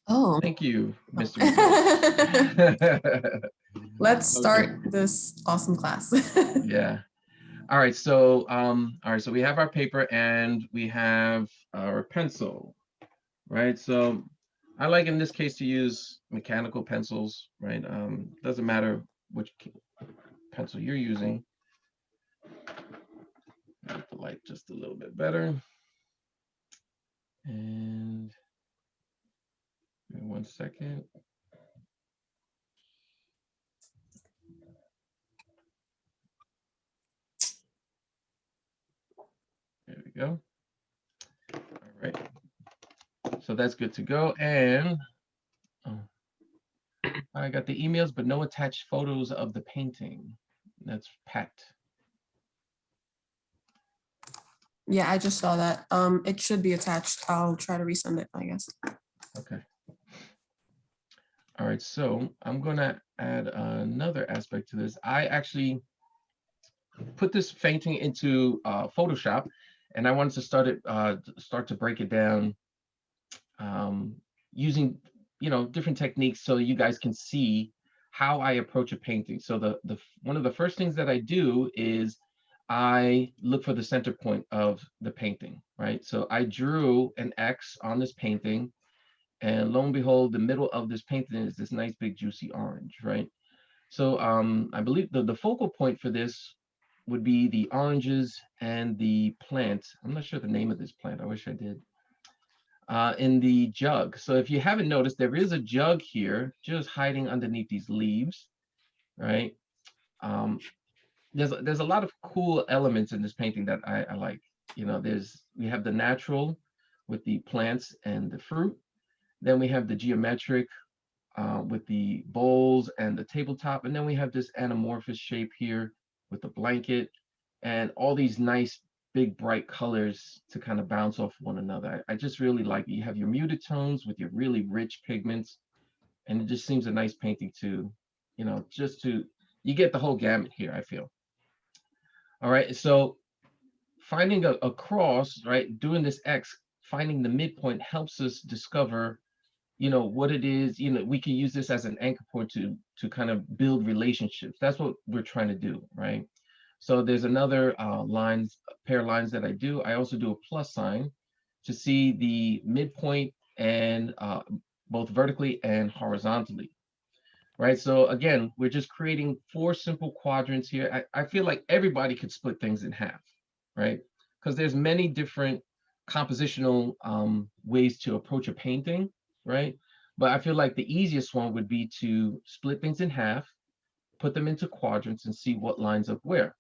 Oh. Thank you, Mr. McGill. Let's start Okay. this awesome class. Yeah. All right. So, so we have our paper and we have our pencil, right? So I like in this case to use mechanical pencils, right? Doesn't matter which pencil you're using. Make the light just a little bit better. And give me 1 second. There we go. All right. So that's good to go. And I got the emails, but no attached photos of the painting. That's Pat. Yeah, I just saw that. It should be attached. I'll try to resend it, I guess. Okay. All right, so I'm gonna add another aspect to this. I actually put this painting into Photoshop, and I wanted to start to break it down using different techniques so you guys can see how I approach a painting. So the one of the first things that I do is I look for the center point of the painting, right? So I drew an X on this painting, and lo and behold, the middle of this painting is this nice big juicy orange, right? So I believe the focal point for this would be the oranges and the plant. I'm not sure the name of this plant. I wish I did. In the jug. So if you haven't noticed, there is a jug here just hiding underneath these leaves, right? Um, there's a lot of cool elements in this painting that I like. We have the natural with the plants and the fruit. Then we have the geometric with the bowls and the tabletop. And then we have this anamorphous shape here with the blanket and all these nice big bright colors to kind of bounce off one another. I just really like it. You have your muted tones with your really rich pigments, and it just seems a nice painting to, you get the whole gamut here, I feel. All right, so finding a cross, right, doing this X, finding the midpoint helps us discover what it is. We can use this as an anchor point to kind of build relationships. That's what we're trying to do, right? So there's another pair of lines that I do. I also do a plus sign to see the midpoint and both vertically and horizontally, right? So again, we're just creating 4 simple quadrants here. I feel like everybody could split things in half, right? Because there's many different compositional ways to approach a painting, right? But I feel like the easiest one would be to split things in half, put them into quadrants, and see what lines up where,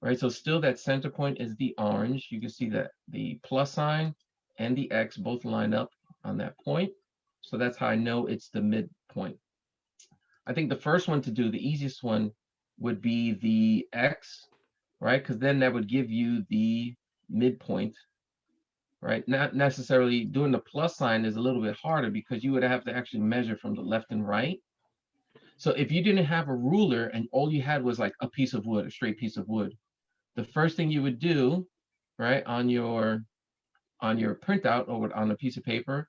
right? So still that center point is the orange. You can see that the plus sign and the X both line up on that point. So that's how I know it's the midpoint. I think the first one to do, the easiest one, would be the X, right? Because then that would give you the midpoint, right? Not necessarily doing the plus sign is a little bit harder because you would have to actually measure from the left and right. So if you didn't have a ruler and all you had was like a piece of wood, a straight piece of wood, the first thing you would do, right, on your printout or on a piece of paper,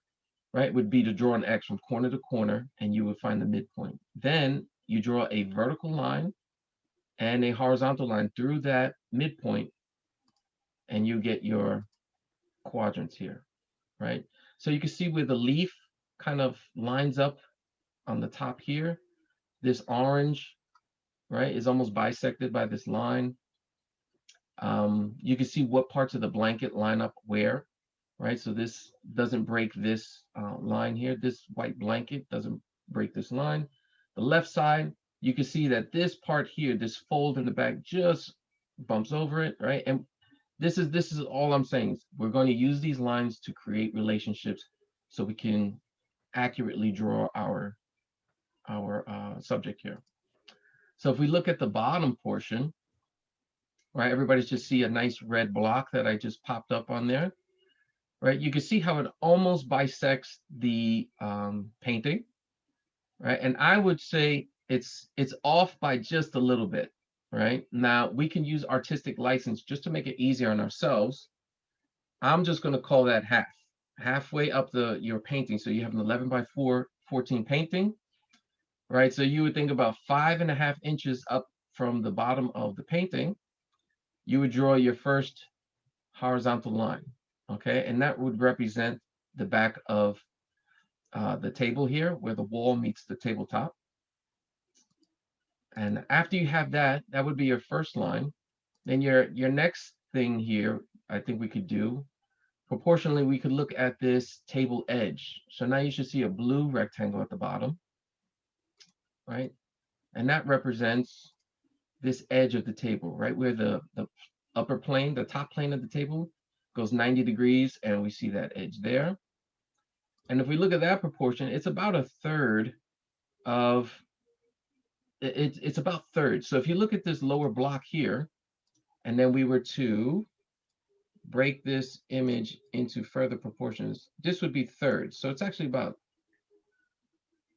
right, would be to draw an X from corner to corner, and you would find the midpoint. Then you draw a vertical line and a horizontal line through that midpoint, and you get your quadrants here, right? So you can see where the leaf kind of lines up on the top here. This orange, right, is almost bisected by this line. You can see what parts of the blanket line up where, right? So this doesn't break this line here. This white blanket doesn't break this line. The left side, you can see that this part here, this fold in the back, just bumps over it, right? And this is all I'm saying. We're going to use these lines to create relationships so we can accurately draw our subject here. So if we look at the bottom portion, right, everybody's just see a nice red block that I just popped up on there, right? You can see how it almost bisects the painting, right? And I would say it's off by just a little bit, right? Now we can use artistic license just to make it easier on ourselves. I'm just going to call that half, halfway up your painting. So you have an 11 by 14 painting, right? So you would think about 5.5 inches up from the bottom of the painting, you would draw your first horizontal line, okay? And that would represent the back of the table here, where the wall meets the tabletop. And after you have that, that would be your first line. Then your next thing here, I think we could do, proportionally, we could look at this table edge. So now you should see a blue rectangle at the bottom, right? And that represents this edge of the table, right? Where the upper plane, the top plane of the table goes 90 degrees, and we see that edge there. And if we look at that proportion, it's about a third of, it's about third. So if you look at this lower block here, and then we were to break this image into further proportions, this would be thirds. So it's actually about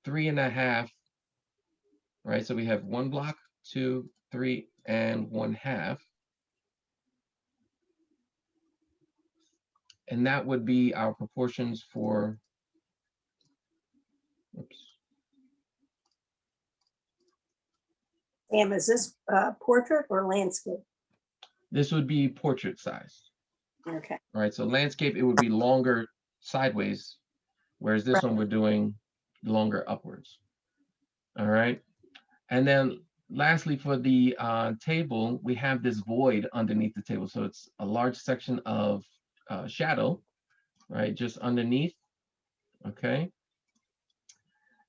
3.5, right? So we have 1 block, 2, 3, and 1/2. And that would be our proportions for, oops. Sam, is this portrait or landscape? This would be portrait size, Okay. right? So landscape, it would be longer sideways, whereas this one we're doing longer upwards. All right. And then lastly, for the table, we have this void underneath the table. So it's a large section of shadow, right, just underneath. Okay.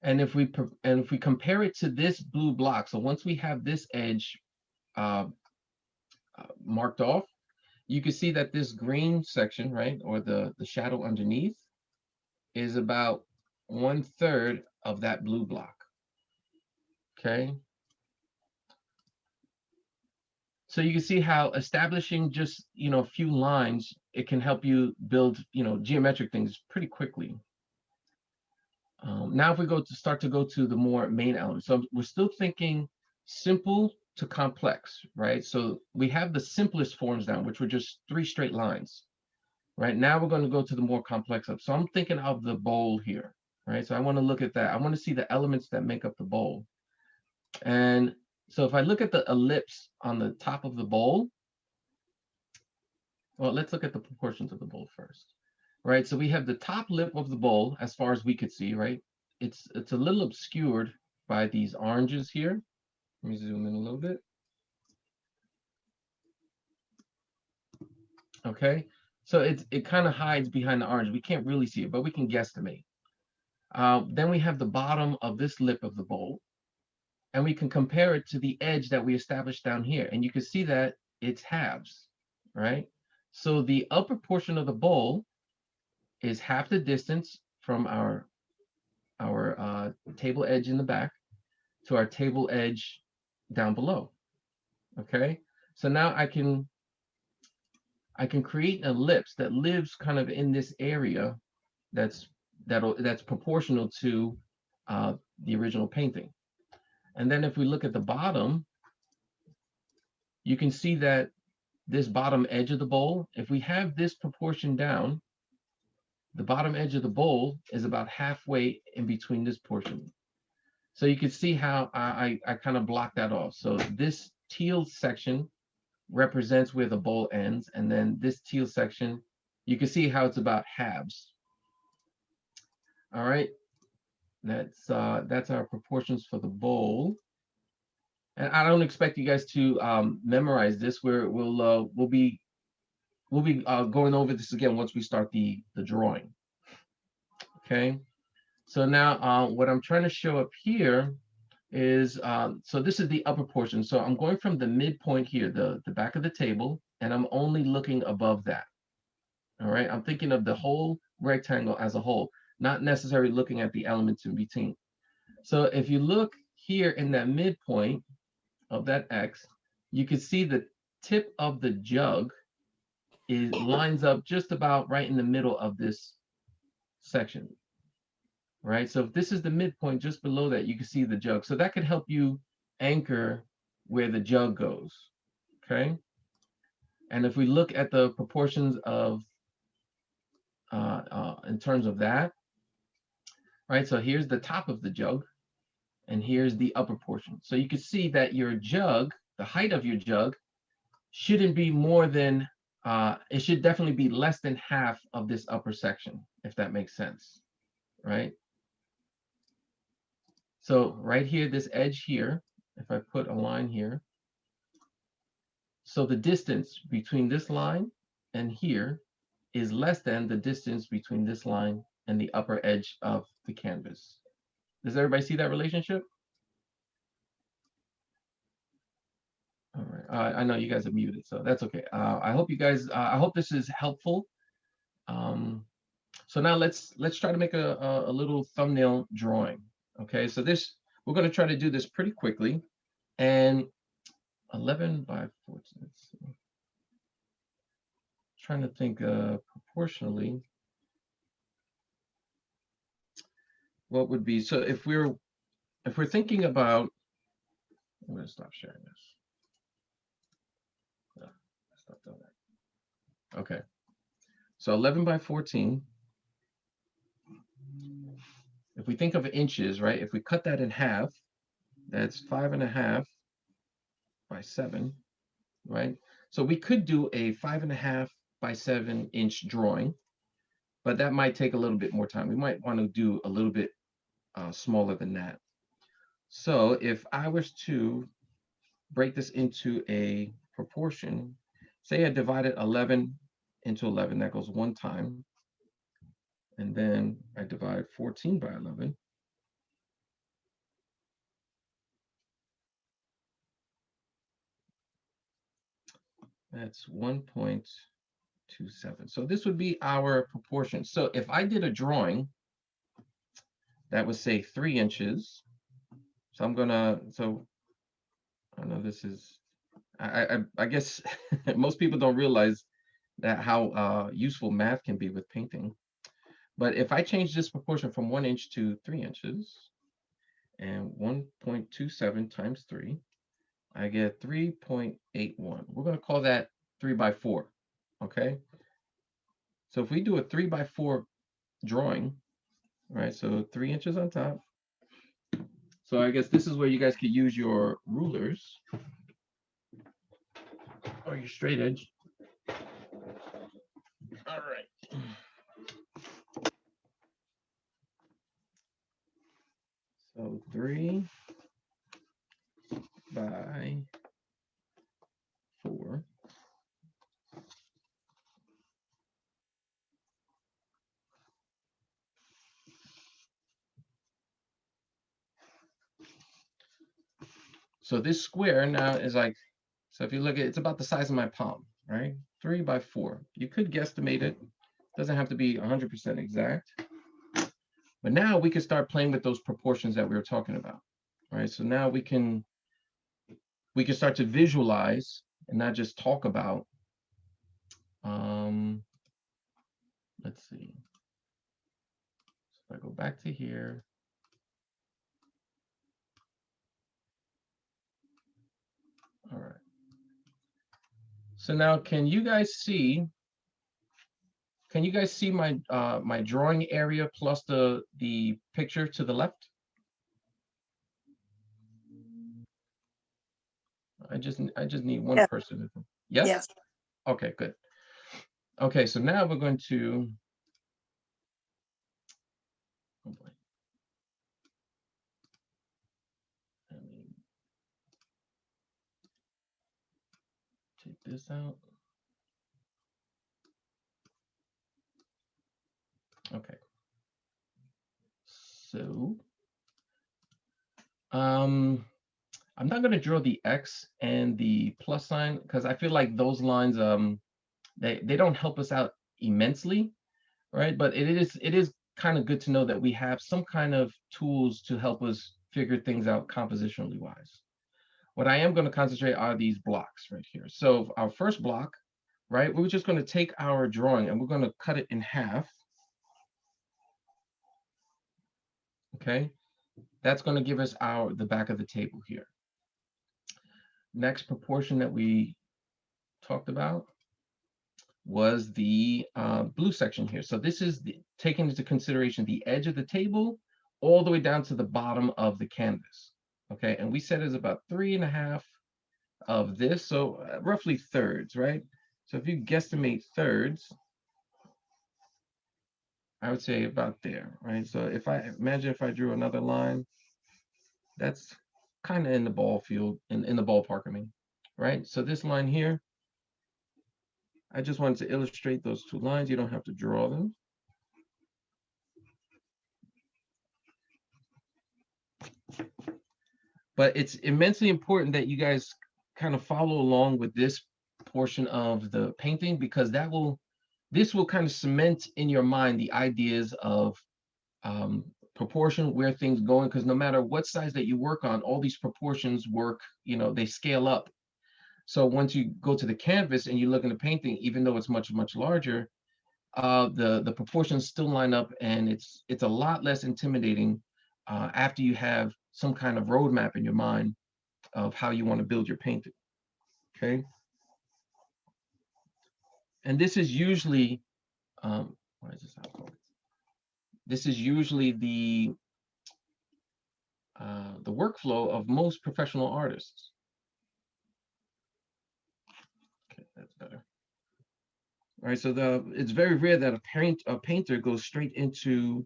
And if we compare it to this blue block, so once we have this edge marked off, you can see that this green section, right, or the shadow underneath, is about 1/3 of that blue block. Okay. So you can see how establishing just, a few lines, it can help you build, geometric things pretty quickly. Now, if we start to go to the more main elements, so we're still thinking simple to complex, right? So we have the simplest forms down, which were just 3 straight lines, right? Now we're going to go to the more complex stuff. So I'm thinking of the bowl here, right? So I want to look at that. I want to see the elements that make up the bowl. And so if I look at the ellipse on the top of the bowl, well, let's look at the proportions of the bowl first, right? So we have the top lip of the bowl, as far as we could see, right? It's a little obscured by these oranges here. Let me zoom in a little bit. Okay, so it kind of hides behind the orange. We can't really see it, but we can guesstimate. Then we have the bottom of this lip of the bowl, and we can compare it to the edge that we established down here, and you can see that it's halves, right? So the upper portion of the bowl is half the distance from our table edge in the back to our table edge down below. Okay, so now I can create an ellipse that lives kind of in this area that's proportional to the original painting. And then if we look at the bottom, you can see that this bottom edge of the bowl, if we have this proportion down, the bottom edge of the bowl is about halfway in between this portion. So you can see how I kind of block that off. So this teal section represents where the bowl ends, and then this teal section, you can see how it's about halves. All right, that's our proportions for the bowl. And I don't expect you guys to memorize this. We'll be going over this again once we start the drawing. Okay, so now what I'm trying to show up here is so this is the upper portion. So I'm going from the midpoint here, the back of the table, and I'm only looking above that. All right, I'm thinking of the whole rectangle as a whole, not necessarily looking at the elements in between. So if you look here in that midpoint of that X, you can see the tip of the jug lines up just about right in the middle of this section, right? So if this is the midpoint, just below that, you can see the jug. So that could help you anchor where the jug goes, okay? And if we look at the proportions of, in terms of that, right? So here's the top of the jug, and here's the upper portion. So you can see that your jug, the height of your jug, shouldn't be more than, it should definitely be less than half of this upper section, if that makes sense, right? So right here, this edge here, if I put a line here, so the distance between this line and here is less than the distance between this line and the upper edge of the canvas. Does everybody see that relationship? All right, I know you guys are muted, so that's okay. I hope you guys, I hope this is helpful. So now let's try to make a little thumbnail drawing. Okay, so this, we're going to try to do this pretty quickly. And 11 by 14, let's see. Trying to think proportionally what would be, so if we're thinking about, I'm going to stop sharing this. No, stop doing that. Okay, so 11 by 14. If we think of inches, right? If we cut that in half, that's 5.5 by 7, right? So we could do a 5.5 by 7 inch drawing, but that might take a little bit more time. We might want to do a little bit smaller than that. So if I was to break this into a proportion, say I divided 11 into 11, that goes one time. And then I divide 14 by 11. That's 1.27. So this would be our proportion. So if I did a drawing that would say 3 inches, so I'm gonna, so I know this is, I guess most people don't realize that how useful math can be with painting. But if I change this proportion from 1 inch to 3 inches, and 1.27 times 3, I get 3.81. We're going to call that 3 by 4. Okay. So if we do a 3 by 4 drawing, right? So 3 inches on top. So I guess this is where you guys could use your rulers or your straight edge. All right. So 3 by 4. So this square now is like, so if you look at it, it's about the size of my palm, right? 3 by 4. You could guesstimate it. Doesn't have to be 100% exact. But now we can start playing with those proportions that we were talking about, right? So now we can start to visualize and not just talk about. Let's see. So if I go back to here. All right. So now can you guys see my my drawing area plus the picture to the left? I just need one Yeah. person. Yes? Yes. Okay, good. Okay, so now we're going to, oh boy. Let me take this out. Okay. So, I'm not going to draw the X and the plus sign because I feel like those lines, they don't help us out immensely, right? But it is kind of good to know that we have some kind of tools to help us figure things out compositionally wise. What I am going to concentrate are these blocks right here. So our first block, right, we're just going to take our drawing and we're going to cut it in half. Okay, that's going to give us the back of the table here. Next proportion that we talked about was the blue section here. So this is taking into consideration the edge of the table all the way down to the bottom of the canvas. Okay, and we said it's about 3.5 of this, so roughly thirds, right? So if you guesstimate thirds, I would say about there, right? So if I imagine if I drew another line, that's kind of in the ball field, in the ballpark, I mean, right? So this line here, I just wanted to illustrate those two lines. You don't have to draw them. But it's immensely important that you guys kind of follow along with this portion of the painting, because this will kind of cement in your mind the ideas of proportion, where things going, because no matter what size that you work on, all these proportions work, they scale up. So once you go to the canvas and you look in the painting, even though it's much, much larger, the proportions still line up, and it's a lot less intimidating after you have some kind of roadmap in your mind of how you want to build your painting. Okay. And this is usually, why is this not going? This is usually the workflow of most professional artists. Okay, that's better. All right, so it's very rare that a painter goes straight into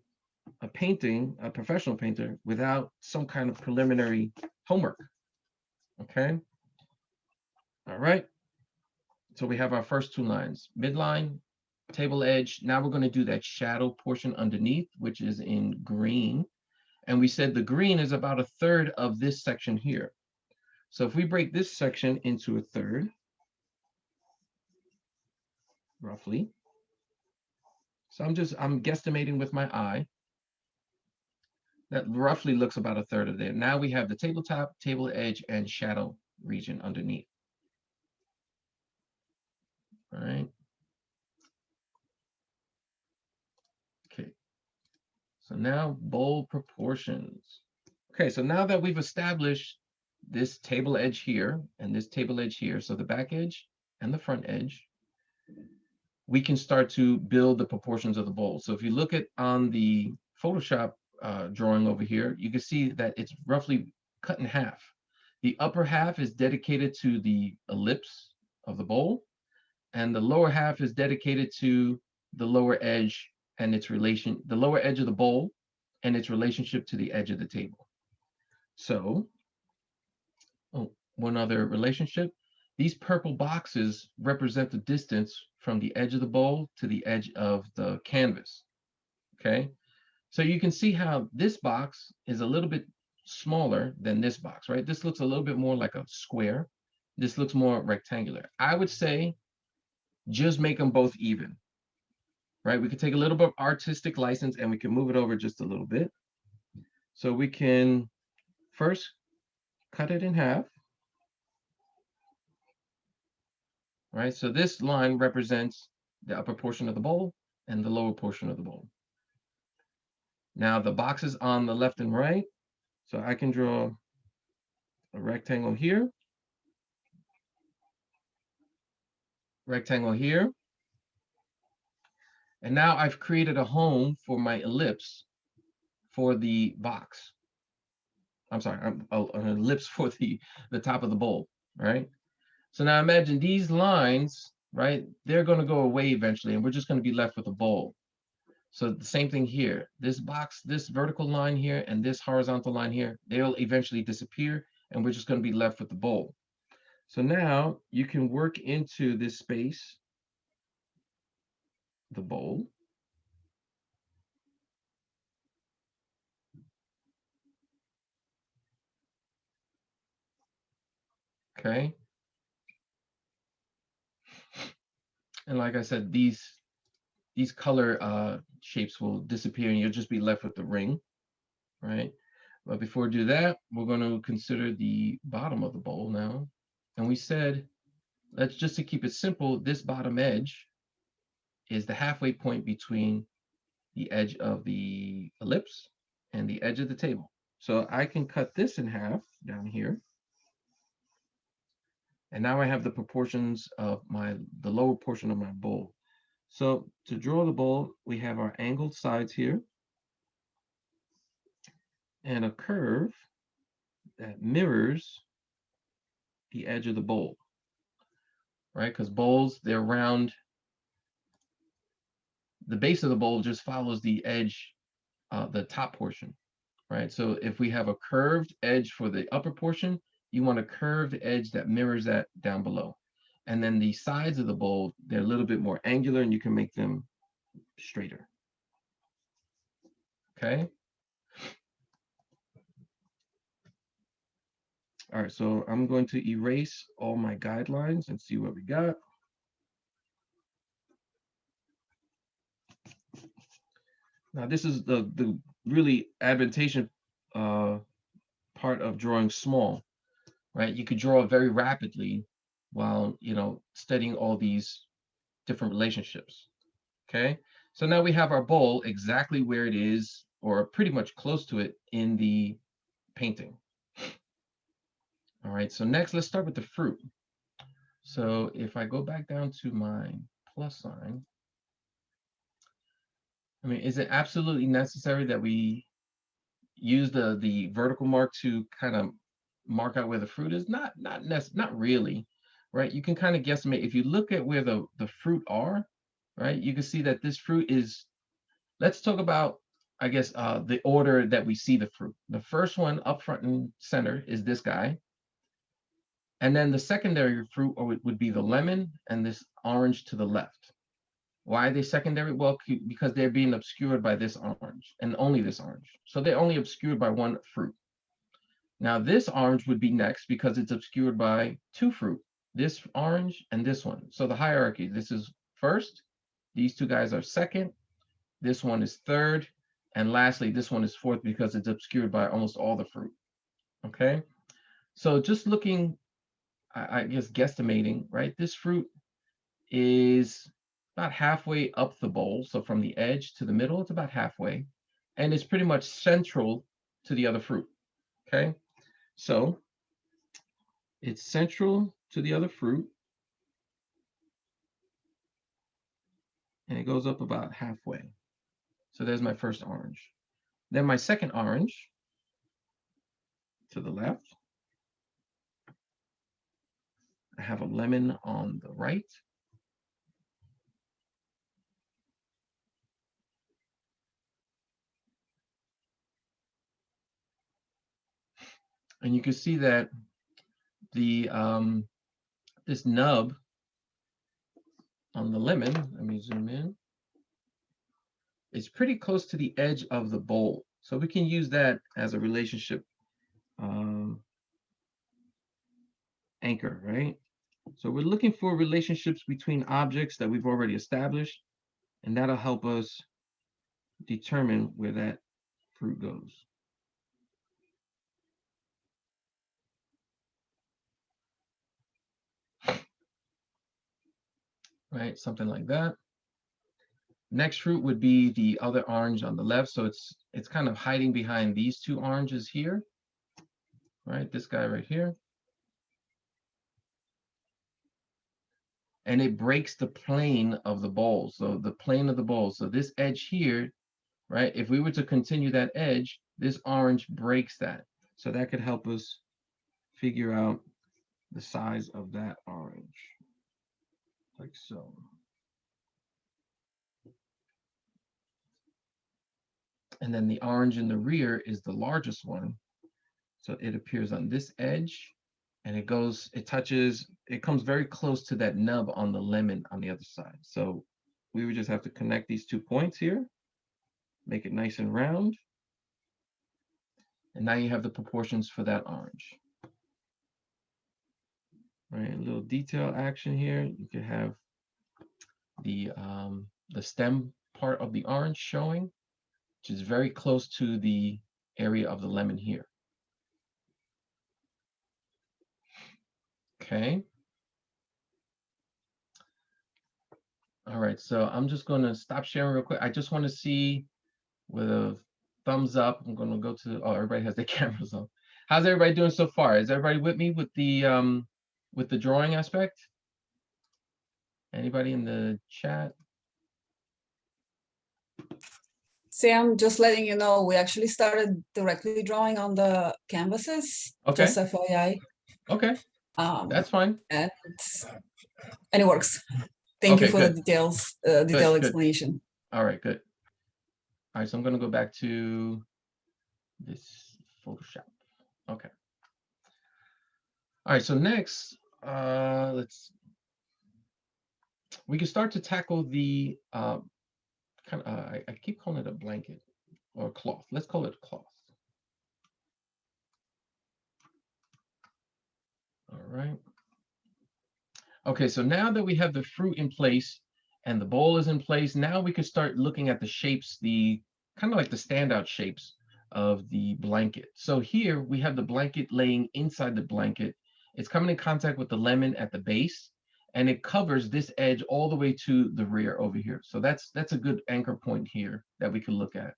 a painting, a professional painter, without some kind of preliminary homework. Okay. All right. So we have our first two lines, midline, table edge. Now we're going to do that shadow portion underneath, which is in green. And we said the green is about a third of this section here. So if we break this section into a third, roughly. So I'm guesstimating with my eye. That roughly looks about a third of there. Now we have the tabletop, table edge, and shadow region underneath. All right. Okay. So now bowl proportions. Okay, so now that we've established this table edge here and this table edge here, so the back edge and the front edge, we can start to build the proportions of the bowl. So if you look at on the Photoshop drawing over here, you can see that it's roughly cut in half. The upper half is dedicated to the ellipse of the bowl, and the lower half is dedicated to the lower edge and its relation, the lower edge of the bowl and its relationship to the edge of the table. So, one other relationship. These purple boxes represent the distance from the edge of the bowl to the edge of the canvas. Okay, so you can see how this box is a little bit smaller than this box, right? This looks a little bit more like a square. This looks more rectangular. I would say just make them both even, right? We could take a little bit of artistic license and we can move it over just a little bit. So we can first cut it in half. Right, so this line represents the upper portion of the bowl and the lower portion of the bowl. Now the boxes on the left and right, so I can draw a rectangle here, rectangle here, and now I've created a home for my ellipse for the box. I'm sorry, an ellipse for the top of the bowl, right? So now imagine these lines, right? They're going to go away eventually, and we're just going to be left with a bowl. So the same thing here. This box, this vertical line here, and this horizontal line here, they'll eventually disappear, and we're just going to be left with the bowl. So now you can work into this space, the bowl. Okay. And like I said, these color shapes will disappear and you'll just be left with the ring, right? But before we do that, we're going to consider the bottom of the bowl now. And we said, let's just to keep it simple, this bottom edge is the halfway point between the edge of the ellipse and the edge of the table. So I can cut this in half down here. And now I have the proportions of the lower portion of my bowl. So to draw the bowl, we have our angled sides here and a curve that mirrors the edge of the bowl, right? Because bowls, they're round. The base of the bowl just follows the edge, the top portion, right? So if we have a curved edge for the upper portion, you want a curved edge that mirrors that down below. And then the sides of the bowl, they're a little bit more angular and you can make them straighter. Okay. All right, so I'm going to erase all my guidelines and see what we got. Now this is the really advantageous part of drawing small, right? You could draw very rapidly while, studying all these different relationships. Okay, so now we have our bowl exactly where it is, or pretty much close to it in the painting. All right, so next let's start with the fruit. So if I go back down to my plus sign, I mean, is it absolutely necessary that we use the vertical mark to kind of mark out where the fruit is? Not really, right? You can kind of guesstimate. If you look at where the fruit are, right, you can see that this fruit is, let's talk about, I guess, the order that we see the fruit. The first one up front and center is this guy. And then the secondary fruit would be the lemon and this orange to the left. Why are they secondary? Well, because they're being obscured by this orange and only this orange. So they're only obscured by one fruit. Now this orange would be next because it's obscured by two fruit, this orange and this one. So the hierarchy, this is first, these two guys are second, this one is third, and lastly, this one is fourth because it's obscured by almost all the fruit. Okay, so just looking, I guess guesstimating, right? This fruit is about halfway up the bowl. So from the edge to the middle, it's about halfway. And it's pretty much central to the other fruit. Okay, so it's central to the other fruit. And it goes up about halfway. So there's my first orange. Then my second orange to the left. I have a lemon on the right. And you can see that the this nub on the lemon, let me zoom in, is pretty close to the edge of the bowl. So we can use that as a relationship anchor, right? So we're looking for relationships between objects that we've already established, and that'll help us determine where that fruit goes. Right, something like that. Next fruit would be the other orange on the left. So it's kind of hiding behind these two oranges here, right? This guy right here. And it breaks the plane of the bowl. So the plane of the bowl. So this edge here, right? If we were to continue that edge, this orange breaks that. So that could help us figure out the size of that orange, like so. And then the orange in the rear is the largest one. So it appears on this edge and it comes very close to that nub on the lemon on the other side. So we would just have to connect these 2 points here, make it nice and round. And now you have the proportions for that orange. Right, a little detail action here. You could have the stem part of the orange showing, which is very close to the area of the lemon here. Okay. All right, so I'm just going to stop sharing real quick. I just want to see with a thumbs up. I'm going to go to, oh, everybody has their cameras on. How's everybody doing so far? Is everybody with me with the drawing aspect? Anybody in the chat? Sam, just letting you know, we actually started directly drawing on the canvases. Okay. Just FYI. Okay, that's fine. And it works. Thank you Okay, for the good. details, detailed Good. explanation. All right, good. All right, so I'm gonna go back to this Photoshop. Okay. All right, so next, we can start to tackle the I keep calling it a blanket or a cloth. Let's call it a cloth. All right. Okay, so now that we have the fruit in place and the bowl is in place, now we can start looking at the shapes, the kind of like the standout shapes of the blanket. So here we have the blanket laying inside the blanket. It's coming in contact with the lemon at the base, and it covers this edge all the way to the rear over here. So that's a good anchor point here that we can look at.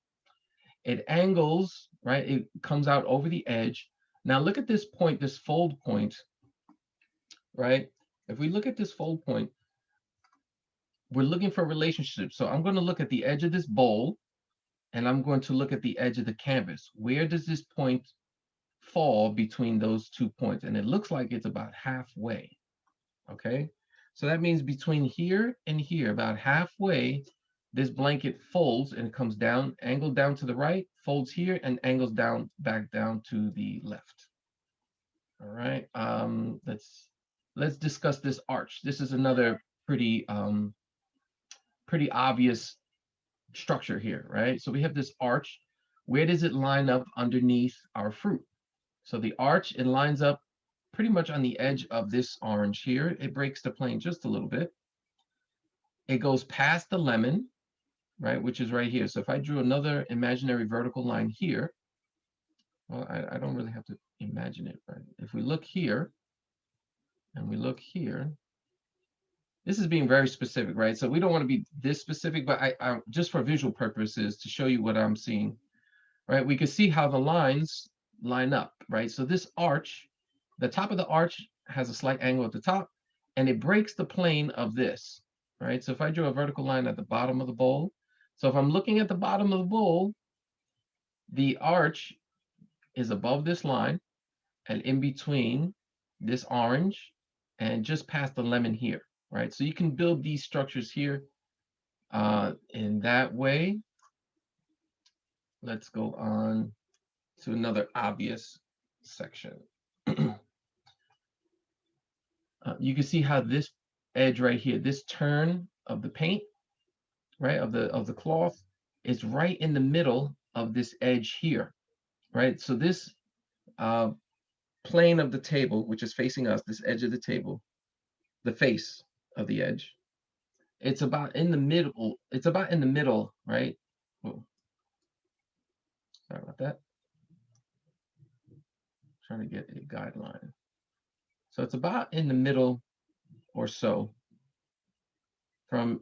It angles, right? It comes out over the edge. Now look at this point, this fold point, right? If we look at this fold point, we're looking for relationships. So I'm going to look at the edge of this bowl, and I'm going to look at the edge of the canvas. Where does this point fall between those 2 points? And it looks like it's about halfway. Okay, so that means between here and here, about halfway, this blanket folds and it comes down, angled down to the right, folds here and angles down, back down to the left. All right, let's discuss this arch. This is another pretty obvious structure here, right? So we have this arch. Where does it line up underneath our fruit? So the arch, it lines up pretty much on the edge of this orange here. It breaks the plane just a little bit. It goes past the lemon, right, which is right here. So if I drew another imaginary vertical line here, well, I don't really have to imagine it, right? If we look here and we look here, this is being very specific, right? So we don't want to be this specific, but I just for visual purposes to show you what I'm seeing, right? We can see how the lines line up, right? So this arch, the top of the arch has a slight angle at the top, and it breaks the plane of this, right? So if I drew a vertical line at the bottom of the bowl, so if I'm looking at the bottom of the bowl, the arch is above this line and in between this orange and just past the lemon here, right? So you can build these structures here in that way. Let's go on to another obvious section. You can see how this edge right here, this turn of the paint, right, of the cloth, is right in the middle of this edge here, right? So this plane of the table, which is facing us, this edge of the table, the face of the edge, it's about in the middle. It's about in the middle, right? Whoa. Sorry about that. Trying to get a guideline. So it's about in the middle or so from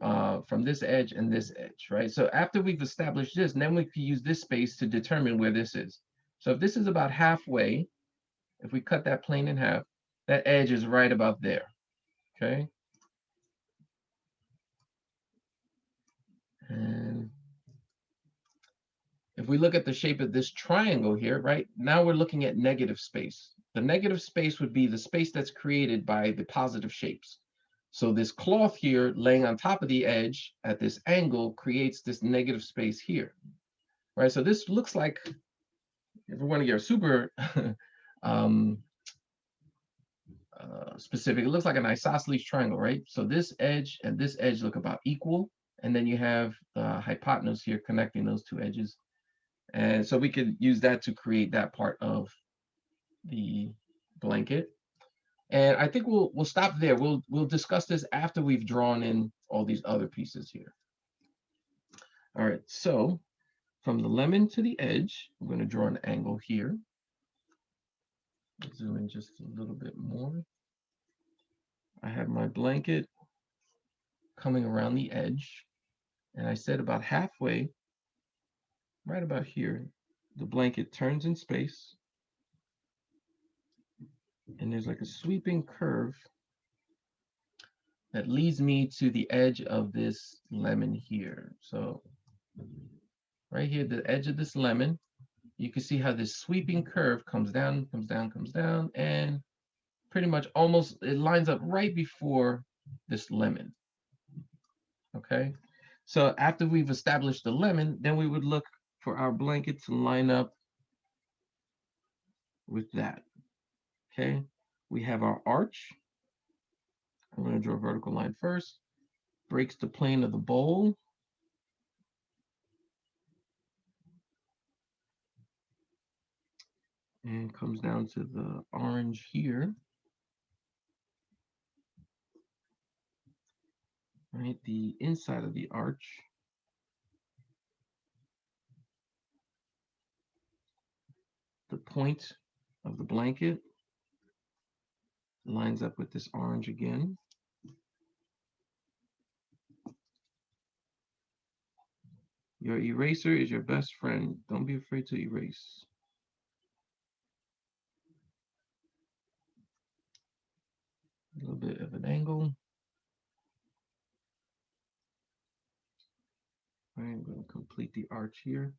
this edge and this edge, right? So after we've established this, then we can use this space to determine where this is. So if this is about halfway, if we cut that plane in half, that edge is right about there, okay? And if we look at the shape of this triangle here, right, now we're looking at negative space. The negative space would be the space that's created by the positive shapes. So this cloth here laying on top of the edge at this angle creates this negative space here, right? So this looks like, if we want to get super specific, it looks like an isosceles triangle, right? So this edge and this edge look about equal. And then you have the hypotenuse here connecting those two edges. And so we could use that to create that part of the blanket. And I think we'll stop there. We'll discuss this after we've drawn in all these other pieces here. All right, so from the lemon to the edge, I'm going to draw an angle here. Zoom in just a little bit more. I have my blanket coming around the edge, and I said about halfway, right about here, the blanket turns in space, and there's like a sweeping curve that leads me to the edge of this lemon here. So right here, the edge of this lemon, you can see how this sweeping curve comes down, and pretty much almost it lines up right before this lemon. Okay, so after we've established the lemon, then we would look for our blanket to line up with that. Okay, we have our arch. I'm going to draw a vertical line first, breaks the plane of the bowl. And comes down to the orange here. Right, the inside of the arch. The point of the blanket lines up with this orange again. Your eraser is your best friend. Don't be afraid to erase. A little bit of an angle. All right, I'm going to complete the arch here.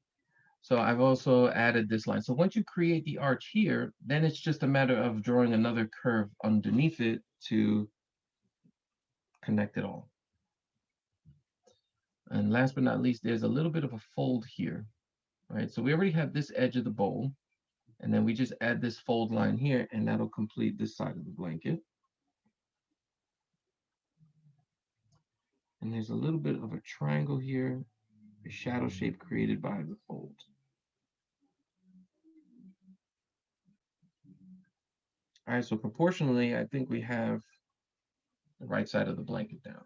So I've also added this line. So once you create the arch here, then it's just a matter of drawing another curve underneath it to connect it all. And last but not least, there's a little bit of a fold here, right? So we already have this edge of the bowl, and then we just add this fold line here, and that'll complete this side of the blanket. And there's a little bit of a triangle here, a shadow shape created by the fold. All right, so proportionally, I think we have the right side of the blanket down.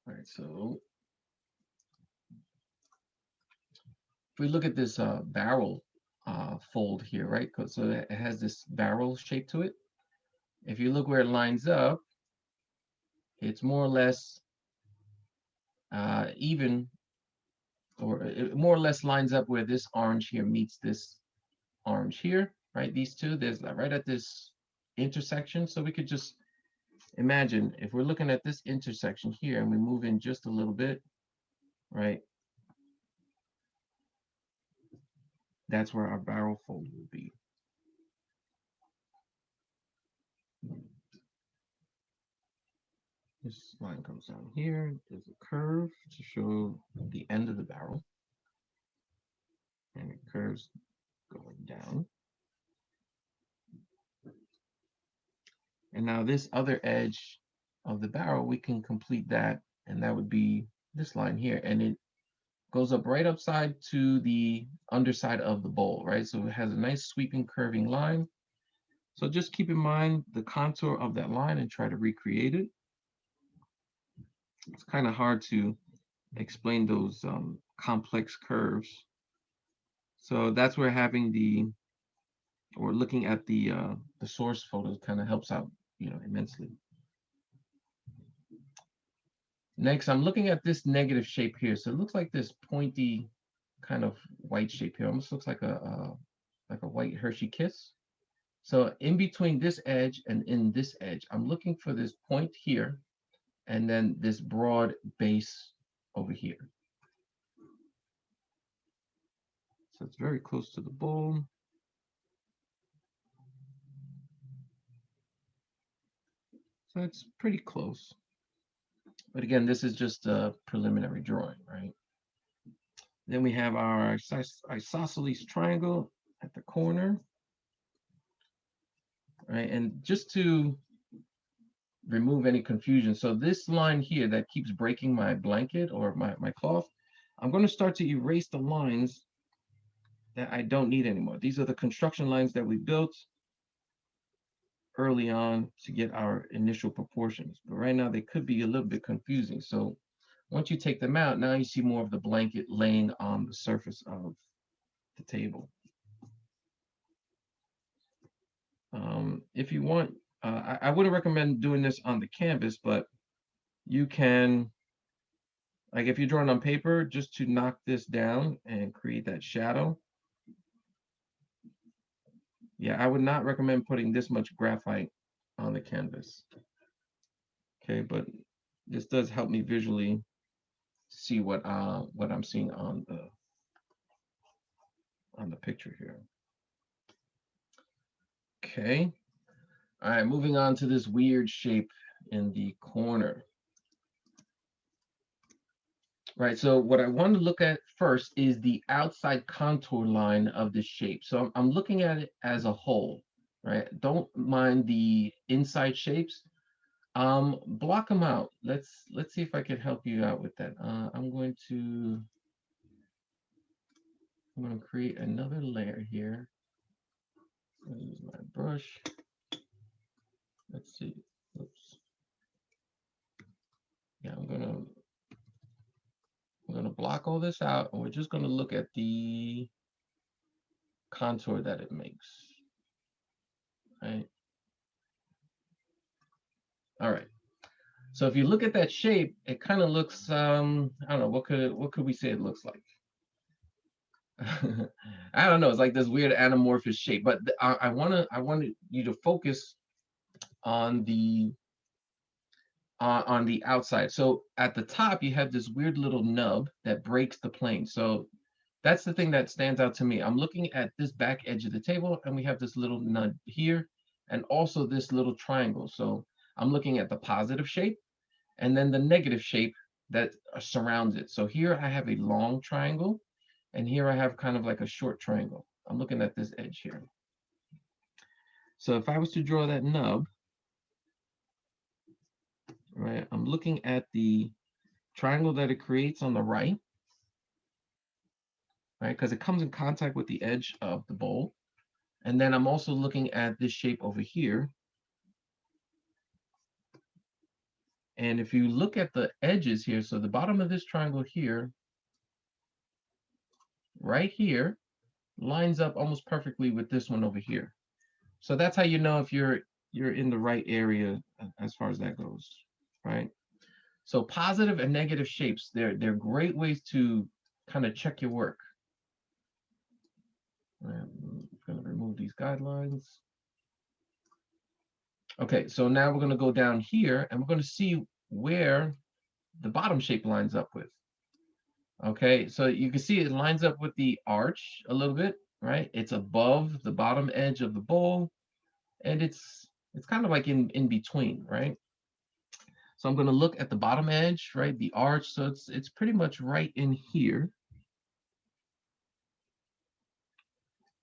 All right, so if we look at this barrel fold here, right? So it has this barrel shape to it. If you look where it lines up, it's more or less even, or it more or less lines up where this orange here meets this orange here, right? These two, there's right at this intersection. So we could just imagine if we're looking at this intersection here and we move in just a little bit, right? That's where our barrel fold will be. This line comes down here. There's a curve to show the end of the barrel. And it curves going down. And now this other edge of the barrel, we can complete that. And that would be this line here. And it goes up right upside to the underside of the bowl, right? So it has a nice sweeping curving line. So just keep in mind the contour of that line and try to recreate it. It's kind of hard to explain those complex curves. So that's where having or looking at the source photos kind of helps out, immensely. Next, I'm looking at this negative shape here. So it looks like this pointy kind of white shape here. Almost looks like a white Hershey kiss. So in between this edge and in this edge, I'm looking for this point here, and then this broad base over here. So it's very close to the bowl. So it's pretty close. But again, this is just a preliminary drawing, right? Then we have our isosceles triangle at the corner. Right, and just to remove any confusion, so this line here that keeps breaking my blanket or my cloth, I'm going to start to erase the lines that I don't need anymore. These are the construction lines that we built early on to get our initial proportions. But right now they could be a little bit confusing. So once you take them out, now you see more of the blanket laying on the surface of the table. If you want, I wouldn't recommend doing this on the canvas, but you can, like if you're drawing on paper, just to knock this down and create that shadow. Yeah, I would not recommend putting this much graphite on the canvas. Okay, but this does help me visually see what I'm seeing on the picture here. Okay. All right, moving on to this weird shape in the corner. Right, so what I want to look at first is the outside contour line of this shape. So I'm looking at it as a whole, right? Don't mind the inside shapes. Block them out. Let's see if I can help you out with that. I'm going to create another layer here. I'll use my brush. Let's see. Oops. Yeah, I'm gonna block all this out, and we're just gonna look at the contour that it makes. Right. All right. So if you look at that shape, it kind of looks I don't know, what could we say it looks like? I don't know, it's like this weird anamorphous shape, but I wanted you to focus on the outside. So at the top you have this weird little nub that breaks the plane. So that's the thing that stands out to me. I'm looking at this back edge of the table, and we have this little nub here, and also this little triangle. So I'm looking at the positive shape, and then the negative shape that surrounds it. So here I have a long triangle, and here I have kind of like a short triangle. I'm looking at this edge here. So if I was to draw that nub, right, I'm looking at the triangle that it creates on the right, right, because it comes in contact with the edge of the bowl. And then I'm also looking at this shape over here. And if you look at the edges here, so the bottom of this triangle here, right here, lines up almost perfectly with this one over here. So that's how you know if you're in the right area as far as that goes, right? So positive and negative shapes, they're great ways to kind of check your work. I'm going to remove these guidelines. Okay, so now we're going to go down here, and we're going to see where the bottom shape lines up with. Okay, so you can see it lines up with the arch a little bit, right? It's above the bottom edge of the bowl, and it's kind of like in between, right? So I'm going to look at the bottom edge, right? The arch, so it's pretty much right in here.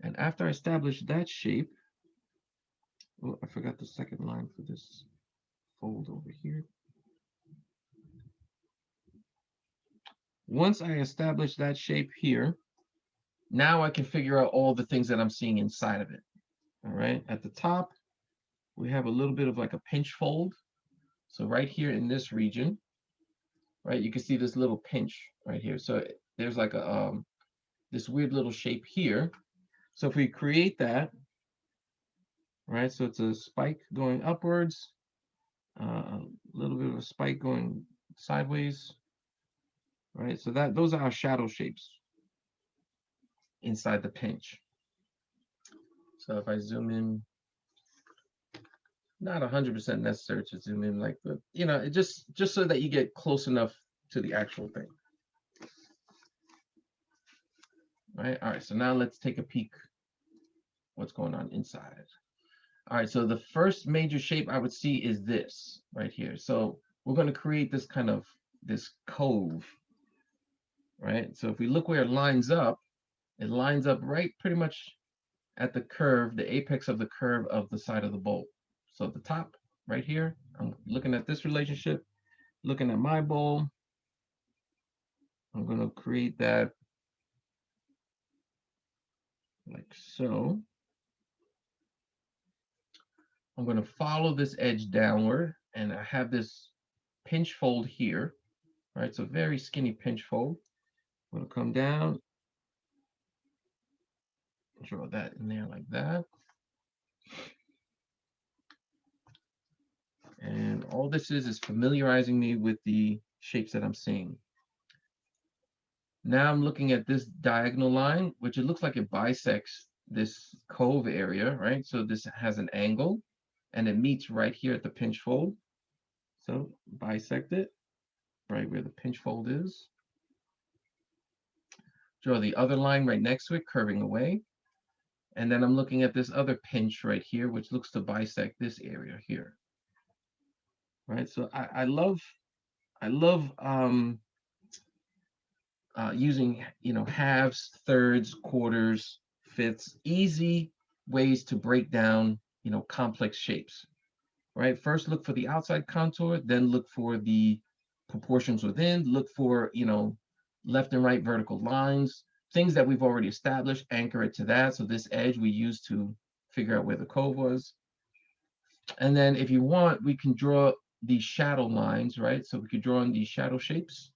And after I establish that shape, oh, I forgot the second line for this fold over here. Once I establish that shape here, now I can figure out all the things that I'm seeing inside of it. All right, at the top, we have a little bit of like a pinch fold. So right here in this region, right, you can see this little pinch right here. So there's like a this weird little shape here. So if we create that, right, so it's a spike going upwards, a little bit of a spike going sideways, right? So those are our shadow shapes inside the pinch. So if I zoom in, not 100% necessary to zoom in, like, but you know, it just so that you get close enough to the actual thing. Right. All right. So now let's take a peek what's going on inside. All right. So the first major shape I would see is this right here. So we're going to create this kind of this cove. Right. So if we look where it lines up right pretty much at the curve, the apex of the curve of the side of the bowl. So at the top right here, I'm looking at this relationship, looking at my bowl. I'm going to create that like so. I'm going to follow this edge downward, and I have this pinch fold here, right? It's a very skinny pinch fold. I'm going to come down, draw that in there like that. And all this is familiarizing me with the shapes that I'm seeing. Now I'm looking at this diagonal line, which it looks like it bisects this cove area, right? So this has an angle, and it meets right here at the pinch fold. So bisect it right where the pinch fold is. draw the other line right next to it, curving away. And then I'm looking at this other pinch right here, which looks to bisect this area here. Right, so I love using, you know, halves, thirds, quarters, fifths, easy ways to break down, you know, complex shapes. Right, first look for the outside contour, then look for the proportions within, look for, you know, left and right vertical lines, things that we've already established, anchor it to that. So this edge we used to figure out where the cove was. And then if you want, we can draw these shadow lines, right? So we could draw in these shadow shapes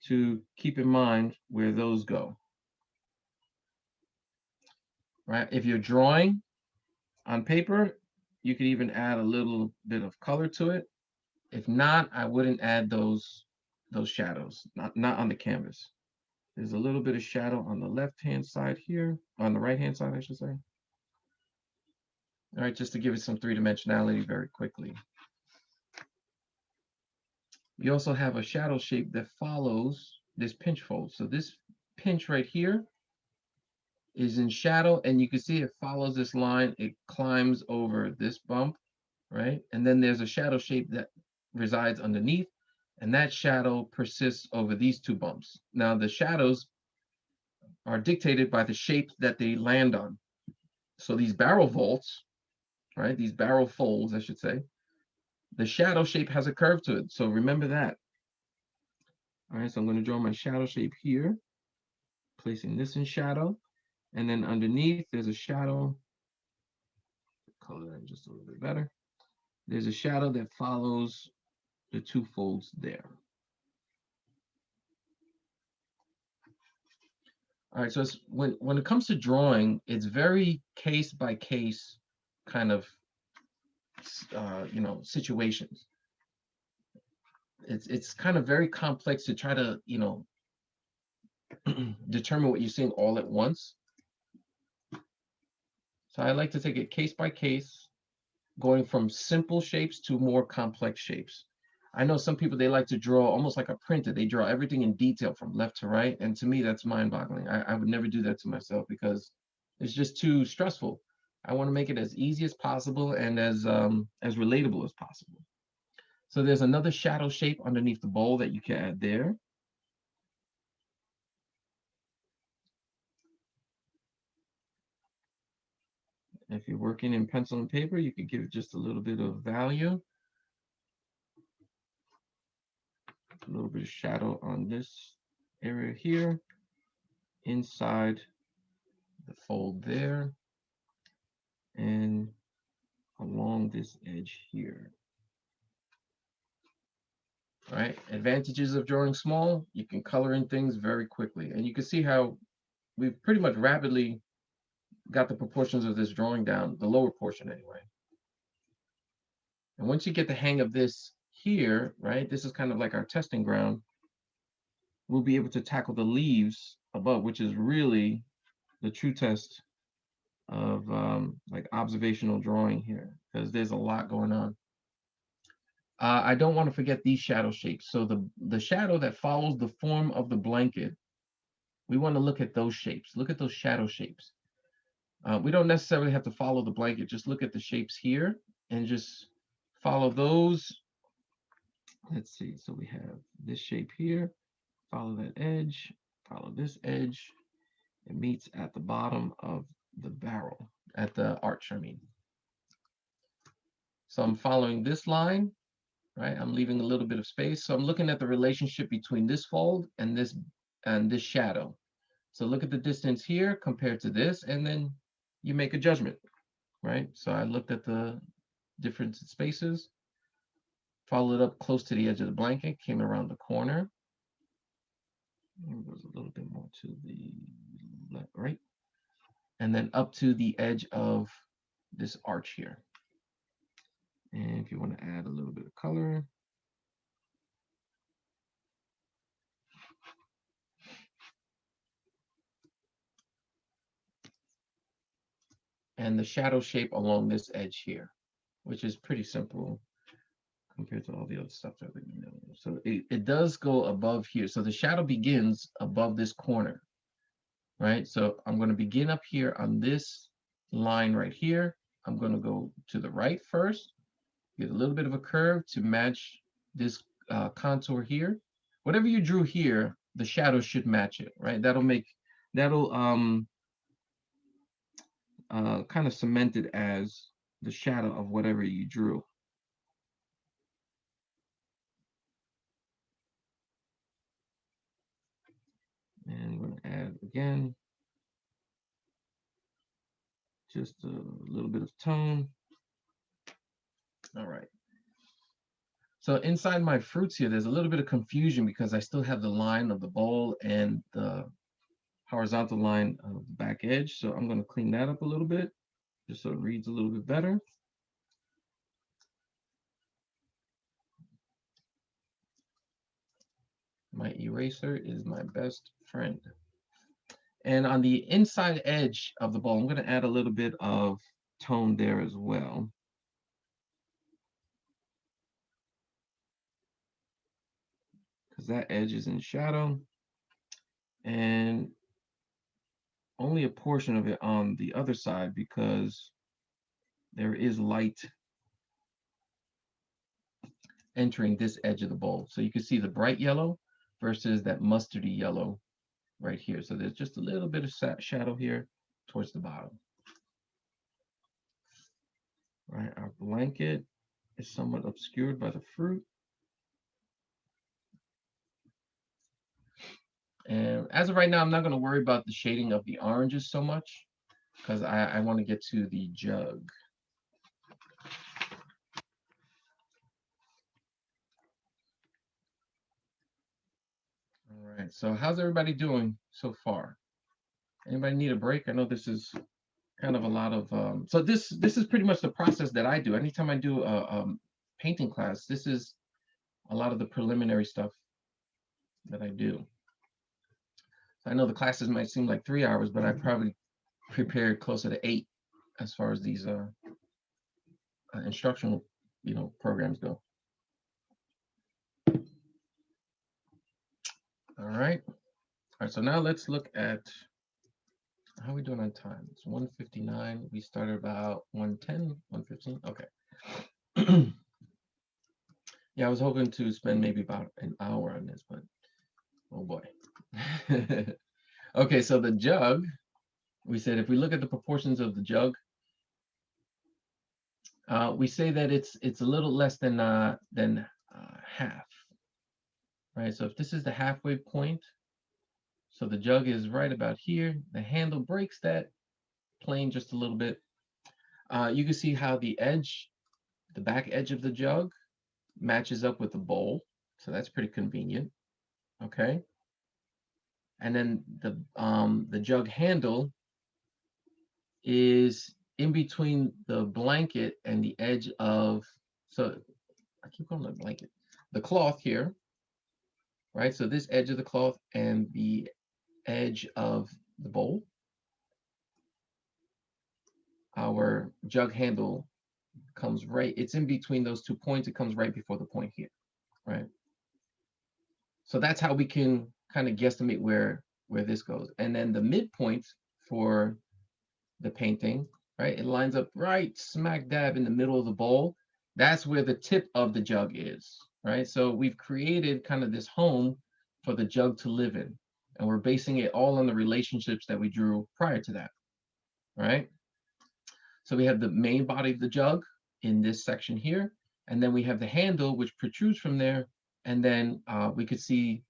to keep in mind where those go. Right? If you're drawing on paper, you could even add a little bit of color to it. If not, I wouldn't add those shadows, not on the canvas. There's a little bit of shadow on the left-hand side here, on the right-hand side, I should say. All right, just to give it some three-dimensionality very quickly. You also have a shadow shape that follows this pinch fold. So this pinch right here is in shadow, and you can see it follows this line. It climbs over this bump, right? And then there's a shadow shape that resides underneath, and that shadow persists over these two bumps. Now the shadows are dictated by the shape that they land on. So these barrel vaults, right? These barrel folds, I should say, the shadow shape has a curve to it. So remember that. All right, so I'm going to draw my shadow shape here, placing this in shadow. And then underneath, there's a shadow, color that just a little bit better. There's a shadow that follows the two folds there. All right, so it's, when it comes to drawing, it's very case by case kind of, you know, situations. It's kind of very complex to try to, you know, determine what you're seeing all at once. So I like to take it case by case, going from simple shapes to more complex shapes. I know some people, they like to draw almost like a printer. They draw everything in detail from left to right. And to me, that's mind-boggling. I would never do that to myself because it's just too stressful. I want to make it as easy as possible and as relatable as possible. So there's another shadow shape underneath the bowl that you can add there. If you're working in pencil and paper, you could give it just a little bit of value. A little bit of shadow on this area here, inside the fold there, and along this edge here. All right, advantages of drawing small, you can color in things very quickly. And you can see how we've pretty much rapidly got the proportions of this drawing down, the lower portion anyway. And once you get the hang of this here, right, this is kind of like our testing ground, we'll be able to tackle the leaves above, which is really the true test of like observational drawing here, because there's a lot going on. I don't want to forget these shadow shapes. So the shadow that follows the form of the blanket, we want to look at those shapes. Look at those shadow shapes. We don't necessarily have to follow the blanket. Just look at the shapes here and just follow those. Let's see. So we have this shape here. Follow that edge. Follow this edge. It meets at the bottom of the barrel, at the arch, I mean. So I'm following this line, right? I'm leaving a little bit of space. So I'm looking at the relationship between this fold and this shadow. So look at the distance here compared to this, and then you make a judgment, right? So I looked at the different spaces, followed up close to the edge of the blanket, came around the corner. It goes a little bit more to the left, right? And then up to the edge of this arch here. And if you want to add a little bit of color, and the shadow shape along this edge here, which is pretty simple compared to all the other stuff that we know. So it does go above here. So the shadow begins above this corner. right? So I'm going to begin up here on this line right here. I'm going to go to the right first, get a little bit of a curve to match this contour here. Whatever you drew here, the shadow should match it, right? That'll kind of cement it as the shadow of whatever you drew. And I'm going to add again, just a little bit of tone. All right. So inside my fruits here, there's a little bit of confusion because I still have the line of the bowl and the horizontal line of the back edge. So I'm going to clean that up a little bit, just so it reads a little bit better. My eraser is my best friend. And on the inside edge of the bowl, I'm going to add a little bit of tone there as well. Because that edge is in shadow. And only a portion of it on the other side because there is light entering this edge of the bowl. So you can see the bright yellow versus that mustardy yellow right here. So there's just a little bit of shadow here towards the bottom. Right, our blanket is somewhat obscured by the fruit. And as of right now, I'm not going to worry about the shading of the oranges so much because I want to get to the jug. All right, so how's everybody doing so far? Anybody need a break? I know this is kind of a lot of, so this is pretty much the process that I do. Anytime I do a painting class, this is a lot of the preliminary stuff that I do. I know the classes might seem like 3 hours, but I probably prepared closer to 8 as far as these instructional, programs go. All right. All right. So now let's look at how are we doing on time. It's 1:59. We started about 1:10, 1:15. Okay. Yeah, I was hoping to spend maybe about an hour on this, but oh boy. Okay, so the jug, we said if we look at the proportions of the jug, we say that it's a little less than half, right? So if this is the halfway point, so the jug is right about here, the handle breaks that plane just a little bit. You can see how the back edge of the jug matches up with the bowl, so that's pretty convenient. Okay, and then the jug handle is in between the blanket and the edge of, so I keep calling it blanket, the cloth here, right? So this edge of the cloth and the edge of the bowl, our jug handle comes right, it's in between those 2 points. It comes right before the point here, right? So that's how we can kind of guesstimate where this goes. And then the midpoint for the painting, right? It lines up right smack dab in the middle of the bowl. That's where the tip of the jug is, right? So we've created kind of this home for the jug to live in. And we're basing it all on the relationships that we drew prior to that, right? So we have the main body of the jug in this section here. And then we have the handle, which protrudes from there. And then we could see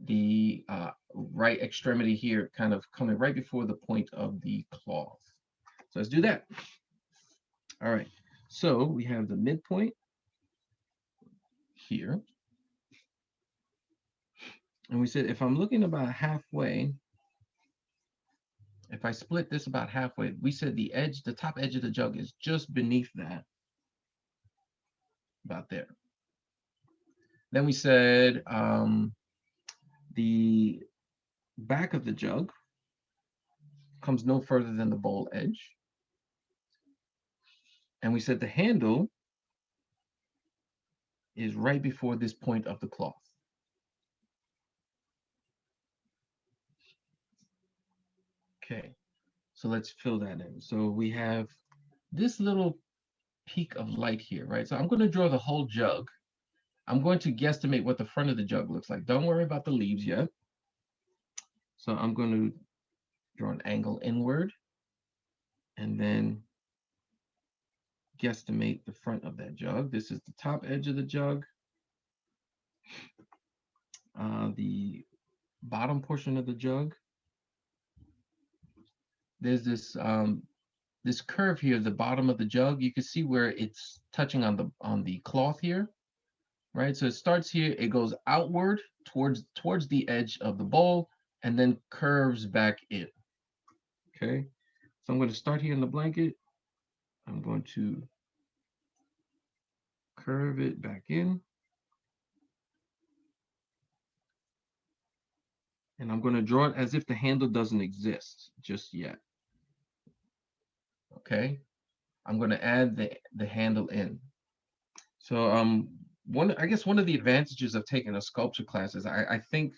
the right extremity here kind of coming right before the point of the cloth. So let's do that. All right, so we have the midpoint here. And we said, if I'm looking about halfway, if I split this about halfway, we said the top edge of the jug is just beneath that, about there. Then we said the back of the jug comes no further than the bowl edge. And we said the handle is right before this point of the cloth. Okay, so let's fill that in. So we have this little peak of light here, right? So I'm going to draw the whole jug. I'm going to guesstimate what the front of the jug looks like. Don't worry about the leaves yet. So I'm going to draw an angle inward and then guesstimate the front of that jug. This is the top edge of the jug. The bottom portion of the jug. There's this curve here, the bottom of the jug. You can see where it's touching on the cloth here, right? So it starts here, it goes outward towards the edge of the bowl, and then curves back in. Okay, so I'm going to start here in the blanket. I'm going to curve it back in. And I'm going to draw it as if the handle doesn't exist just yet. Okay, I'm going to add the handle in. So I guess one of the advantages of taking a sculpture class is I think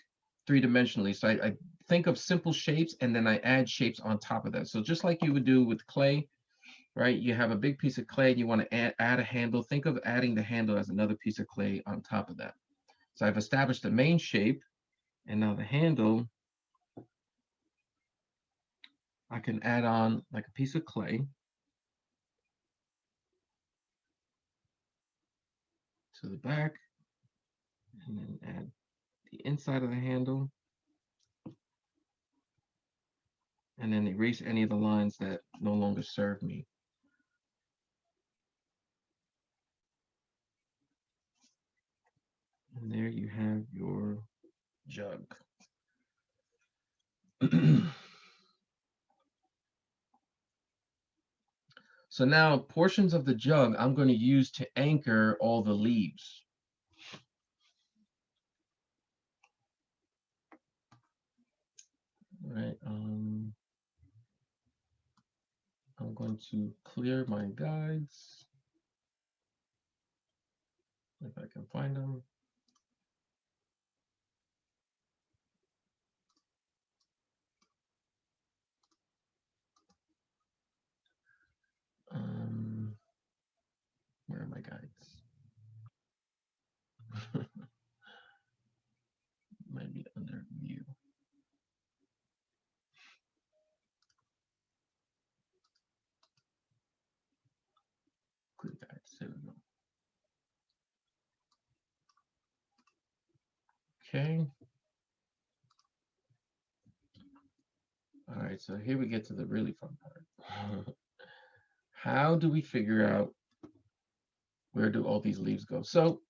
three-dimensionally. So I think of simple shapes and then I add shapes on top of that. So just like you would do with clay, right? You have a big piece of clay and you want to add a handle. Think of adding the handle as another piece of clay on top of that. So I've established the main shape, and now the handle, I can add on like a piece of clay to the back, and then add the inside of the handle, and then erase any of the lines that no longer serve me. And there you have your jug. So now portions of the jug I'm going to use to anchor all the leaves. Right. I'm going to clear my guides if I can find them. Where are my guides? Might be under view. Clear guides. There we go. Okay. All right, so here we get to the really fun part. How do we figure out where do all these leaves go? So,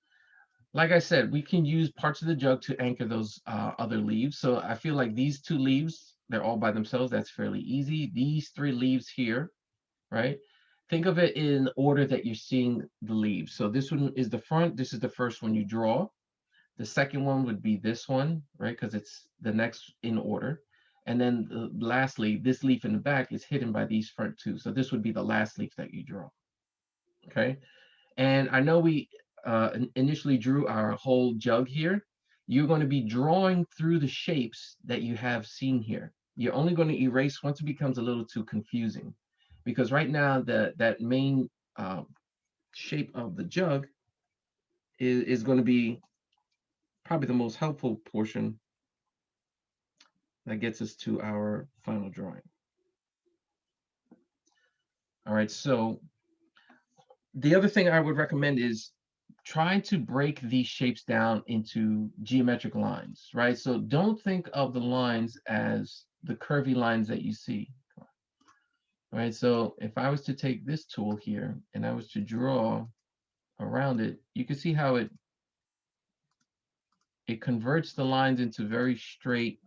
like I said, we can use parts of the jug to anchor those other leaves. So I feel like these two leaves, they're all by themselves. That's fairly easy. These three leaves here, right? Think of it in order that you're seeing the leaves. So this one is the front. This is the first one you draw. The second one would be this one, right? Because it's the next in order. And then lastly, this leaf in the back is hidden by these front two. So this would be the last leaf that you draw, okay? And I know we initially drew our whole jug here. You're going to be drawing through the shapes that you have seen here. You're only going to erase once it becomes a little too confusing. Because right now, that main shape of the jug is going to be probably the most helpful portion that gets us to our final drawing. All right, so the other thing I would recommend is trying to break these shapes down into geometric lines, right? So don't think of the lines as the curvy lines that you see. All right, so if I was to take this tool here and I was to draw around it, you can see how it converts the lines into very straight.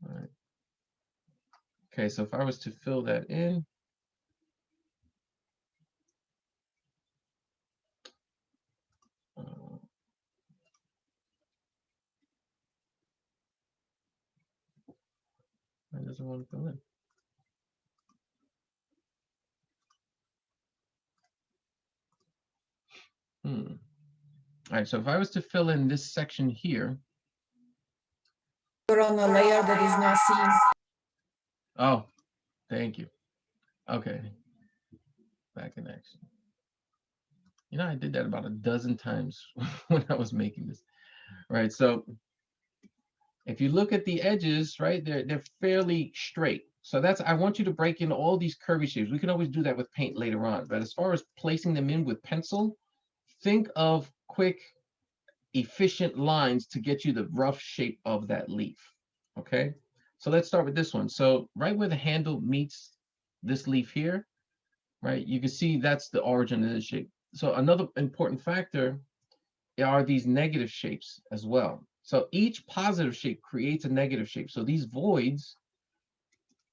All right. Okay, so if I was to fill that in, it doesn't want to fill in. All right, so if I was to fill in this section here, You're on a layer that is not seen. oh, thank you. Okay, back in action. You know, I did that about a dozen times when I was making this. Right, so if you look at the edges, right, they're fairly straight. So that's, I want you to break in all these curvy shapes. We can always do that with paint later on, but as far as placing them in with pencil, think of quick, efficient lines to get you the rough shape of that leaf. Okay, so let's start with this one. So right where the handle meets this leaf here, right, you can see that's the origin of this shape. So another important factor are these negative shapes as well. So each positive shape creates a negative shape. So these voids,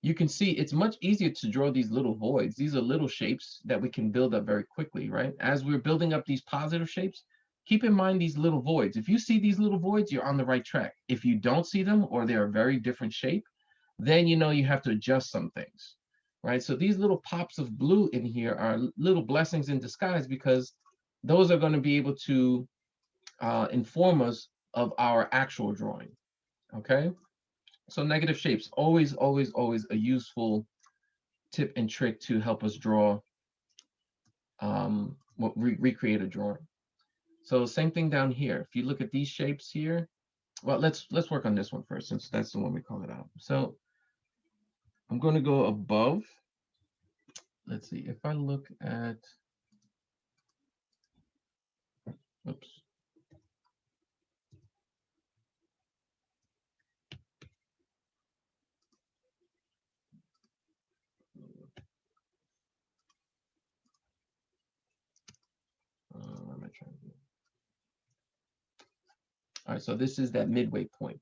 you can see it's much easier to draw these little voids. These are little shapes that we can build up very quickly, right? As we're building up these positive shapes, keep in mind these little voids. If you see these little voids, you're on the right track. If you don't see them, or they're a very different shape, then you know you have to adjust some things, right? So these little pops of blue in here are little blessings in disguise, because those are going to be able to inform us of our actual drawing. Okay, so negative shapes, always, always, always a useful tip and trick to help us draw, recreate a drawing. So same thing down here. If you look at these shapes here, well, let's work on this one first, since that's the one we call it out. So I'm going to go above. Let's see if I look at, oops. What am I trying to do? All right, so this is that midway point,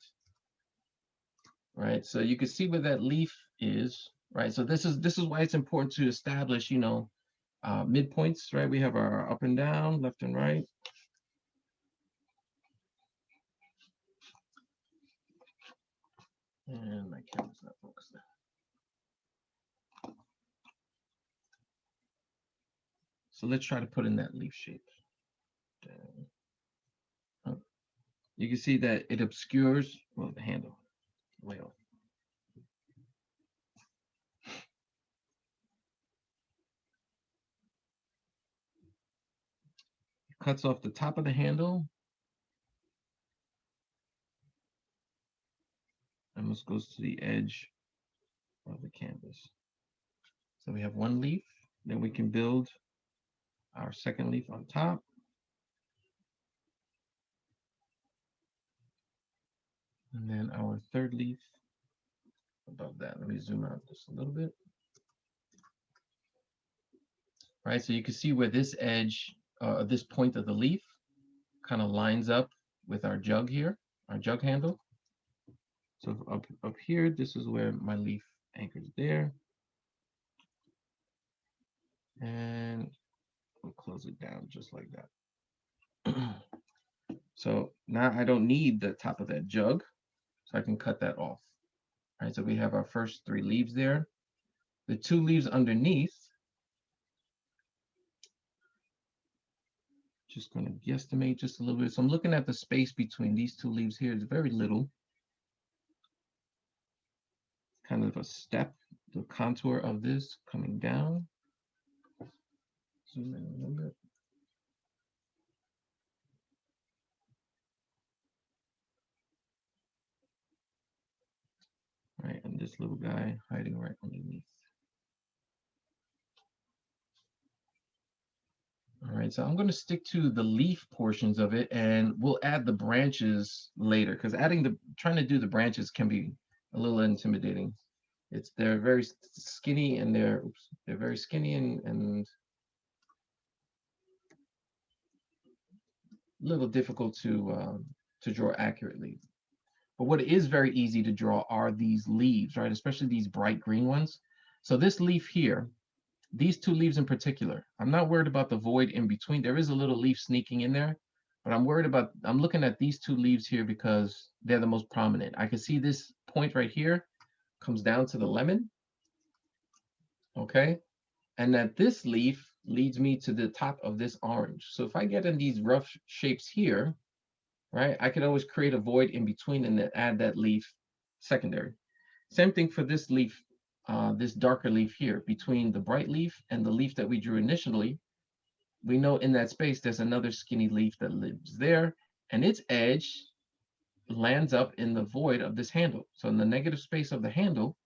right? So you can see where that leaf is, right? So this is why it's important to establish, you know, midpoints, right? We have our up and down, left and right. And my camera's not focused now. So let's try to put in that leaf shape. Oh, you can see that it obscures, well, the handle, way off. It cuts off the top of the handle. Almost goes to the edge of the canvas. So we have one leaf, then we can build our second leaf on top. And then our third leaf above that. Let me zoom out just a little bit. Right, so you can see where this edge, this point of the leaf kind of lines up with our jug here, our jug handle. So up here, this is where my leaf anchors there. And we'll close it down just like that. So now I don't need the top of that jug, so I can cut that off. All right, so we have our first three leaves there. The two leaves underneath, just going to guesstimate just a little bit. So I'm looking at the space between these two leaves here. It's very little. Kind of a step, the contour of this coming down. Zoom in a little bit. Right, and this little guy hiding right underneath. All right, so I'm going to stick to the leaf portions of it, and we'll add the branches later, because trying to do the branches can be a little intimidating. They're very skinny, and they're very skinny and a little difficult to draw accurately. But what is very easy to draw are these leaves, right? Especially these bright green ones. So this leaf here, these two leaves in particular, I'm not worried about the void in between. There is a little leaf sneaking in there, but I'm looking at these two leaves here because they're the most prominent. I can see this point right here comes down to the lemon, okay? And that this leaf leads me to the top of this orange. So if I get in these rough shapes here, right, I can always create a void in between and then add that leaf secondary. Same thing for this leaf, this darker leaf here. Between the bright leaf and the leaf that we drew initially, we know in that space there's another skinny leaf that lives there, and its edge lands up in the void of this handle. So in the negative space of the handle,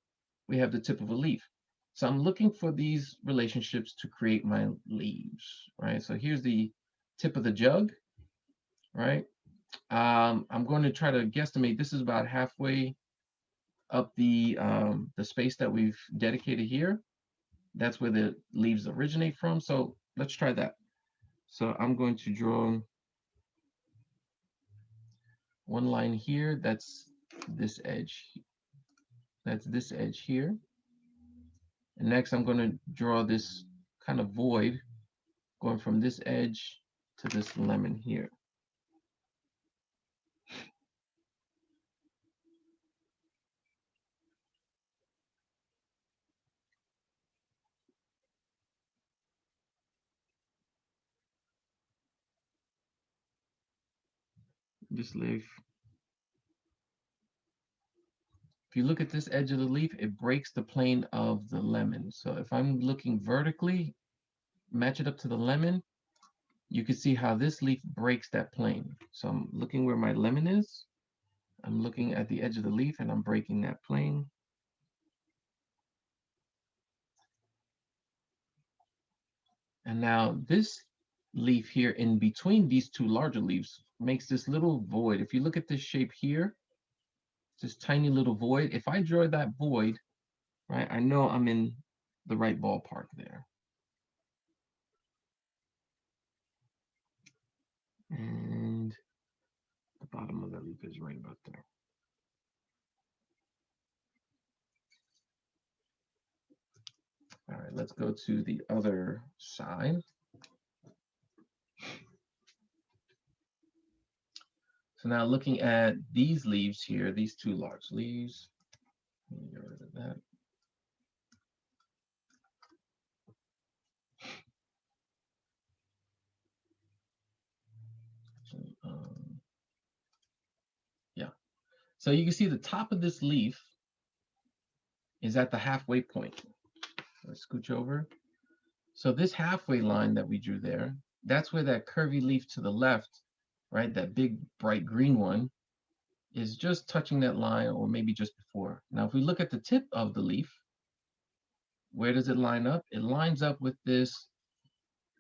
we have the tip of a leaf. So I'm looking for these relationships to create my leaves, right? So here's the tip of the jug, right? I'm going to try to guesstimate. This is about halfway up the space that we've dedicated here. That's where the leaves originate from. So let's try that. So I'm going to draw one line here. That's this edge. That's this edge here. And next I'm going to draw this kind of void going from this edge to this lemon here. This leaf. If you look at this edge of the leaf, it breaks the plane of the lemon. So if I'm looking vertically, match it up to the lemon, you can see how this leaf breaks that plane. So I'm looking where my lemon is. I'm looking at the edge of the leaf and I'm breaking that plane. And now this leaf here in between these two larger leaves makes this little void. If you look at this shape here, this tiny little void, if I draw that void, right, I know I'm in the right ballpark there. And the bottom of the leaf is right about there. All right, let's go to the other side. So now looking at these leaves here, these two large leaves, let me get rid of that. Yeah, so you can see the top of this leaf is at the halfway point. Let's scooch over. So this halfway line that we drew there, that's where that curvy leaf to the left, right, that big bright green one, is just touching that line or maybe just before. Now, if we look at the tip of the leaf, where does it line up? It lines up with this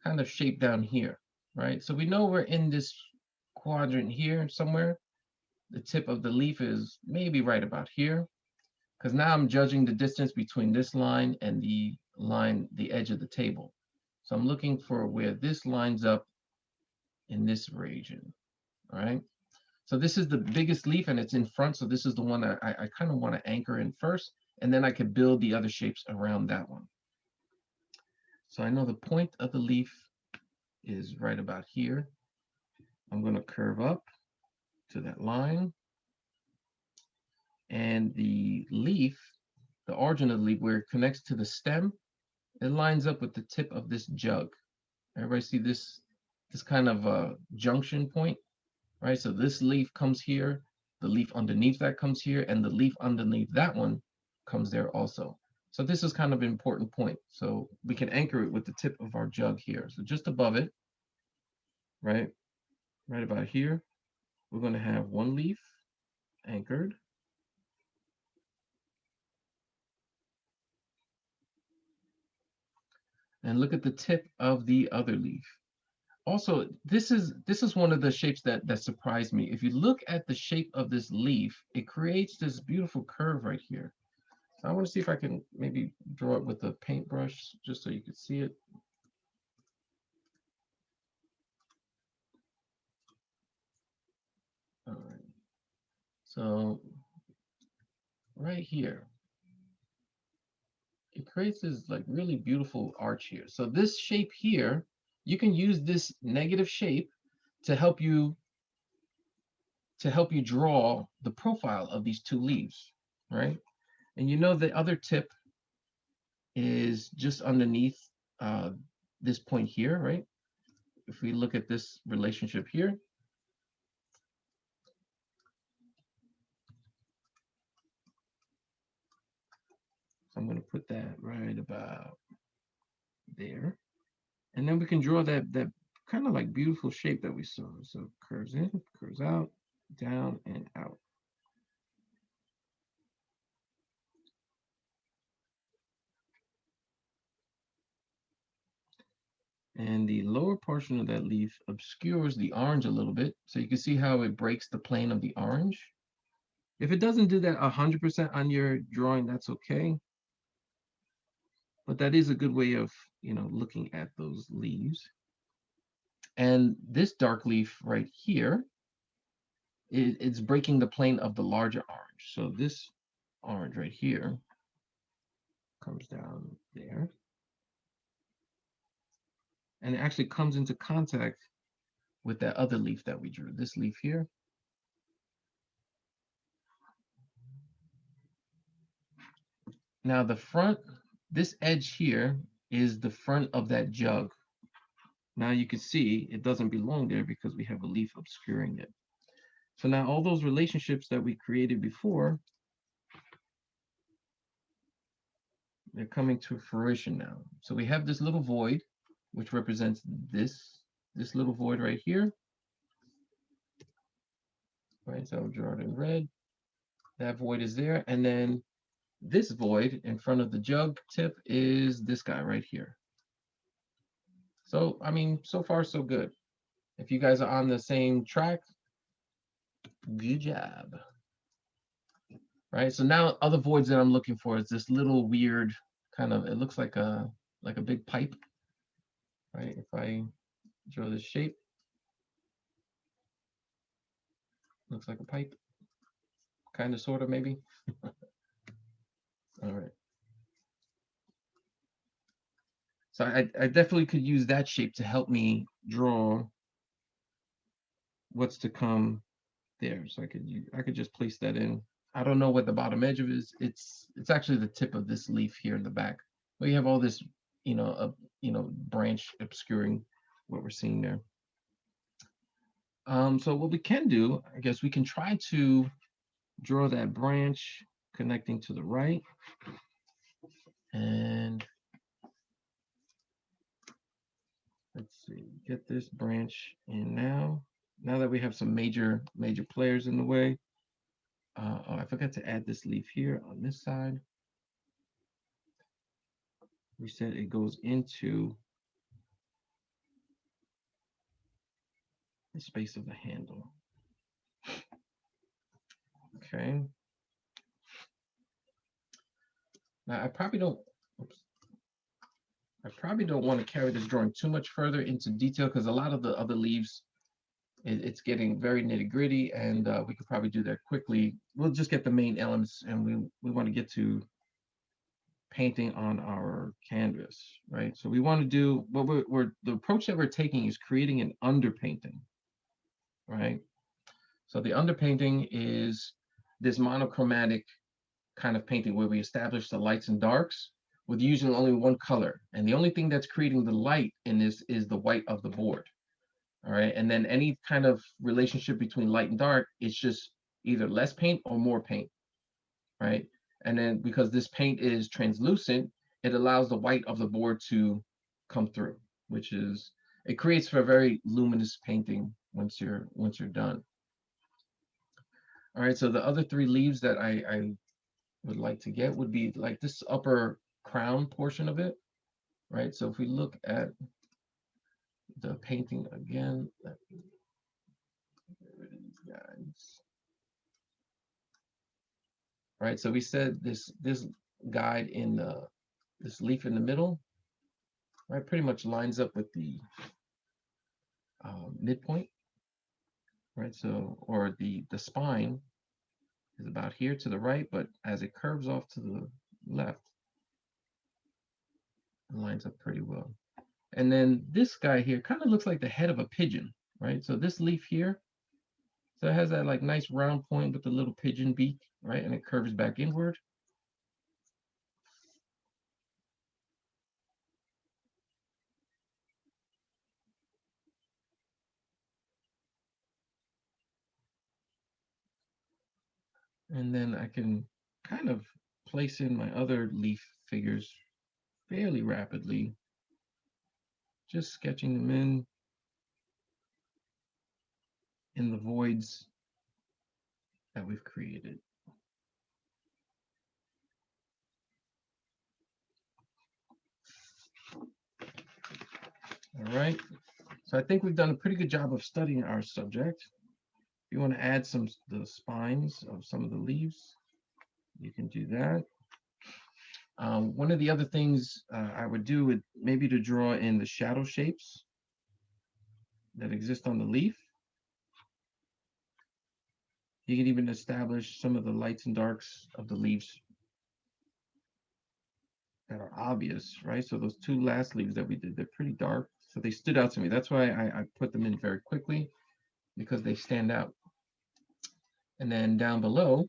kind of shape down here, right? So we know we're in this quadrant here somewhere. The tip of the leaf is maybe right about here, because now I'm judging the distance between this line and the line, the edge of the table. So I'm looking for where this lines up in this region, all right? So this is the biggest leaf and it's in front. So this is the one I kind of want to anchor in first, and then I could build the other shapes around that one. So I know the point of the leaf is right about here. I'm going to curve up to that line. And the leaf, the origin of the leaf, where it connects to the stem, it lines up with the tip of this jug. Everybody see this kind of a junction point, right? So this leaf comes here, the leaf underneath that comes here, and the leaf underneath that one comes there also. So this is kind of an important point. So we can anchor it with the tip of our jug here. So just above it, right about here, we're going to have one leaf anchored. And look at the tip of the other leaf. Also, this is one of the shapes that surprised me. If you look at the shape of this leaf, it creates this beautiful curve right here. So I want to see if I can maybe draw it with a paintbrush just so you can see it. All right. So right here, it creates this like really beautiful arch here. So this shape here, you can use this negative shape to help you draw the profile of these two leaves, right? And you know the other tip is just underneath this point here, right? If we look at this relationship here, so I'm going to put that right about there. And then we can draw that kind of like beautiful shape that we saw. So curves in, curves out, down and out. And the lower portion of that leaf obscures the orange a little bit. So you can see how it breaks the plane of the orange. If it doesn't do that 100% on your drawing, that's okay. But that is a good way of, looking at those leaves. And this dark leaf right here, it's breaking the plane of the larger orange. So this orange right here comes down there. And it actually comes into contact with that other leaf that we drew, this leaf here. Now the front, this edge here is the front of that jug. Now you can see it doesn't belong there because we have a leaf obscuring it. So now all those relationships that we created before, they're coming to fruition now. So we have this little void, which represents this little void right here. Right, so I'll draw it in red. That void is there. And then this void in front of the jug tip is this guy right here. So, I mean, so far so good. If you guys are on the same track, good job. Right, so now other voids that I'm looking for is this little weird kind of, it looks like a big pipe. Right, if I draw this shape, looks like a pipe. Kind of, sort of, maybe. All right. So I definitely could use that shape to help me draw what's to come there. So I could just place that in. I don't know what the bottom edge of it is. It's actually the tip of this leaf here in the back. We have all this, branch obscuring what we're seeing there. So what we can do, I guess we can try to draw that branch connecting to the right. And let's see, get this branch in now. Now that we have some major players in the way. Oh, I forgot to add this leaf here on this side. We said it goes into the space of the handle. Okay. Now I probably don't want to carry this drawing too much further into detail because a lot of the other leaves, it's getting very nitty gritty, and we could probably do that quickly. We'll just get the main elements, and we want to get to painting on our canvas, right? So we want to do what the approach that we're taking is creating an underpainting, right? So the underpainting is this monochromatic kind of painting where we establish the lights and darks with using only one color. And the only thing that's creating the light in this is the white of the board. All right. And then any kind of relationship between light and dark, it's just either less paint or more paint. Right. And then because this paint is translucent, it allows the white of the board to come through, which is, it creates for a very luminous painting once you're done. All right, so the other three leaves that I would like to get would be like this upper crown portion of it, right? So if we look at the painting again, let me get rid of these guys. All right, so we said this guide in this leaf in the middle, right, pretty much lines up with the midpoint, right? So, or the spine is about here to the right, but as it curves off to the left, it lines up pretty well. And then this guy here kind of looks like the head of a pigeon, right? So this leaf here, so it has that like nice round point with the little pigeon beak, right? And it curves back inward. And then I can kind of place in my other leaf figures fairly rapidly, just sketching them in the voids that we've created. All right, so I think we've done a pretty good job of studying our subject. If you want to add the spines of some of the leaves, you can do that. One of the other things I would do would maybe to draw in the shadow shapes that exist on the leaf. You can even establish some of the lights and darks of the leaves that are obvious, right? So those two last leaves that we did, they're pretty dark. So they stood out to me. That's why I put them in very quickly, because they stand out. And then down below,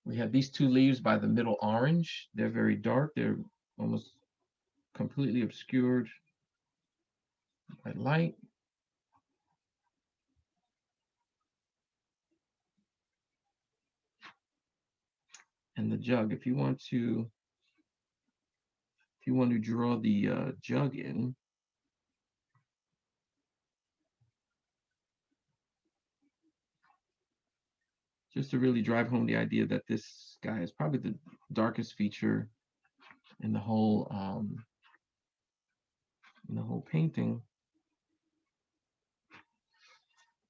we have these two leaves by the middle orange. They're very dark. They're almost completely obscured by light. And the jug, if you want to draw the jug in, just to really drive home the idea that this guy is probably the darkest feature in the whole painting.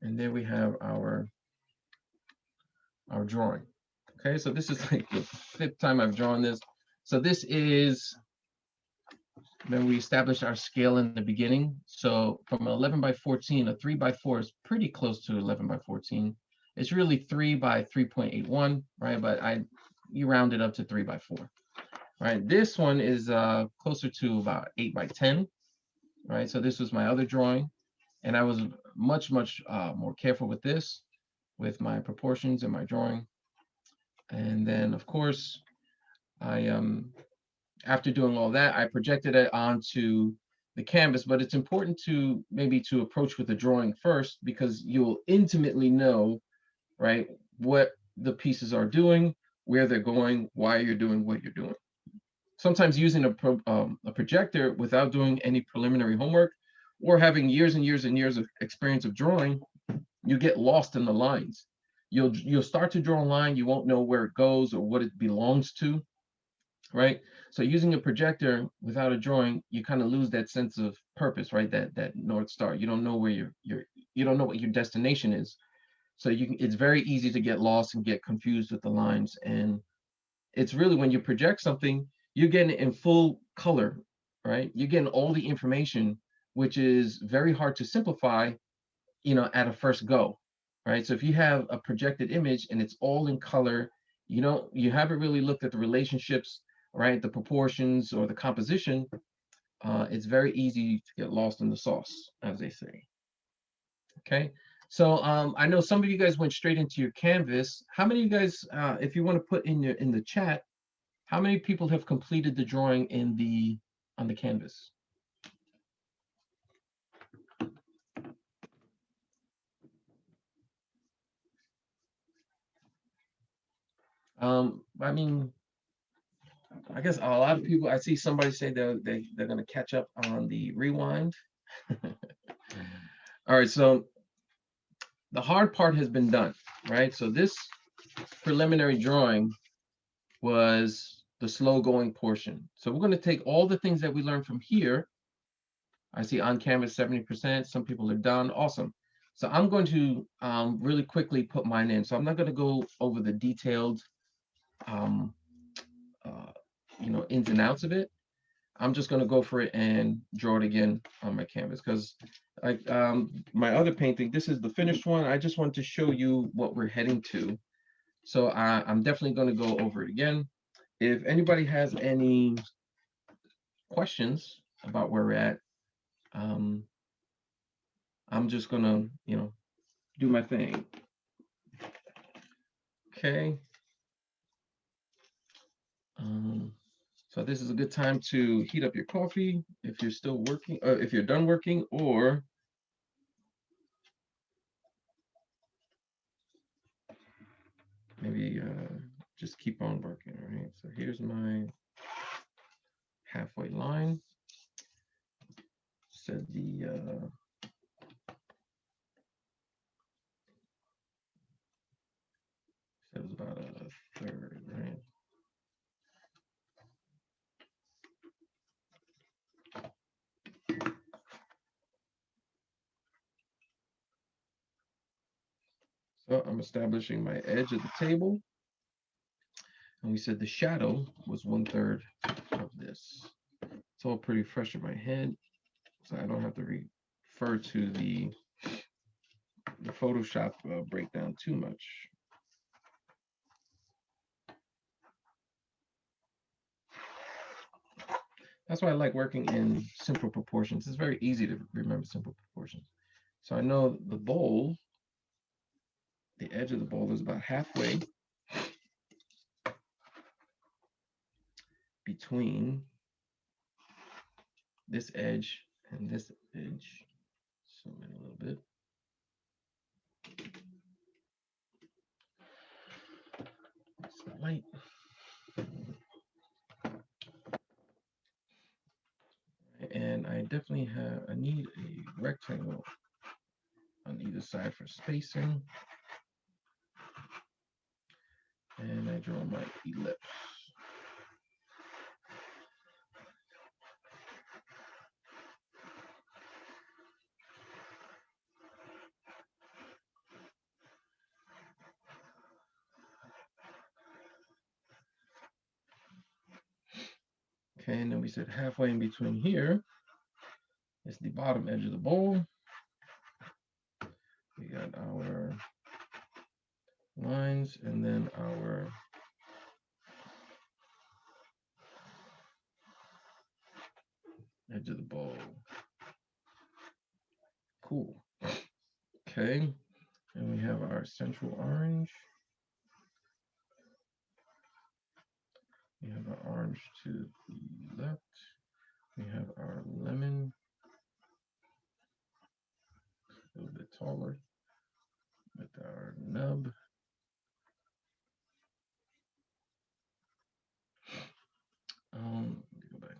And there we have our drawing. Okay, so this is like the 5th time I've drawn this. So this is, remember we established our scale in the beginning. So from 11 by 14, a 3 by 4 is pretty close to 11 by 14. It's really 3 by 3.81, right? But you round it up to 3 by 4, right? This one is closer to about 8 by 10, right? So this was my other drawing, and I was much more careful with this, with my proportions and my drawing. And then of course, I after doing all that, I projected it onto the canvas. But it's important to maybe to approach with the drawing first, because you'll intimately know, right, what the pieces are doing, where they're going, why you're doing what you're doing. Sometimes using a projector without doing any preliminary homework, or having years and years and years of experience of drawing, you get lost in the lines. You'll start to draw a line, you won't know where it goes or what it belongs to, right? So using a projector without a drawing, you kind of lose that sense of purpose, right? That North Star. You don't know where you don't know what your destination is. So it's very easy to get lost and get confused with the lines. And it's really, when you project something, you're getting it in full color, right? You're getting all the information, which is very hard to simplify, at a first go, right? So if you have a projected image and it's all in color, you haven't really looked at the relationships, right? The proportions or the composition. It's very easy to get lost in the sauce, as they say. Okay. So I know some of you guys went straight into your canvas. How many of you guys, if you want to put in the chat, how many people have completed the drawing on the canvas? I mean, I guess a lot of people, I see somebody say they're going to catch up on the rewind. All right, so the hard part has been done, right? So this preliminary drawing was the slow going portion. So we're going to take all the things that we learned from here. I see on canvas 70%, some people are done, awesome. So I'm going to really quickly put mine in. So I'm not going to go over the detailed ins and outs of it. I'm just going to go for it and draw it again on my canvas, because my other painting, this is the finished one. I just want to show you what we're heading to. So I'm definitely going to go over it again. If anybody has any questions about where we're at, I'm just going to, do my thing. Okay. So this is a good time to heat up your coffee if you're still working, or if you're done working, or just keep on working, right? So here's my halfway line. Said it was about a third, right? So I'm establishing my edge of the table. And we said the shadow was 1/3 of this. It's all pretty fresh in my head, so I don't have to refer to the Photoshop breakdown too much. That's why I like working in simple proportions. It's very easy to remember simple proportions. So I know the bowl, the edge of the bowl is about halfway between this edge and this edge. Zoom in a little bit. It's light. And I definitely I need a rectangle on either side for spacing. And I draw my ellipse. Okay, and then we said halfway in between here is the bottom edge of the bowl. We got our lines and then our edge of the bowl. Cool. Okay, and we have our central orange. We have our orange to the left. We have our lemon, a little bit taller, with our nub. Let me go back.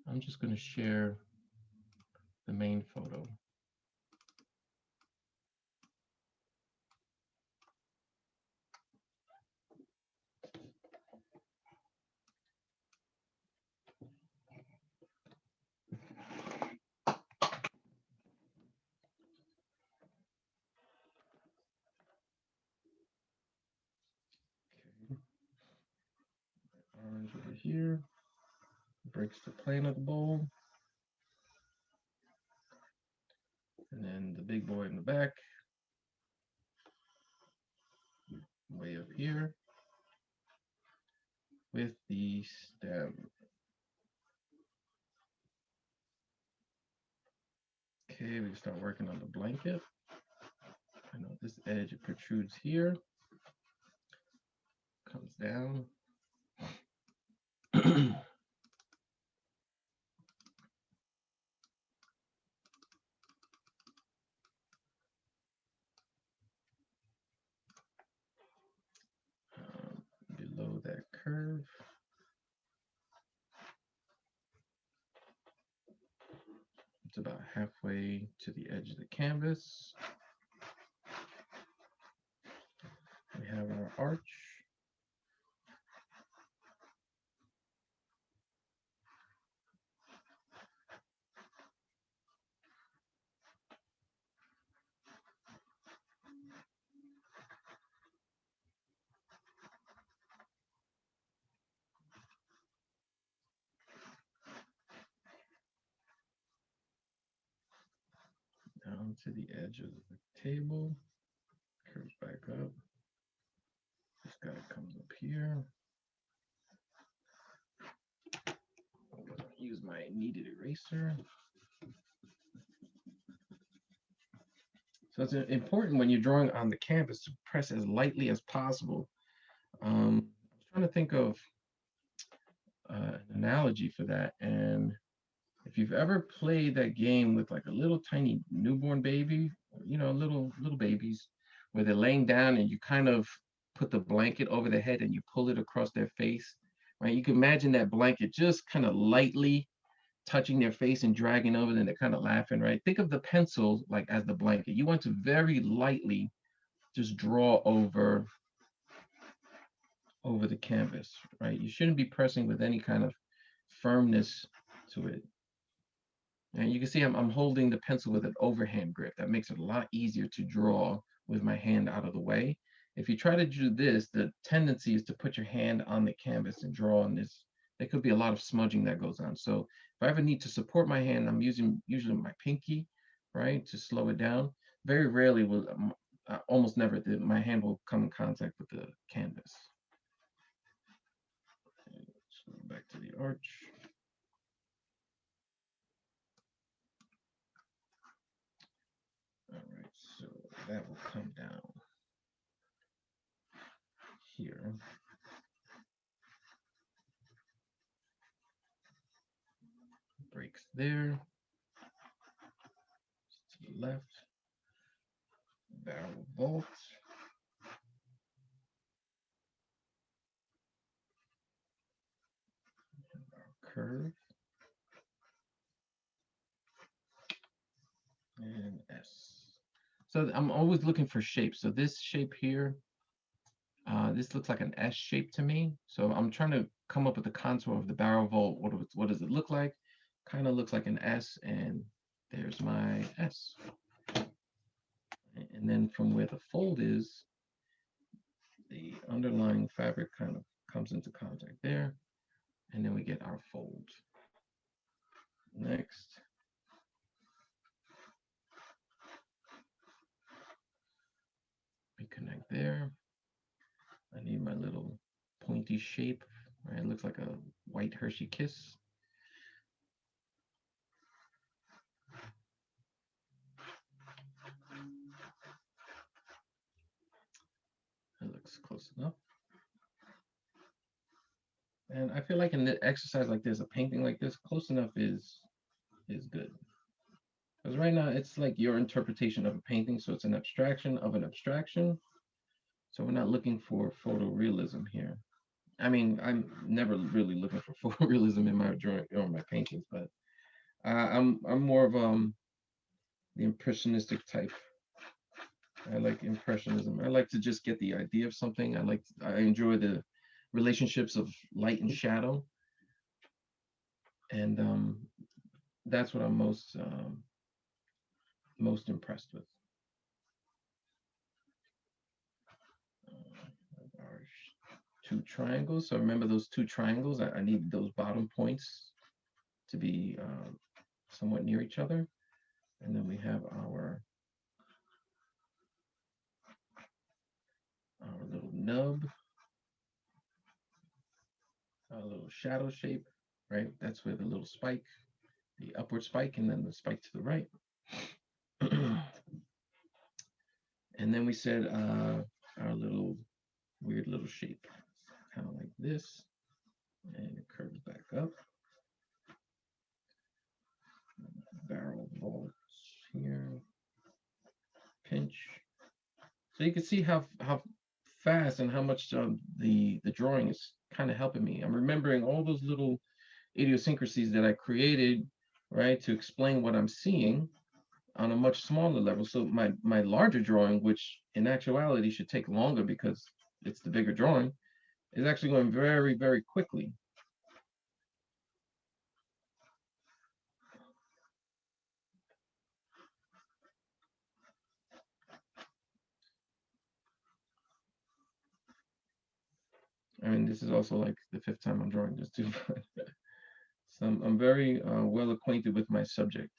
I'm just going to share the main photo. Orange over here breaks the plane of the bowl. And then the big boy in the back, way up here, with the stem. Okay, we start working on the blanket. I know this edge, it protrudes here, comes down. Below that curve. It's about halfway to the edge of the canvas. We have our arch. Down to the edge of the table, curves back up. This guy comes up here. I'm gonna use my kneaded eraser. So it's important when you're drawing on the canvas to press as lightly as possible. I was trying to think of an analogy for that, and if you've ever played that game with like a little tiny newborn baby, you know, little babies, where they're laying down and you kind of put the blanket over their head and you pull it across their face, right? You can imagine that blanket just kind of lightly touching their face and dragging over, then they're kind of laughing, right? Think of the pencil like as the blanket. You want to very lightly just draw over the canvas, right? You shouldn't be pressing with any kind of firmness to it. And you can see I'm holding the pencil with an overhand grip. That makes it a lot easier to draw with my hand out of the way. If you try to do this, the tendency is to put your hand on the canvas and draw on this. There could be a lot of smudging that goes on. So if I ever need to support my hand, I'm using usually my pinky, right, to slow it down. Very rarely will, almost never, my hand will come in contact with the canvas. So back to the arch. All right, so that will come down here. Breaks there. To the left. Barrel vault. Curve. And S. So I'm always looking for shapes. So this shape here, this looks like an S shape to me. So I'm trying to come up with the contour of the barrel vault. What does it look like? Kind of looks like an S, and there's my S. And then from where the fold is, the underlying fabric kind of comes into contact there, and then we get our fold. Next. We connect there. I need my little pointy shape, right? It looks like a white Hershey kiss. That looks close enough. And I feel like in an exercise like this, a painting like this, close enough is good. Because right now it's like your interpretation of a painting, so it's an abstraction of an abstraction. So we're not looking for photorealism here. I mean, I'm never really looking for photorealism in my drawing or my paintings, but I'm more of the impressionistic type. I like impressionism. I like to just get the idea of something. I enjoy the relationships of light and shadow, and that's what I'm most impressed with. Our two triangles. So remember those two triangles. I need those bottom points to be somewhat near each other, and then we have our little nub, our little shadow shape, right? That's where the little spike, the upward spike, and then the spike to the right. And then we said our little weird little shape, kind of like this, and it curves back up. Barrel vaults here, pinch. So you can see how fast and how much the drawing is kind of helping me. I'm remembering all those little idiosyncrasies that I created, right, to explain what I'm seeing on a much smaller level. So my larger drawing, which in actuality should take longer because it's the bigger drawing, is actually going very, very quickly. I mean, this is also like the 5th time I'm drawing this too. So I'm very well acquainted with my subjects.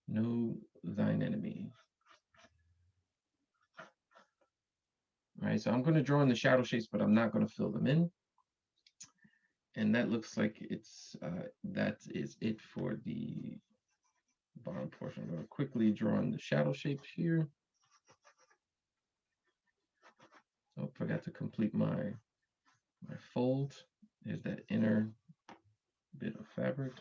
Know thine enemy. All right, so I'm going to draw in the shadow shapes, but I'm not going to fill them in. And that looks like that is it for the bottom portion. I'm going to quickly draw in the shadow shapes here. Oh, forgot to complete my fold. There's that inner bit of fabric.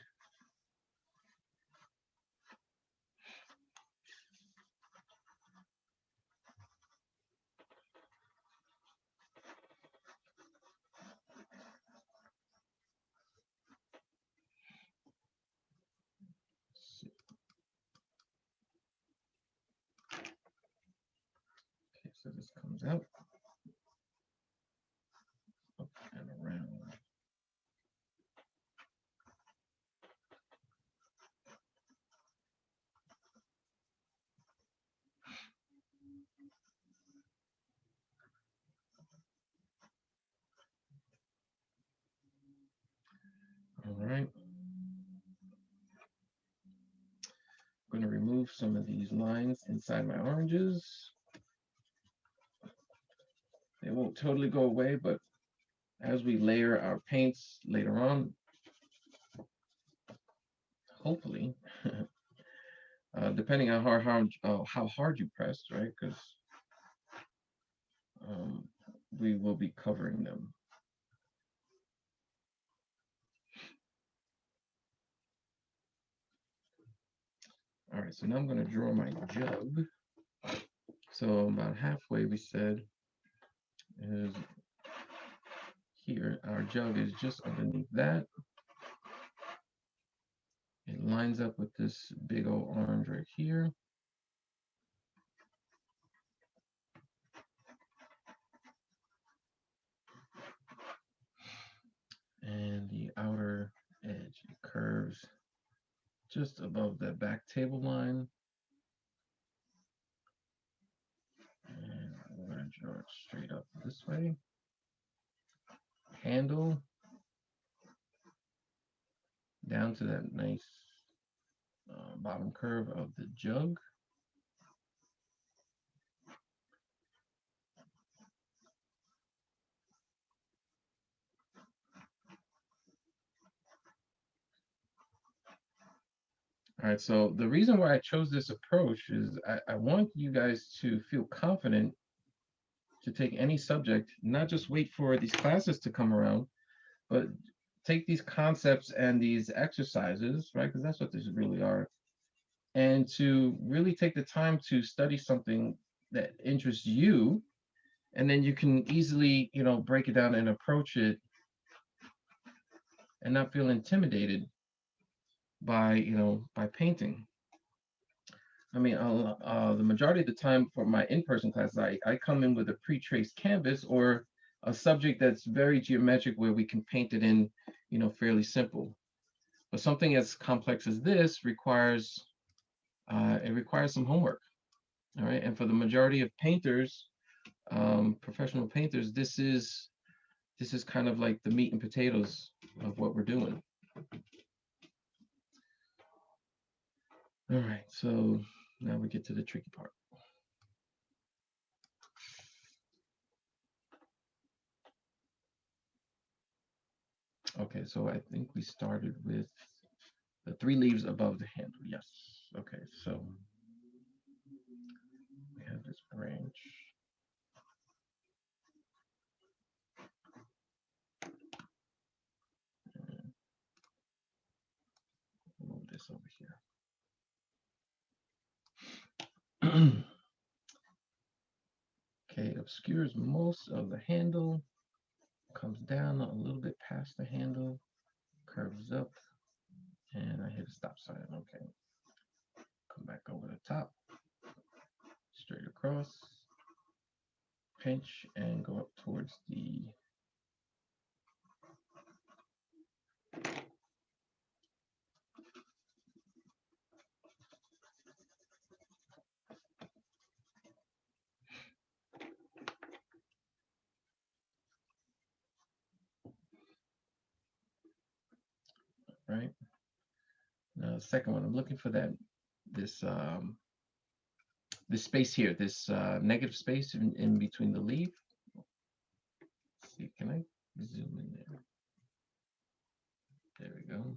comes out. Up and around. All right. I'm going to remove some of these lines inside my oranges. They won't totally go away, but as we layer our paints later on, hopefully, depending on how hard you press, right? Because we will be covering them. All right, so now I'm going to draw my jug. So about halfway, we said, is here. Our jug is just underneath that. It lines up with this big old orange right here. And the outer edge curves just above that back table line. And we're going to draw it straight up this way. Handle down to that nice bottom curve of the jug. All right, so the reason why I chose this approach is I want you guys to feel confident to take any subject, not just wait for these classes to come around, but take these concepts and these exercises, right? Because that's what these really are. And to really take the time to study something that interests you, and then you can easily, break it down and approach it and not feel intimidated by, by painting. I mean, the majority of the time for my in-person classes, I come in with a pre-traced canvas or a subject that's very geometric where we can paint it in, fairly simple. But something as complex as this requires some homework. All right, and for the majority of painters, professional painters, this is kind of like the meat and potatoes of what we're doing. All right, so now we get to the tricky part. Okay, so I think we started with the 3 leaves above the handle. Yes. Okay, so we have this branch. Move this over here. Okay, obscures most of the handle, comes down a little bit past the handle, curves up, and I hit a stop sign. Okay, come back over the top, straight across, pinch, and go up towards the right. Now the second one, I'm looking for this space here, this negative space in between the leaf. Let's see, can I zoom in there? There we go.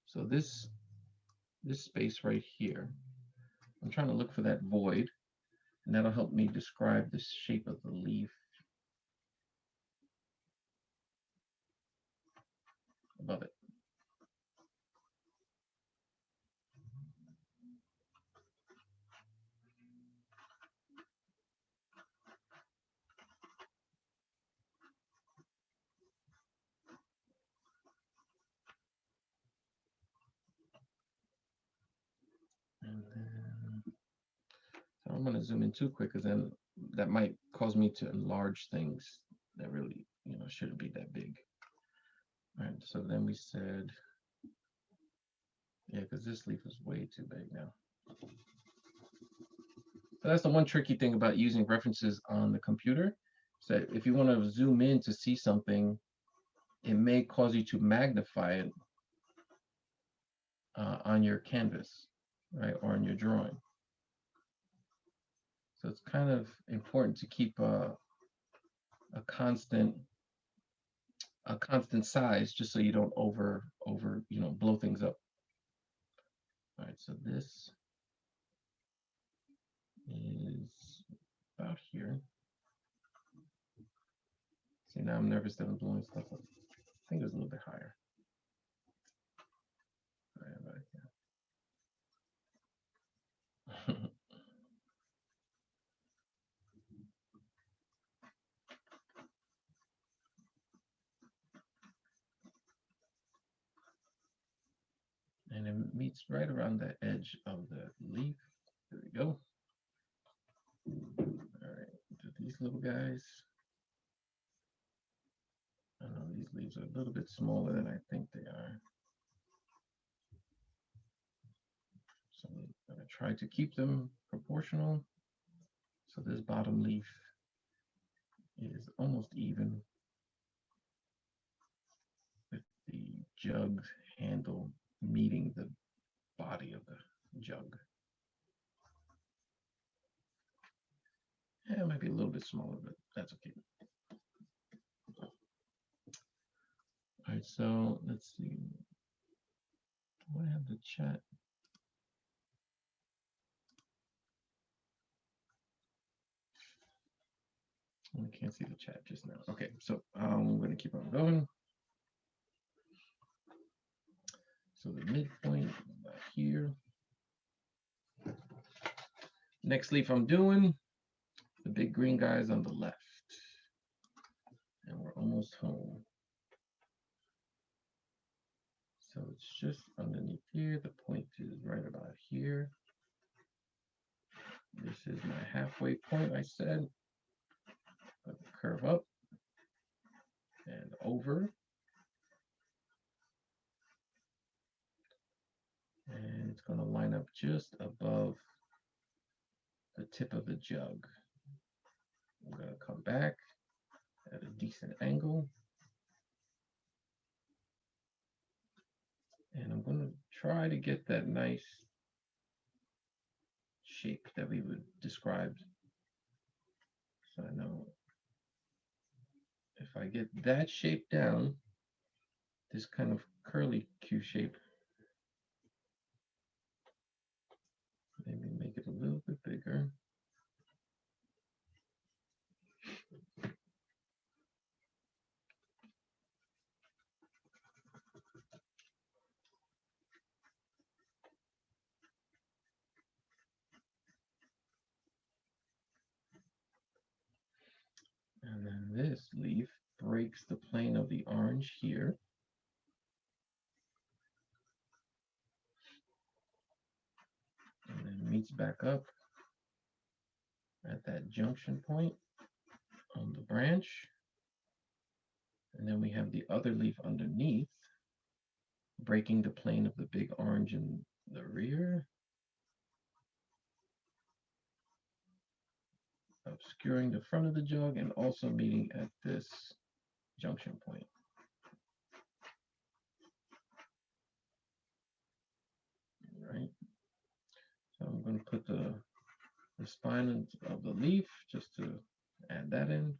So this space right here, I'm trying to look for that void, and that'll help me describe the shape of the leaf above it. And then I don't want to zoom in too quick because then that might cause me to enlarge things that really, shouldn't be that big. All right, so then we said, yeah, because this leaf is way too big now. So that's the one tricky thing about using references on the computer. So if you want to zoom in to see something, it may cause you to magnify it on your canvas, right, or on your drawing. So it's kind of important to keep a constant size, just so you don't over blow things up. All right, so this is about here. See, now I'm nervous that I'm blowing stuff up. I think it was a little bit higher. All right, about here. And it meets right around the edge of the leaf. There we go. All right, do these little guys. I know these leaves are a little bit smaller than I think they are. So I'm going to try to keep them proportional. So this bottom leaf is almost even with the jug handle meeting the body of the jug. Yeah, it might be a little bit smaller, but that's okay. All right, so let's see. Do I have the chat? I can't see the chat just now. Okay, so I'm going to keep on going. So the midpoint about here. Next leaf I'm doing, the big green guys on the left. And we're almost home. So it's just underneath here. The point is right about here. This is my halfway point, I said. Curve up and over. And it's going to line up just above the tip of the jug. I'm going to come back at a decent angle. And I'm going to try to get that nice shape that we would describe. So I know if I get that shape down, this kind of curly Q shape, maybe make it a little bit bigger. And then this leaf breaks the plane of the orange here. And then meets back up at that junction point on the branch. And then we have the other leaf underneath, breaking the plane of the big orange in the rear, obscuring the front of the jug, and also meeting at this junction point. All right. So I'm going to put the spine of the leaf just to add that in.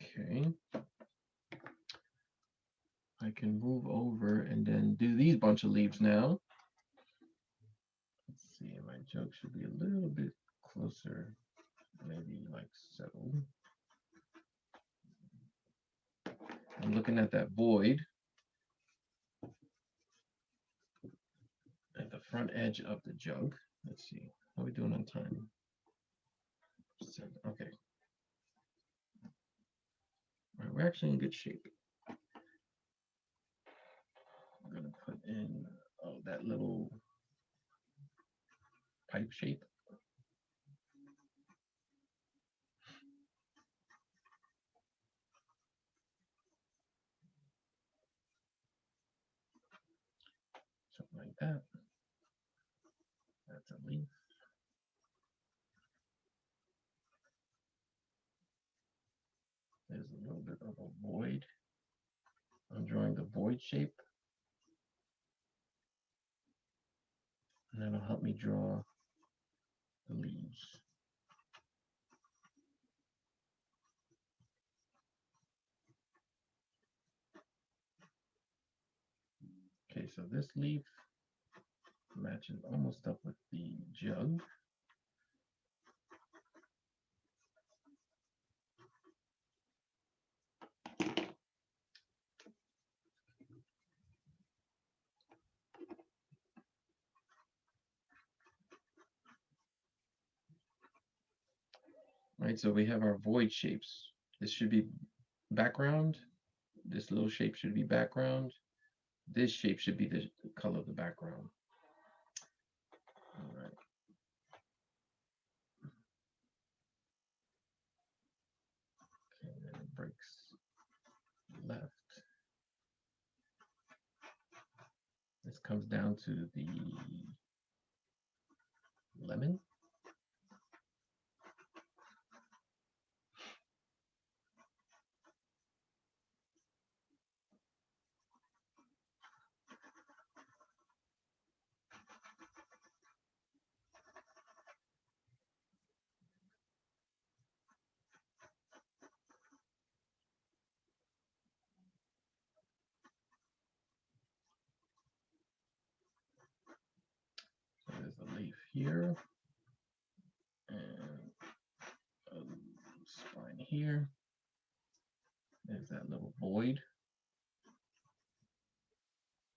Okay. I can move over and then do these bunch of leaves now. Let's see, my jug should be a little bit closer, maybe like so. I'm looking at that void at the front edge of the jug. Let's see, how are we doing on time? Okay. we're actually in good shape. I'm gonna put in that little pipe shape. Something like that. That's a leaf. There's a little bit of a void. I'm drawing the void shape. And that'll help me draw the leaves. Okay, so this leaf matches almost up with the jug. Right, so we have our void shapes. This should be background. This little shape should be background. This shape should be the color of the background. All right. Okay, then it breaks left. This comes down to the lemon. So there's a leaf here and a spine here. There's that little void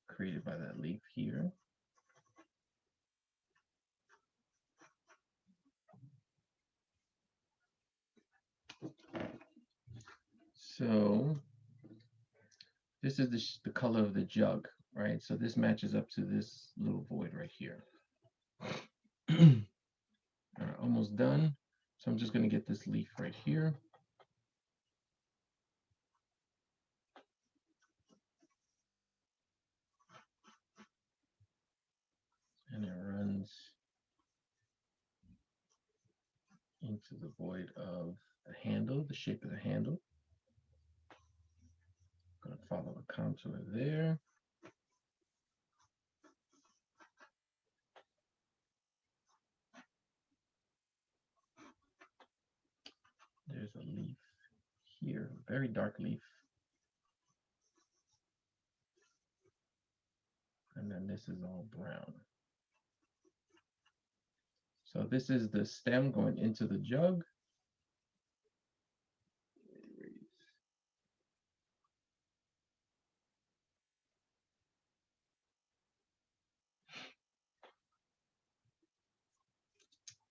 created by that leaf here. So this is the color of the jug, right? So this matches up to this little void right here. All right, almost done. So I'm just going to get this leaf right here. And it runs into the void of the handle, the shape of the handle. I'm going to follow the contour there. There's a leaf here, very dark leaf. And then this is all brown. So this is the stem going into the jug.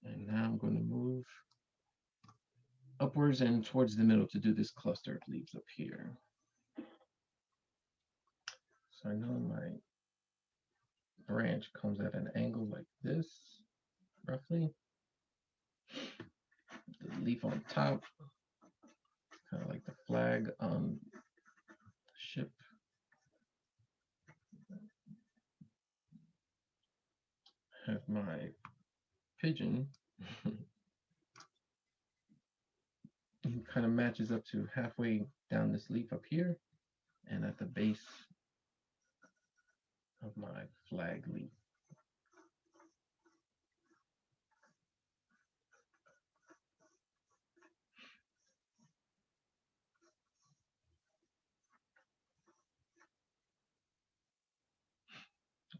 And now I'm going to move upwards and towards the middle to do this cluster of leaves up here. So I know my branch comes at an angle like this, roughly. The leaf on top, kind of like the flag on the ship. Have my pigeon. It kind of matches up to halfway down this leaf up here and at the base of my flag leaf.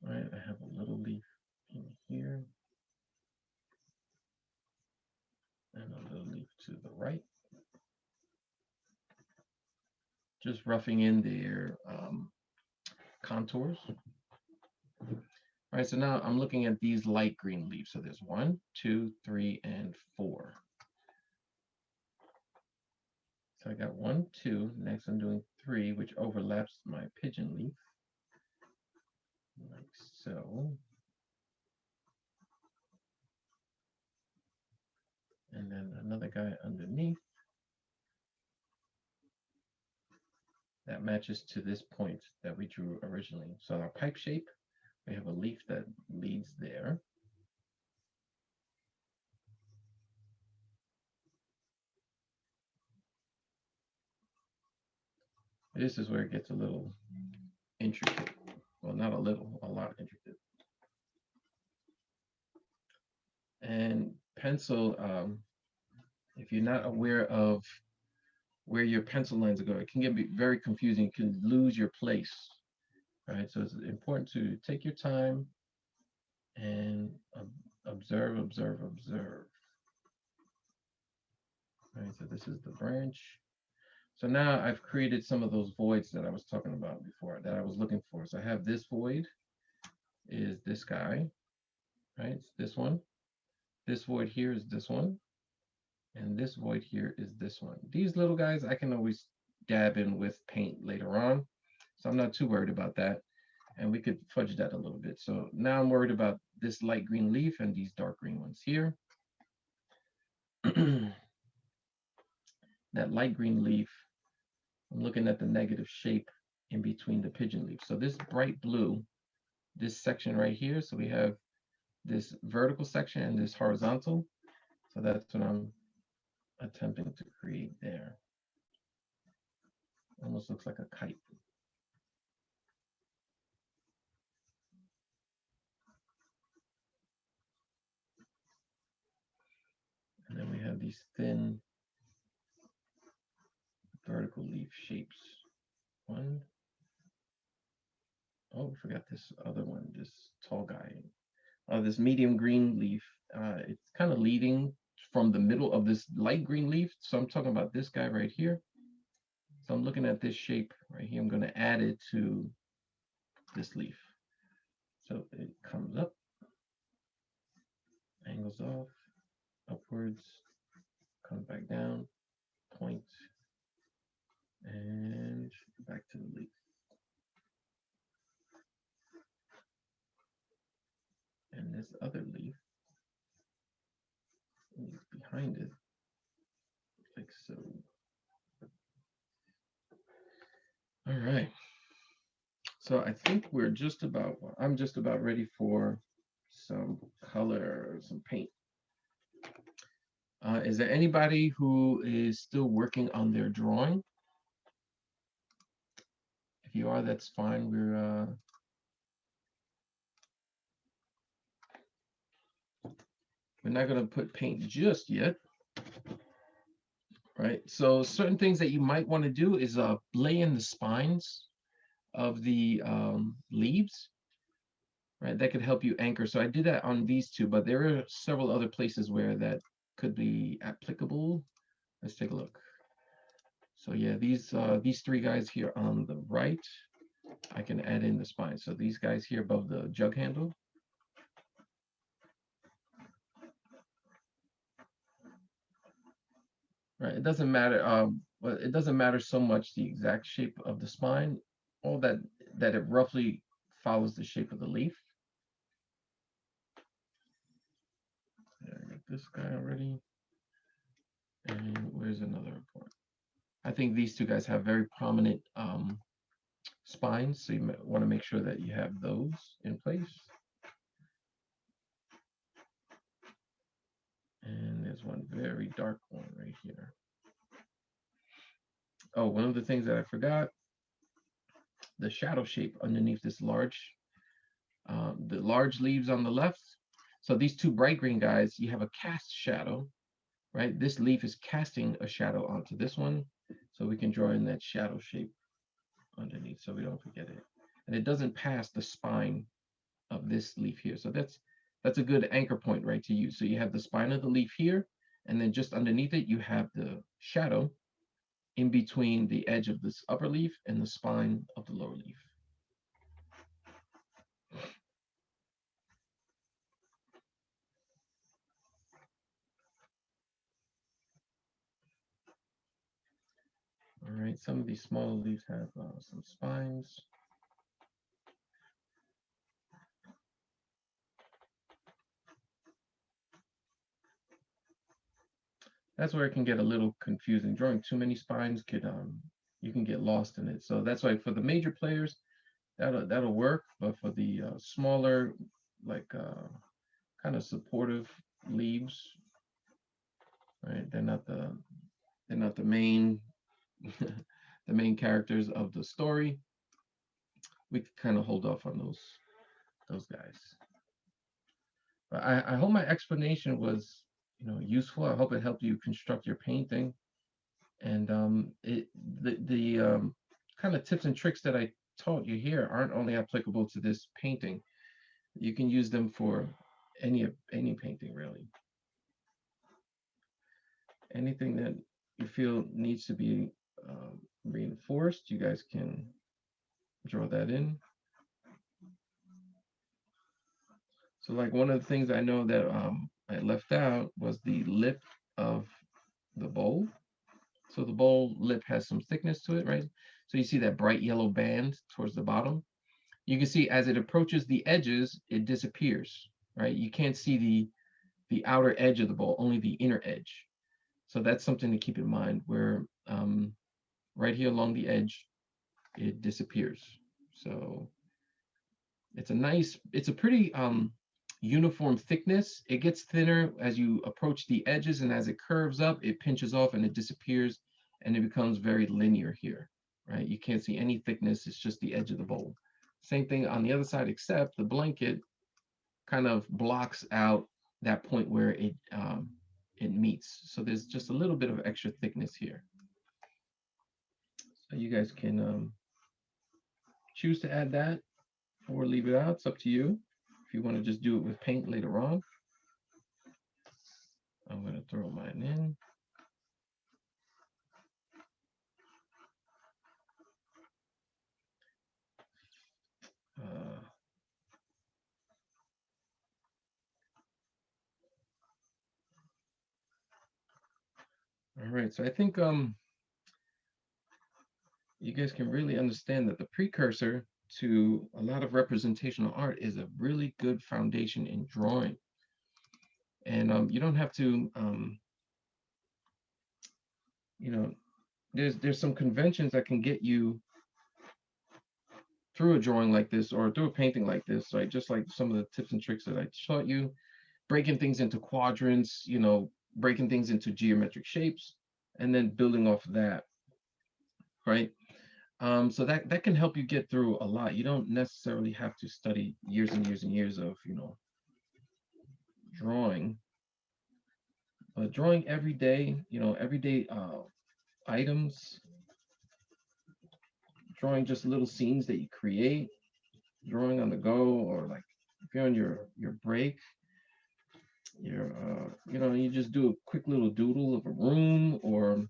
All right, I have a little leaf in here and a little leaf to the right. Just roughing in their contours. All right, so now I'm looking at these light green leaves. So there's 1, 2, 3, and 4. So I got 1, 2. Next I'm doing 3, which overlaps my pigeon leaf, like so. And then another guy underneath. That matches to this point that we drew originally. So our pipe shape, we have a leaf that leads there. This is where it gets a little intricate. Well, not a little, a lot intricate. And pencil, if you're not aware of where your pencil lines are going, it can get very confusing. You can lose your place, right? So it's important to take your time and observe, observe, observe. All right, so this is the branch. So now I've created some of those voids that I was talking about before, that I was looking for. So I have this void is this guy, right? It's this one. This void here is this one. And this void here is this one. These little guys I can always dab in with paint later on. So I'm not too worried about that. And we could fudge that a little bit. So now I'm worried about this light green leaf and these dark green ones here. That light green leaf, I'm looking at the negative shape in between the pigeon leaf. So this bright blue, this section right here, so we have this vertical section and this horizontal. So that's what I'm attempting to create there. Almost looks like a kite. And then we have these thin vertical leaf shapes. One. Oh, we forgot this other one, this tall guy. This medium green leaf. It's kind of leading from the middle of this light green leaf. So I'm talking about this guy right here. So I'm looking at this shape right here. I'm going to add it to this leaf. So it comes up, angles off, upwards, comes back down, point, and back to the leaf. And this other leaf is behind it, like so. All right. So I think we're just about, I'm just about ready for some color, some paint. Is there anybody who is still working on their drawing? If you are, that's fine. We're not going to put paint just yet, right? So certain things that you might want to do is lay in the spines of the leaves, right? That could help you anchor. So I did that on these two, but there are several other places where that could be applicable. Let's take a look. So yeah, these 3 guys here on the right, I can add in the spine. So these guys here above the jug handle. Right, it doesn't matter. Well, it doesn't matter so much the exact shape of the spine, all that it roughly follows the shape of the leaf. Yeah, I got this guy already. And where's another point? I think these 2 guys have very prominent spines, so you want to make sure that you have those in place. And there's one very dark one right here. Oh, one of the things that I forgot, the shadow shape underneath this large, the large leaves on the left. So these 2 bright green guys, you have a cast shadow, right? This leaf is casting a shadow onto this one. So we can draw in that shadow shape underneath so we don't forget it. And it doesn't pass the spine of this leaf here. So that's a good anchor point, right, to use. So you have the spine of the leaf here, and then just underneath it, you have the shadow in between the edge of this upper leaf and the spine of the lower leaf. All right, some of these smaller leaves have some spines. That's where it can get a little confusing. Drawing too many spines could you can get lost in it. So that's why for the major players, that'll work. But for the smaller, like kind of supportive leaves, right? They're not the main the main characters of the story. We can kind of hold off on those guys. But I hope my explanation was, you know, useful. I hope it helped you construct your painting. And the kind of tips and tricks that I taught you here aren't only applicable to this painting. You can use them for any painting, really. Anything that you feel needs to be reinforced, you guys can draw that in. So like one of the things I know that I left out was the lip of the bowl. So the bowl lip has some thickness to it, right? So you see that bright yellow band towards the bottom. You can see as it approaches the edges, it disappears, right? You can't see the outer edge of the bowl, only the inner edge. So that's something to keep in mind where right here along the edge, it disappears. So it's a pretty uniform thickness. It gets thinner as you approach the edges, and as it curves up, it pinches off and it disappears, and it becomes very linear here, right? You can't see any thickness, it's just the edge of the bowl. Same thing on the other side, except the blanket kind of blocks out that point where it meets. So there's just a little bit of extra thickness here. So you guys can choose to add that or leave it out. It's up to you. If you want to just do it with paint later on. I'm going to throw mine in. All right, so I think you guys can really understand that the precursor to a lot of representational art is a really good foundation in drawing. And you don't have to, you know, there's some conventions that can get you through a drawing like this or through a painting like this, right? Just like some of the tips and tricks that I taught you, breaking things into quadrants, you know, breaking things into geometric shapes, and then building off of that, right? So that can help you get through a lot. You don't necessarily have to study years and years and years of, you know, drawing. But drawing every day, you know, everyday items, drawing just little scenes that you create, drawing on the go, or like if you're on your break, you're you know, you just do a quick little doodle of a room or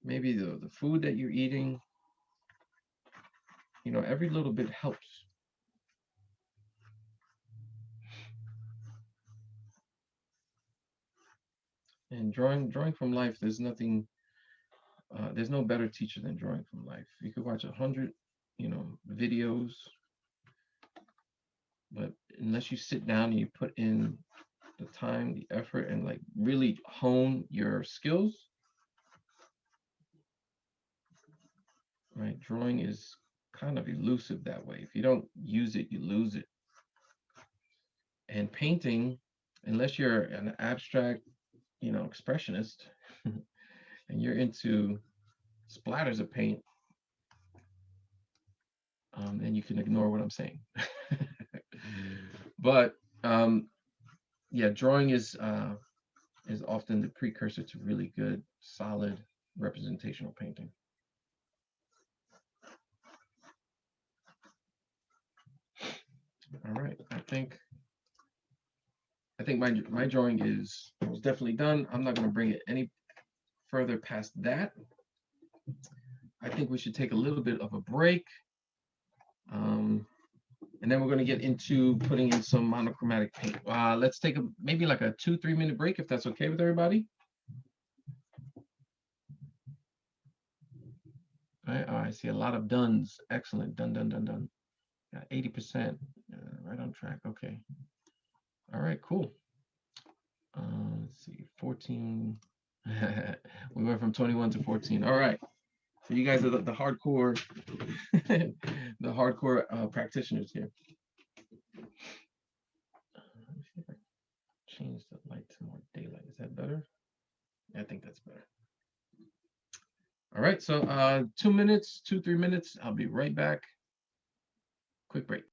maybe the food that you're eating. You know, every little bit helps. And drawing from life, there's nothing, there's no better teacher than drawing from life. You could watch 100, you know, videos, but unless you sit down and you put in the time, the effort, and like really hone your skills, right? Drawing is kind of elusive that way. If you don't use it, you lose it. And painting, unless you're an abstract, you know, expressionist, and you're into splatters of paint, then you can ignore what I'm saying. But yeah, drawing is often the precursor to really good, solid representational painting. All right, I think my drawing is definitely done. I'm not going to bring it any further past that. I think we should take a little bit of a break. And then we're going to get into putting in some monochromatic paint. Let's take maybe like a 2-3 minute break if that's okay with everybody. I see a lot of dones. Excellent. Done, done, done, done. Got 80%. Right on track. Okay. All right, cool. Let's see, 14. We went from 21 to 14. All right. So you guys are the hardcore, the hardcore practitioners here. Let me see if I change the light to more daylight. Is that better? Yeah, I think that's better. All right, so 2 minutes, 3 minutes. I'll be right back. Quick break.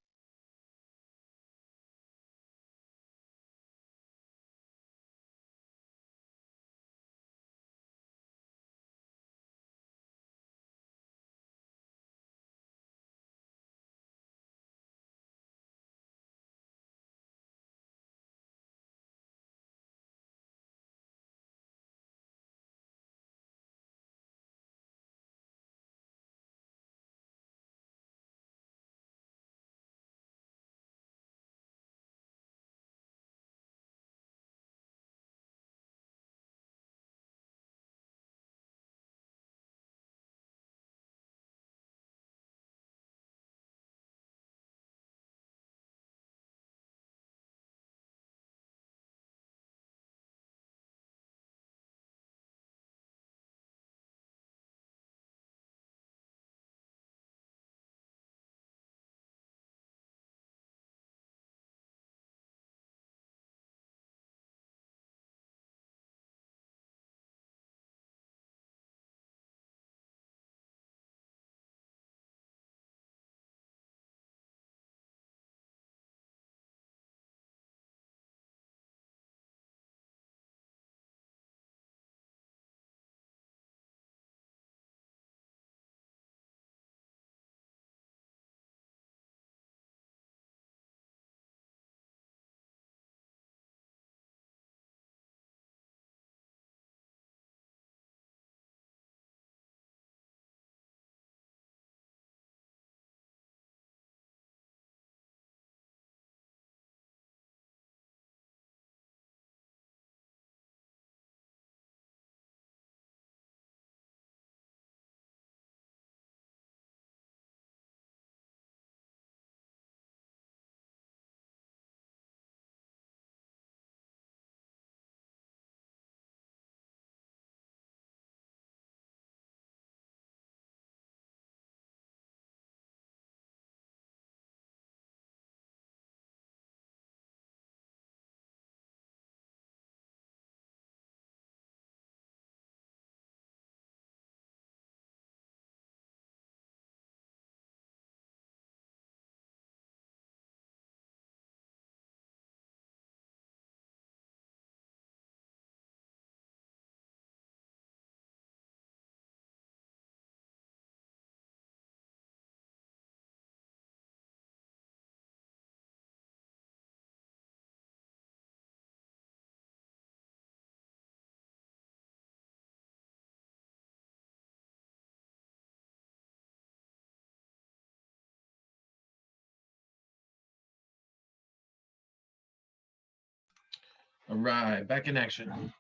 All right, back in action.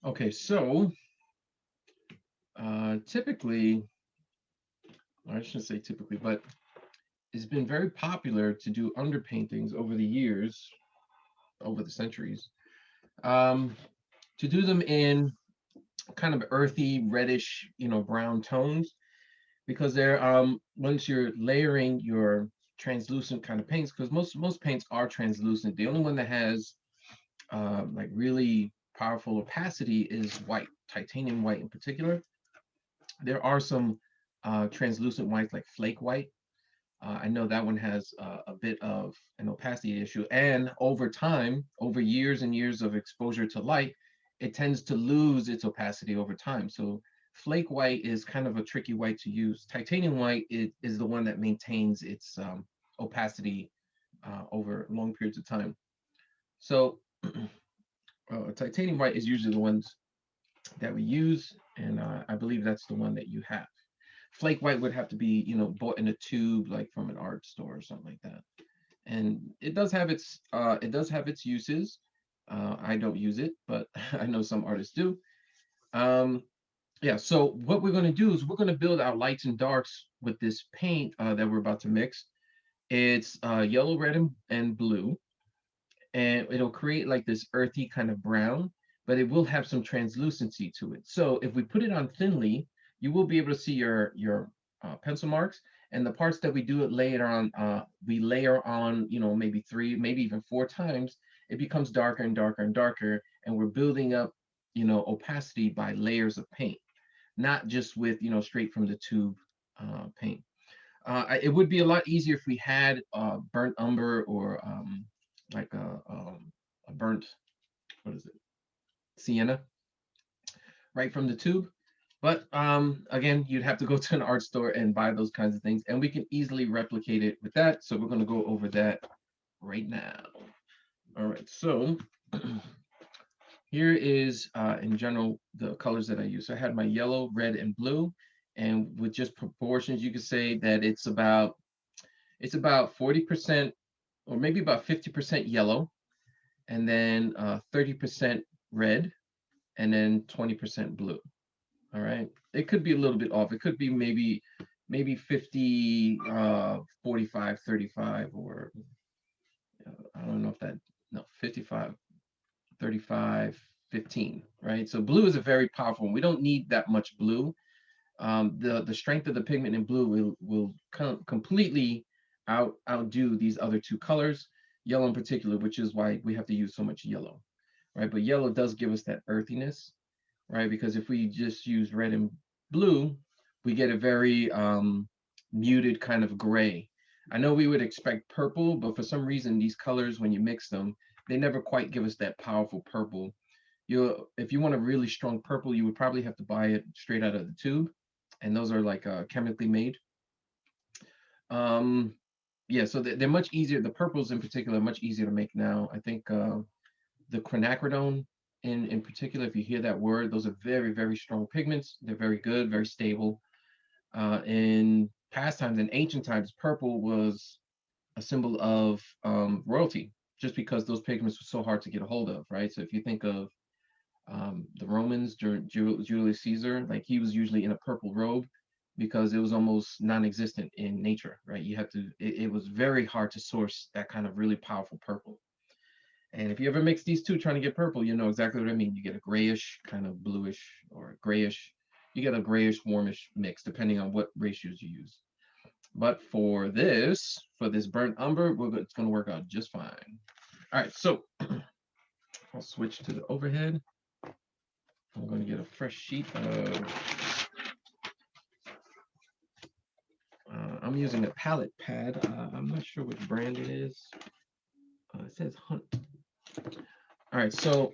Okay, so typically, or I shouldn't say typically, but it's been very popular to do underpaintings over the years, over the centuries, to do them in kind of earthy, reddish, brown tones, because they're once you're layering your translucent kind of paints, because most paints are translucent. The only one that has like really powerful opacity is white, titanium white in particular. There are some translucent whites like flake white. I know that one has a bit of an opacity issue, and over time, over years and years of exposure to light, it tends to lose its opacity over time. So flake white is kind of a tricky white to use. Titanium white is the one that maintains its opacity over long periods of time. So titanium white is usually the ones that we use, and I believe that's the one that you have. Flake white would have to be, bought in a tube, like from an art store or something like that. And it does have its uses. I don't use it, but I know some artists do. Yeah, so what we're going to do is we're going to build our lights and darks with this paint that we're about to mix. It's yellow, red, and blue, and it'll create like this earthy kind of brown, but it will have some translucency to it. So if we put it on thinly, you will be able to see your pencil marks, and the parts that we do it later on, we layer on, you know, maybe 3, maybe even 4 times. It becomes darker and darker and darker, and we're building up, you know, opacity by layers of paint, not just with, you know, straight from the tube paint. It would be a lot easier if we had burnt umber or like a burnt, what is it, sienna, right from the tube. But again, you'd have to go to an art store and buy those kinds of things, and we can easily replicate it with that. So we're going to go over that right now. All right, so here is in general the colors that I use. So I had my yellow, red, and blue, and with just proportions, you could say that it's about 40% or maybe about 50% yellow, and then 30% red, and then 20% blue. All right. It could be a little bit off. It could be maybe 50, 45, 35, or I don't know if that, no, 55, 35, 15, right? So blue is a very powerful one. We don't need that much blue. The strength of the pigment in blue will completely outdo these other 2 colors, yellow in particular, which is why we have to use so much yellow, right? But yellow does give us that earthiness, right? Because if we just use red and blue, we get a very muted kind of gray. I know we would expect purple, but for some reason, these colors, when you mix them, they never quite give us that powerful purple. If you want a really strong purple, you would probably have to buy it straight out of the tube, and those are like chemically made. Yeah, so they're much easier. The purples in particular are much easier to make now. I think the quinacridone in particular, if you hear that word, those are very, very strong pigments. They're very good, very stable. In past times, in ancient times, purple was a symbol of royalty, just because those pigments were so hard to get a hold of, right? So if you think of the Romans during Julius Caesar, like he was usually in a purple robe because it was almost non-existent in nature, right? You have to, it was very hard to source that kind of really powerful purple. And if you ever mix these two trying to get purple, you know exactly what I mean. You get a grayish, kind of bluish, or grayish, you get a grayish, warmish mix, depending on what ratios you use. But for this burnt umber, it's going to work out just fine. All right, so I'll switch to the overhead. I'm going to get a fresh sheet of, I'm using a palette pad. I'm not sure which brand it is. It says Hunt. All right, so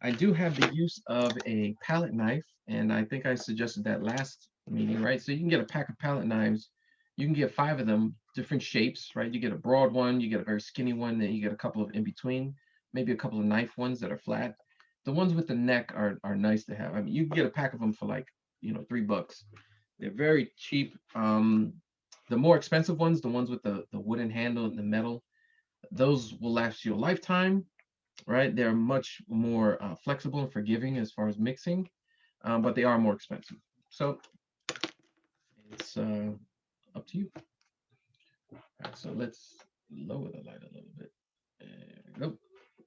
I do have the use of a palette knife, and I think I suggested that last meeting, right? So you can get a pack of palette knives. You can get 5 of them, different shapes, right? You get a broad one, you get a very skinny one, then you get a couple of in between, maybe a couple of knife ones that are flat. The ones with the neck are nice to have. I mean, you can get a pack of them for like, you know, $3. They're very cheap. The more expensive ones, the ones with the wooden handle and the metal, those will last you a lifetime, right? They're much more flexible and forgiving as far as mixing, but they are more expensive. So it's up to you. All right, so let's lower the light a little bit. There we go.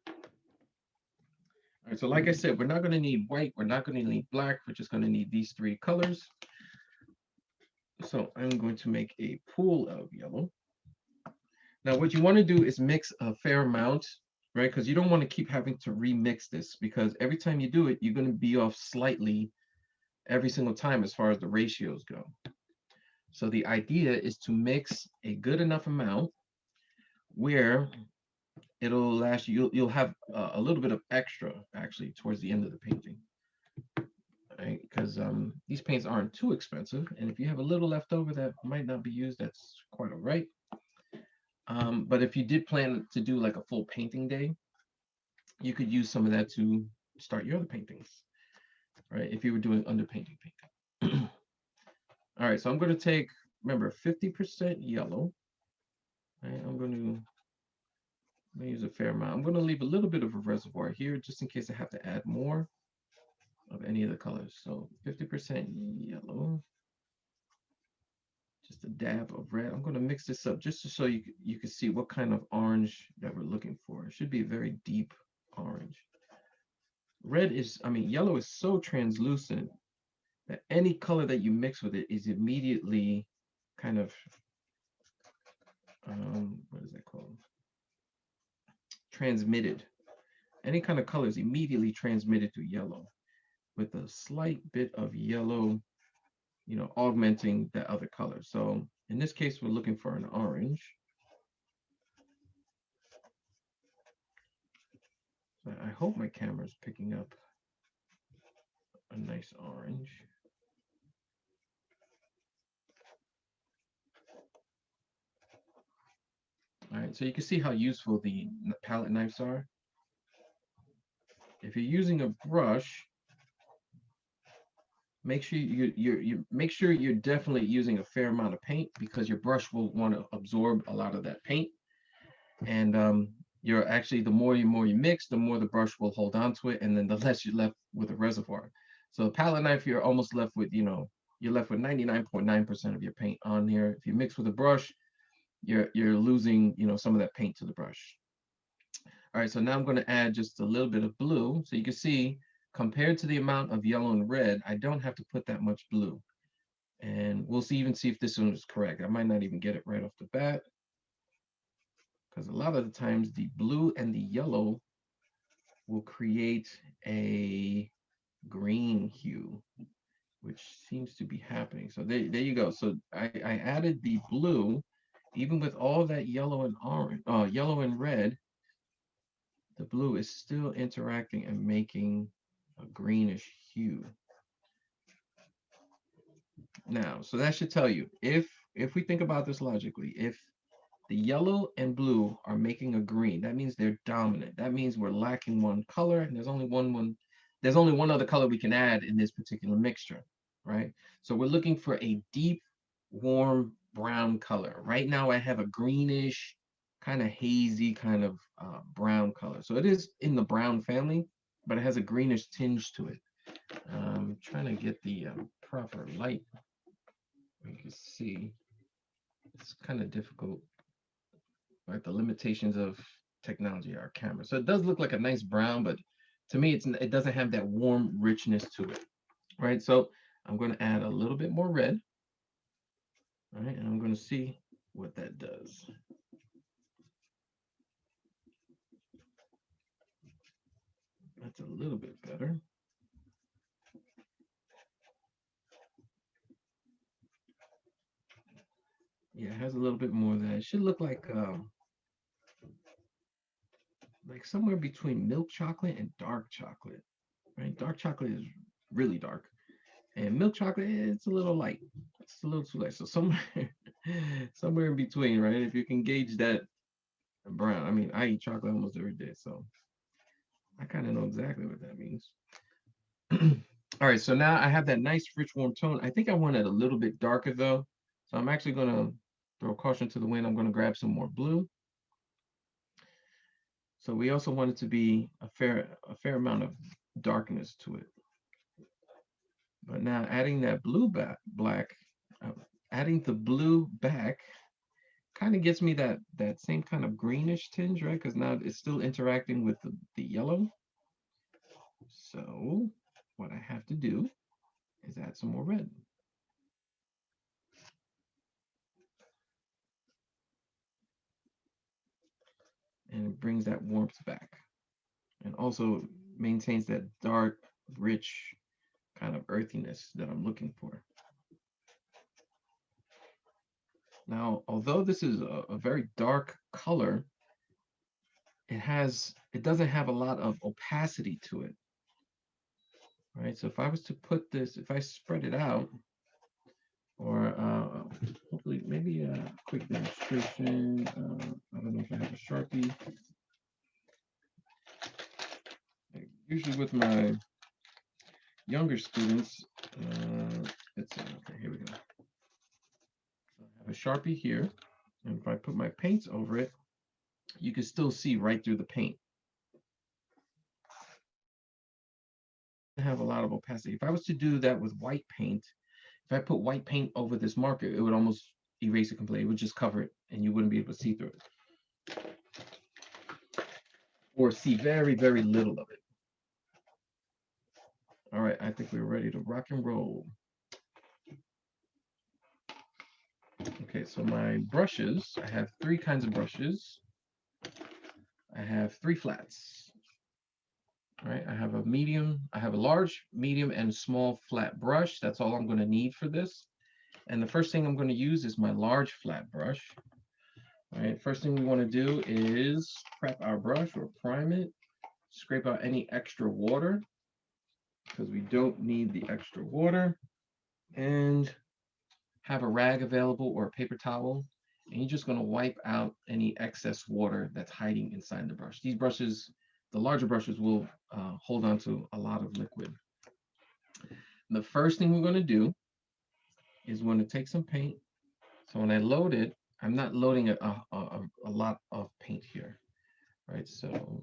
All right, so like I said, we're not going to need white, we're not going to need black, we're just going to need these 3 colors. So I'm going to make a pool of yellow. Now what you want to do is mix a fair amount, right? Because you don't want to keep having to remix this, because every time you do it, you're going to be off slightly every single time as far as the ratios go. So the idea is to mix a good enough amount where it'll last you. You'll have a little bit of extra actually towards the end of the painting, right? Because these paints aren't too expensive, and if you have a little left over that might not be used, that's quite all right. But if you did plan to do like a full painting day, you could use some of that to start your other paintings, right? If you were doing underpainting painting. All right, so I'm going to take, remember, 50% yellow. Right, I'm going to use a fair amount. I'm going to leave a little bit of a reservoir here just in case I have to add more. of any of the colors. So 50% yellow, just a dab of red. I'm going to mix this up just so you can see what kind of orange that we're looking for. It should be a very deep orange. Red is, I mean, yellow is so translucent that any color that you mix with it is immediately kind of, what is that called? Transmitted. Any kind of color is immediately transmitted to yellow with a slight bit of yellow, you know, augmenting the other color. So in this case, we're looking for an orange. So I hope my camera is picking up a nice orange. All right, so you can see how useful the palette knives are. If you're using a brush, make sure you're definitely using a fair amount of paint, because your brush will want to absorb a lot of that paint. And you're actually, the more you mix, the more the brush will hold on to it, and then the less you're left with a reservoir. So a palette knife, you're almost left with, you know, you're left with 99.9% of your paint on here. If you mix with a brush, you're losing, you know, some of that paint to the brush. All right, so now I'm going to add just a little bit of blue. So you can see, compared to the amount of yellow and red, I don't have to put that much blue. And we'll see, even see if this one is correct. I might not even get it right off the bat, because a lot of the times the blue and the yellow will create a green hue, which seems to be happening. So there you go. So I added the blue, even with all that yellow and orange, yellow and red, the blue is still interacting and making a greenish hue. Now, so that should tell you, if we think about this logically, if the yellow and blue are making a green, that means they're dominant. That means we're lacking one color, and there's only one other color we can add in this particular mixture, right? So we're looking for a deep, warm brown color. Right now I have a greenish, kind of hazy, kind of brown color. So it is in the brown family, but it has a greenish tinge to it. I'm trying to get the proper light. You can see it's kind of difficult, right? The limitations of technology, our camera. So it does look like a nice brown, but to me, it doesn't have that warm richness to it, right? So I'm going to add a little bit more red, all right? And I'm going to see what that does. That's a little bit better. Yeah, it has a little bit more of that. It should look like somewhere between milk chocolate and dark chocolate, right? Dark chocolate is really dark, and milk chocolate, it's a little light. It's a little too light. So somewhere in between, right? If you can gauge that brown. I mean, I eat chocolate almost every day, so I kind of know exactly what that means. All right, so now I have that nice, rich, warm tone. I think I want it a little bit darker though. So I'm actually gonna throw caution to the wind. I'm gonna grab some more blue. So we also want it to be a fair amount of darkness to it. But now adding that blue adding the blue back kind of gets me that same kind of greenish tinge, right? Because now it's still interacting with the yellow. So what I have to do is add some more red. And it brings that warmth back, and also maintains that dark, rich kind of earthiness that I'm looking for. Now, although this is a very dark color, it doesn't have a lot of opacity to it. Right, so if I was to put this, if I spread it out, or hopefully maybe a quick demonstration. I don't know if I have a Sharpie. Usually with my younger students, okay, here we go. So I have a Sharpie here, and if I put my paints over it, you can still see right through the paint. have a lot of opacity. If I was to do that with white paint, if I put white paint over this marker, it would almost erase it completely. It would just cover it and you wouldn't be able to see through it. Or see very, very little of it. All right, I think we're ready to rock and roll. Okay, so my brushes, I have 3 kinds of brushes. I have 3 flats. All right, I have a medium, I have a large, medium, and small flat brush. That's all I'm going to need for this. And the first thing I'm going to use is my large flat brush. All right, first thing we want to do is prep our brush or prime it, scrape out any extra water because we don't need the extra water, and have a rag available or a paper towel. And you're just going to wipe out any excess water that's hiding inside the brush. These brushes, the larger brushes, will hold on to a lot of liquid. The first thing we're going to do is we're going to take some paint. So when I load it, I'm not loading a lot of paint here, right? So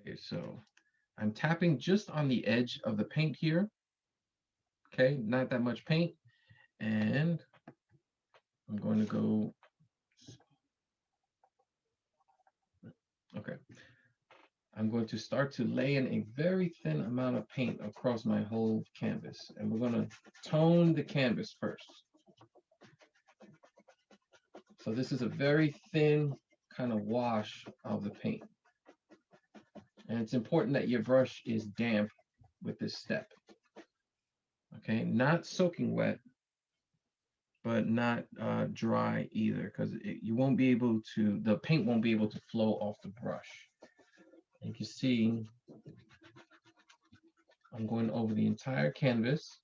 okay, so I'm tapping just on the edge of the paint here. Okay, not that much paint. And I'm going to go, okay. I'm going to start to lay in a very thin amount of paint across my whole canvas. And we're going to tone the canvas first. So this is a very thin kind of wash of the paint. And it's important that your brush is damp with this step. Okay, not soaking wet, but not dry either, because you won't be able to, the paint won't be able to flow off the brush. And you can see I'm going over the entire canvas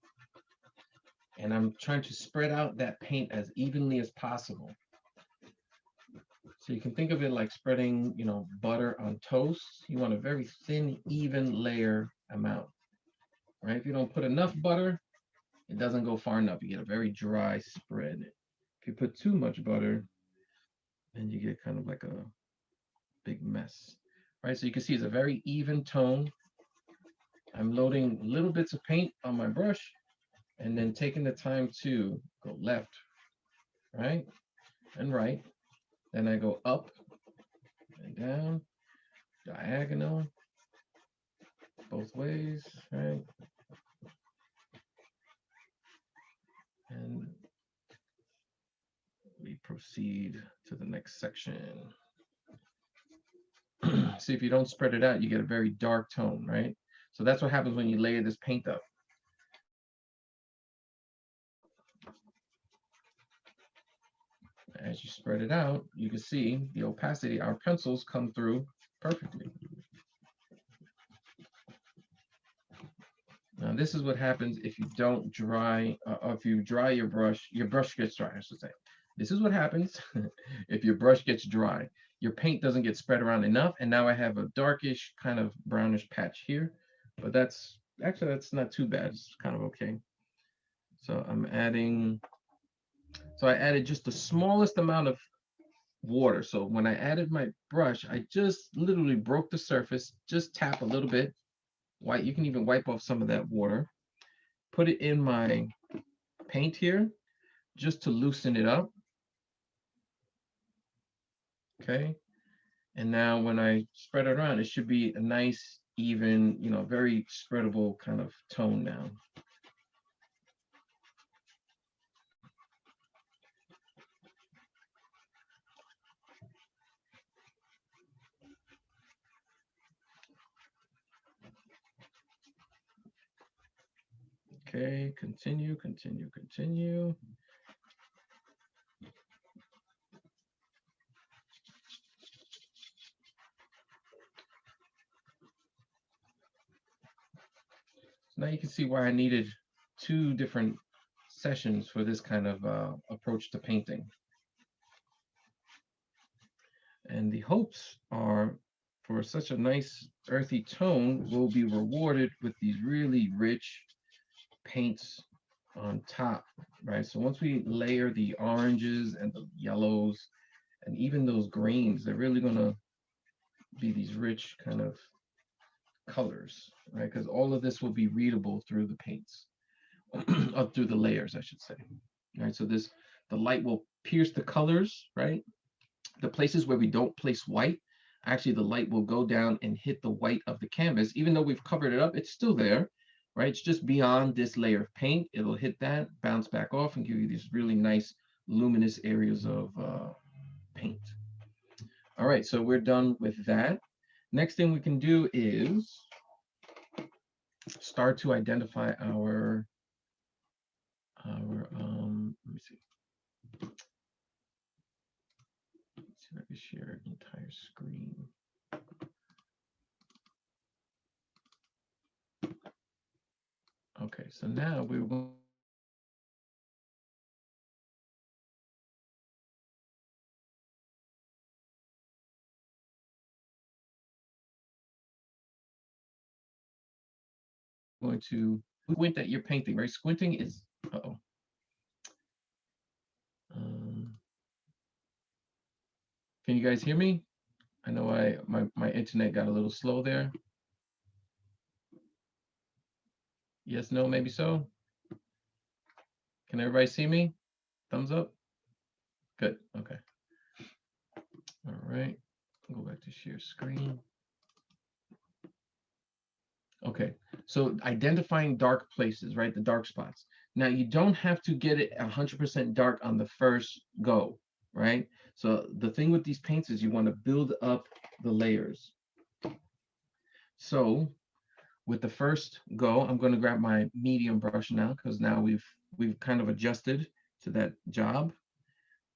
and I'm trying to spread out that paint as evenly as possible. So you can think of it like spreading, you know, butter on toast. You want a very thin, even layer amount, right? If you don't put enough butter, it doesn't go far enough. You get a very dry spread. If you put too much butter, then you get kind of like a big mess, right? So you can see it's a very even tone. I'm loading little bits of paint on my brush and then taking the time to go left, right, and right. Then I go up and down, diagonal, both ways, right? And we proceed to the next section. See, if you don't spread it out, you get a very dark tone, right? So that's what happens when you layer this paint up. As you spread it out, you can see the opacity, our pencils come through perfectly. Now, this is what happens if you don't dry, or if you dry your brush gets dry, I should say. This is what happens if your brush gets dry. Your paint doesn't get spread around enough, and now I have a darkish kind of brownish patch here, but that's not too bad. It's kind of okay. So I'm adding, so I added just the smallest amount of water. So when I added my brush, I just literally broke the surface, just tap a little bit. White, you can even wipe off some of that water. Put it in my paint here, just to loosen it up. Okay. And now when I spread it around, it should be a nice, even, you know, very spreadable kind of tone now. Okay, continue, continue, continue. So now you can see why I needed 2 different sessions for this kind of approach to painting. And the hopes are for such a nice earthy tone, we'll be rewarded with these really rich paints on top, right? So once we layer the oranges and the yellows And even those grains, they're really gonna be these rich kind of colors, right? Because all of this will be readable through the paints, or through the layers, I should say. Right, so the light will pierce the colors, right? The places where we don't place white, actually the light will go down and hit the white of the canvas. Even though we've covered it up, it's still there, right? It's just beyond this layer of paint. It'll hit that, bounce back off, and give you these really nice luminous areas of paint. All right, so we're done with that. Next thing we can do is start to identify our let me see. Let's see if I can share an entire screen. Okay, so now we're going to squint at your painting, right? Squinting is, uh-oh. Can you guys hear me? I know my internet got a little slow there. Yes, no, maybe so. Can everybody see me? Thumbs up? Good, okay. All right, go back to share screen. Okay, so identifying dark places, right? The dark spots. Now you don't have to get it 100% dark on the first go, right? So the thing with these paints is you want to build up the layers. So with the first go, I'm going to grab my medium brush now, because now we've kind of adjusted to that job.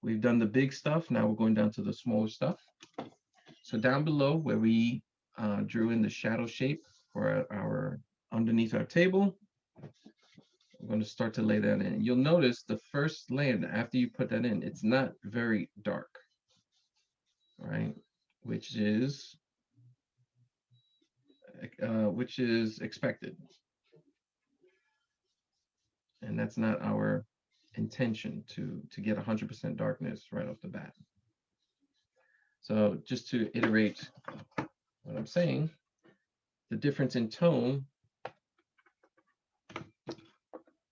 We've done the big stuff. Now we're going down to the smaller stuff. So down below where we drew in the shadow shape for our underneath our table, I'm going to start to lay that in. You'll notice the first layer after you put that in, it's not very dark, right? Which is expected. And that's not our intention to get 100% darkness right off the bat. So just to iterate what I'm saying, the difference in tone,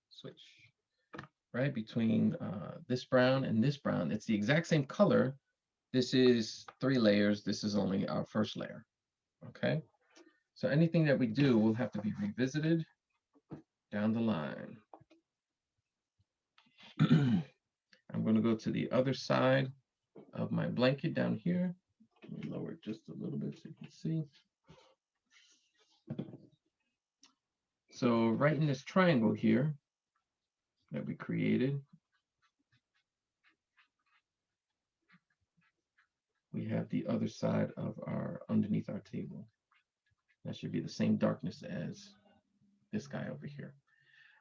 switch, right, between this brown and this brown, it's the exact same color. This is 3 layers. This is only our first layer, okay? So anything that we do will have to be revisited down the line. I'm going to go to the other side of my blanket down here. Let me lower it just a little bit so you can see. So right in this triangle here that we created, we have the other side of our underneath our table. That should be the same darkness as this guy over here.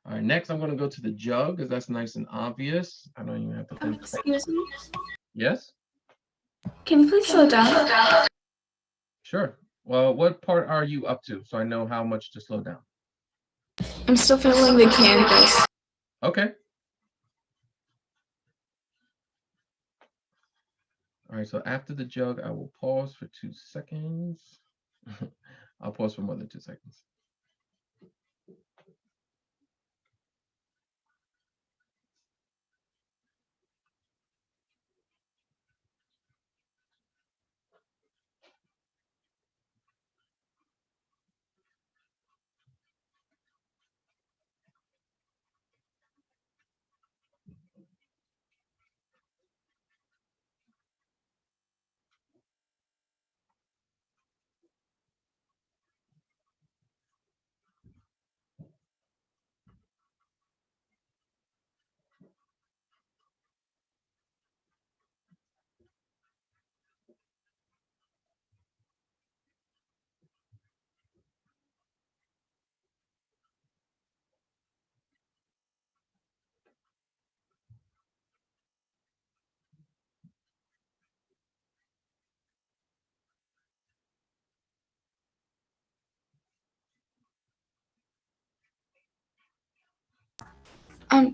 All right, next I'm going to go to the jug because that's nice and obvious. I don't even have to think. Excuse me? Yes? Can you please slow down? Sure. Well, what part are you up to so I know how much to slow down? I'm still filling the canvas. Okay. All right, so after the jug, I will pause for 2 seconds. I'll pause for more than 2 seconds.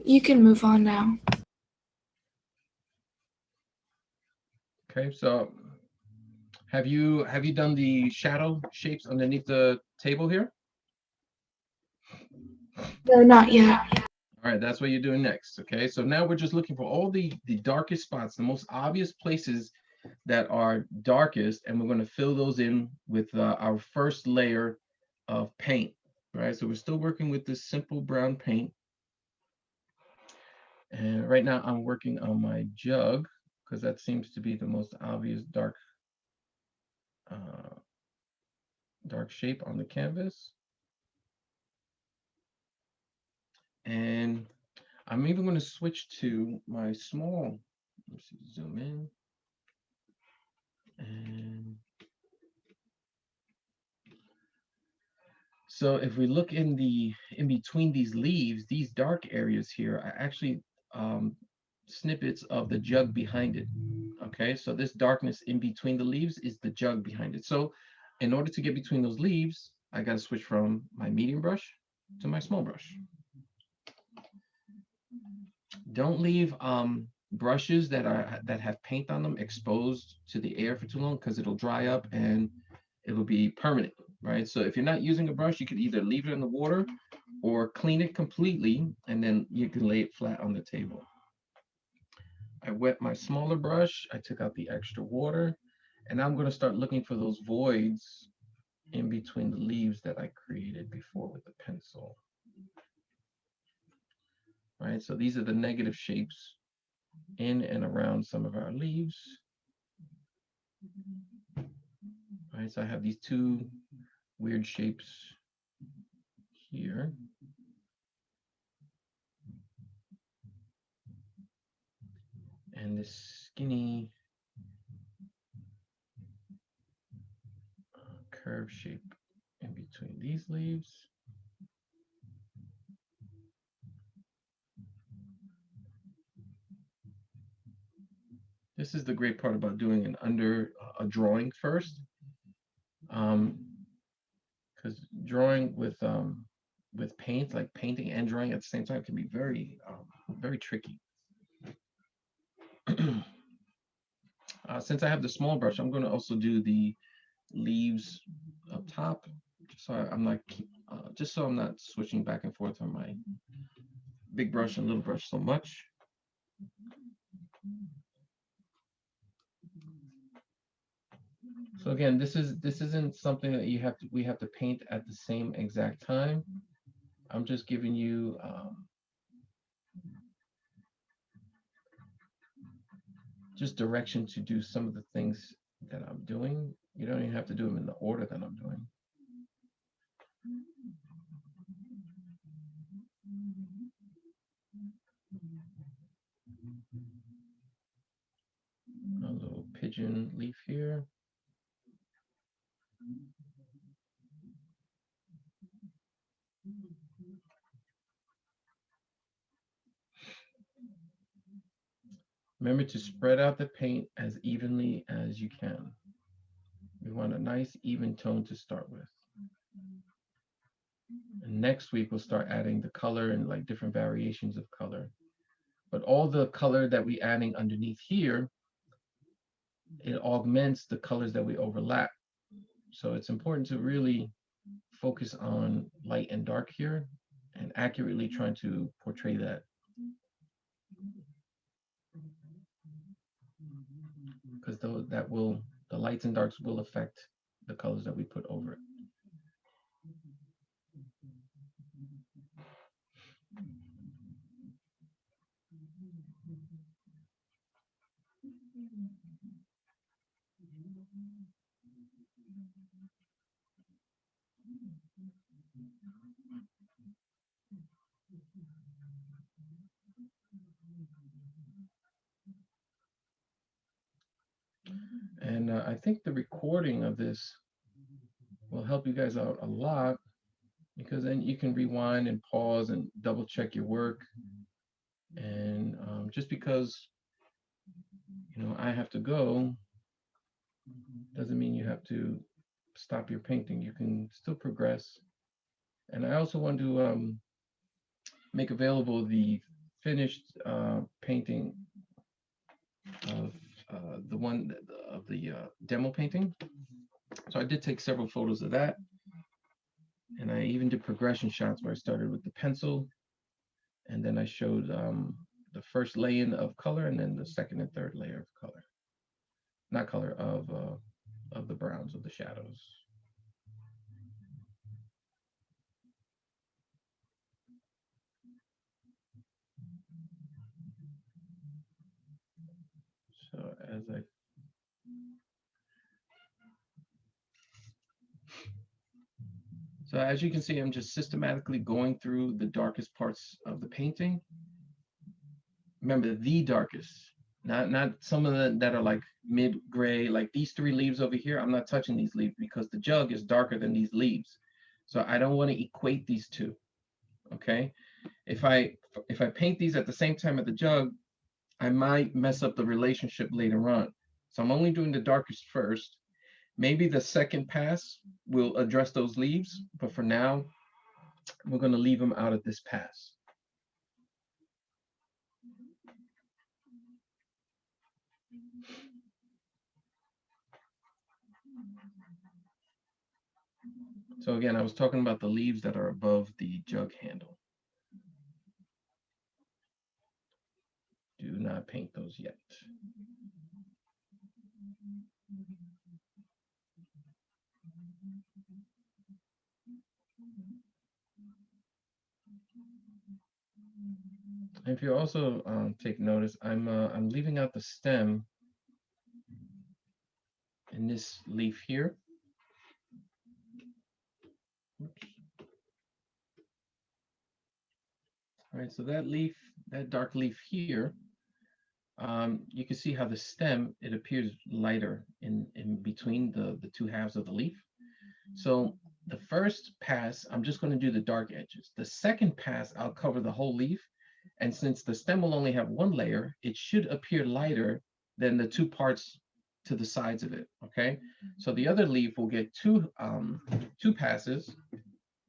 You can move on now. Okay, so have you done the shadow shapes underneath the table here? No, not yet. All right, that's what you're doing next. Okay, so now we're just looking for all the darkest spots, the most obvious places that are darkest, and we're going to fill those in with our first layer of paint. All right, so we're still working with this simple brown paint. And right now I'm working on my jug because that seems to be the most obvious dark shape on the canvas. And I'm even going to switch to my small, let's see, zoom in. And so if we look in between these leaves, these dark areas here are actually snippets of the jug behind it. Okay, so this darkness in between the leaves is the jug behind it. So in order to get between those leaves, I got to switch from my medium brush to my small brush. Don't leave brushes that have paint on them exposed to the air for too long, because it'll dry up and it will be permanent, right? So if you're not using a brush, you could either leave it in the water or clean it completely, and then you can lay it flat on the table. I wet my smaller brush, I took out the extra water, and I'm going to start looking for those voids in between the leaves that I created before with the pencil. Right, so these are the negative shapes in and around some of our leaves. Right, so I have these two weird shapes here. And this skinny curve shape in between these leaves. This is the great part about doing a drawing first, because drawing with paint, like painting and drawing at the same time, can be very very tricky. Since I have the small brush, I'm going to also do the leaves up top, so I'm not just so I'm not switching back and forth on my big brush and little brush so much. So again, this isn't something that we have to paint at the same exact time. I'm just giving you just direction to do some of the things that I'm doing. You don't even have to do them in the order that I'm doing. A little pigeon leaf here. Remember to spread out the paint as evenly as you can. We want a nice even tone to start with. And next week we'll start adding the color and like different variations of color. But all the color that we're adding underneath here, it augments the colors that we overlap. So it's important to really focus on light and dark here and accurately trying to portray that. Because the lights and darks will affect the colors that we put over it. And I think the recording of this will help you guys out a lot, because then you can rewind and pause and double check your work. And just because, you know, I have to go doesn't mean you have to stop your painting. You can still progress. And I also want to make available the finished painting of one of the demo painting. So I did take several photos of that. And I even did progression shots where I started with the pencil, and then I showed the first lay-in of color, and then the second and third layer of color. Not color, of the browns, of the shadows. So as you can see, I'm just systematically going through the darkest parts of the painting. Remember, the darkest, not some of them that are like mid-gray, like these three leaves over here. I'm not touching these leaves because the jug is darker than these leaves. So I don't want to equate these two, okay? If I paint these at the same time at the jug, I might mess up the relationship later on. So I'm only doing the darkest first. Maybe the second pass will address those leaves, but for now, we're going to leave them out of this pass. So again, I was talking about the leaves that are above the jug handle. Do not paint those yet. If you also take notice, I'm leaving out the stem in this leaf here. Oops. All right, so that leaf, that dark leaf here, you can see how the stem, it appears lighter in between the two halves of the leaf. So the first pass, I'm just going to do the dark edges. The second pass, I'll cover the whole leaf. And since the stem will only have one layer, it should appear lighter than the two parts to the sides of it, okay? So the other leaf will get two passes.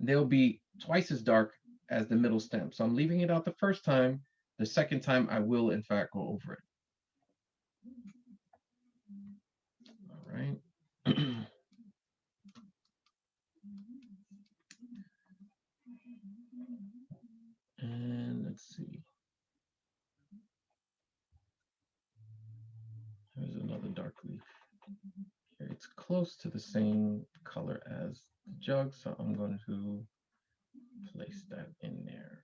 They'll be twice as dark as the middle stem. So I'm leaving it out the first time. The second time, I will, in fact, go over it. All right. And let's see. There's another dark leaf. Here, it's close to the same color as the jug, so I'm going to place that in there.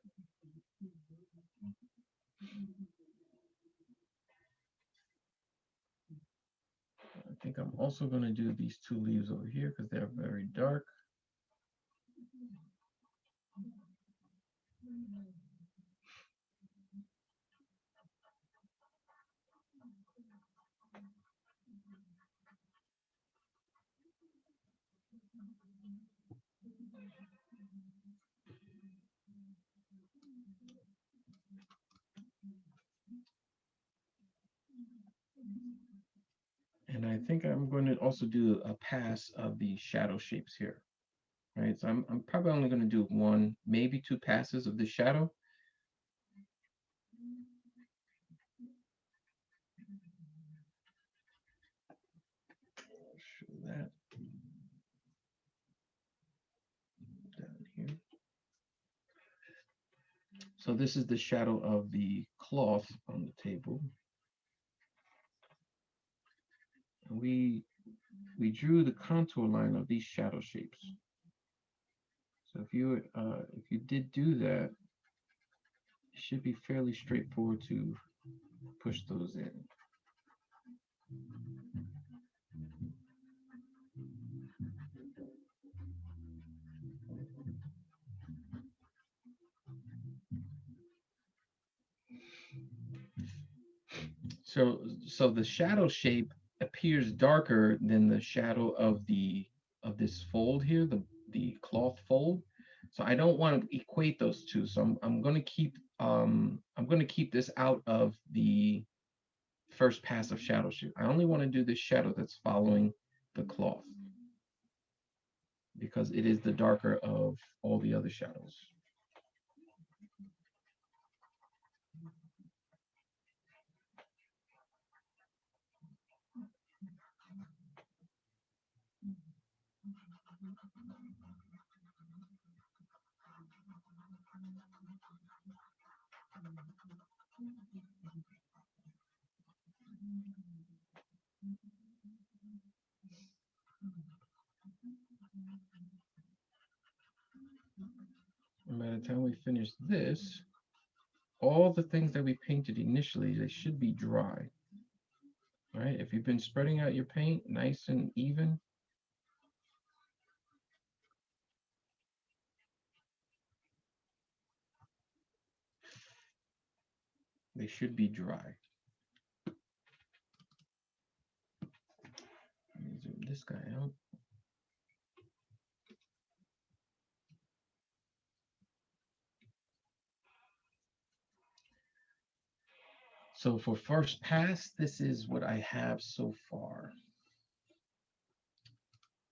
I think I'm also going to do these two leaves over here because they're very dark. And I think I'm going to also do a pass of the shadow shapes here. Right, so I'm probably only going to do one, maybe two passes of the shadow. I'll show that down here. So this is the shadow of the cloth on the table. And we drew the contour line of these shadow shapes. So if you did do that, it should be fairly straightforward to push those in. So the shadow shape appears darker than the shadow of this fold here, the cloth fold. So I don't want to equate those two. So I'm going to keep this out of the first pass of shadow shape. I only want to do this shadow that's following the cloth because it is the darker of all the other shadows. And by the time we finish this, all the things that we painted initially, they should be dry. Right? If you've been spreading out your paint nice and even, they should be dry. Let me zoom this guy out. So for first pass, this is what I have so far.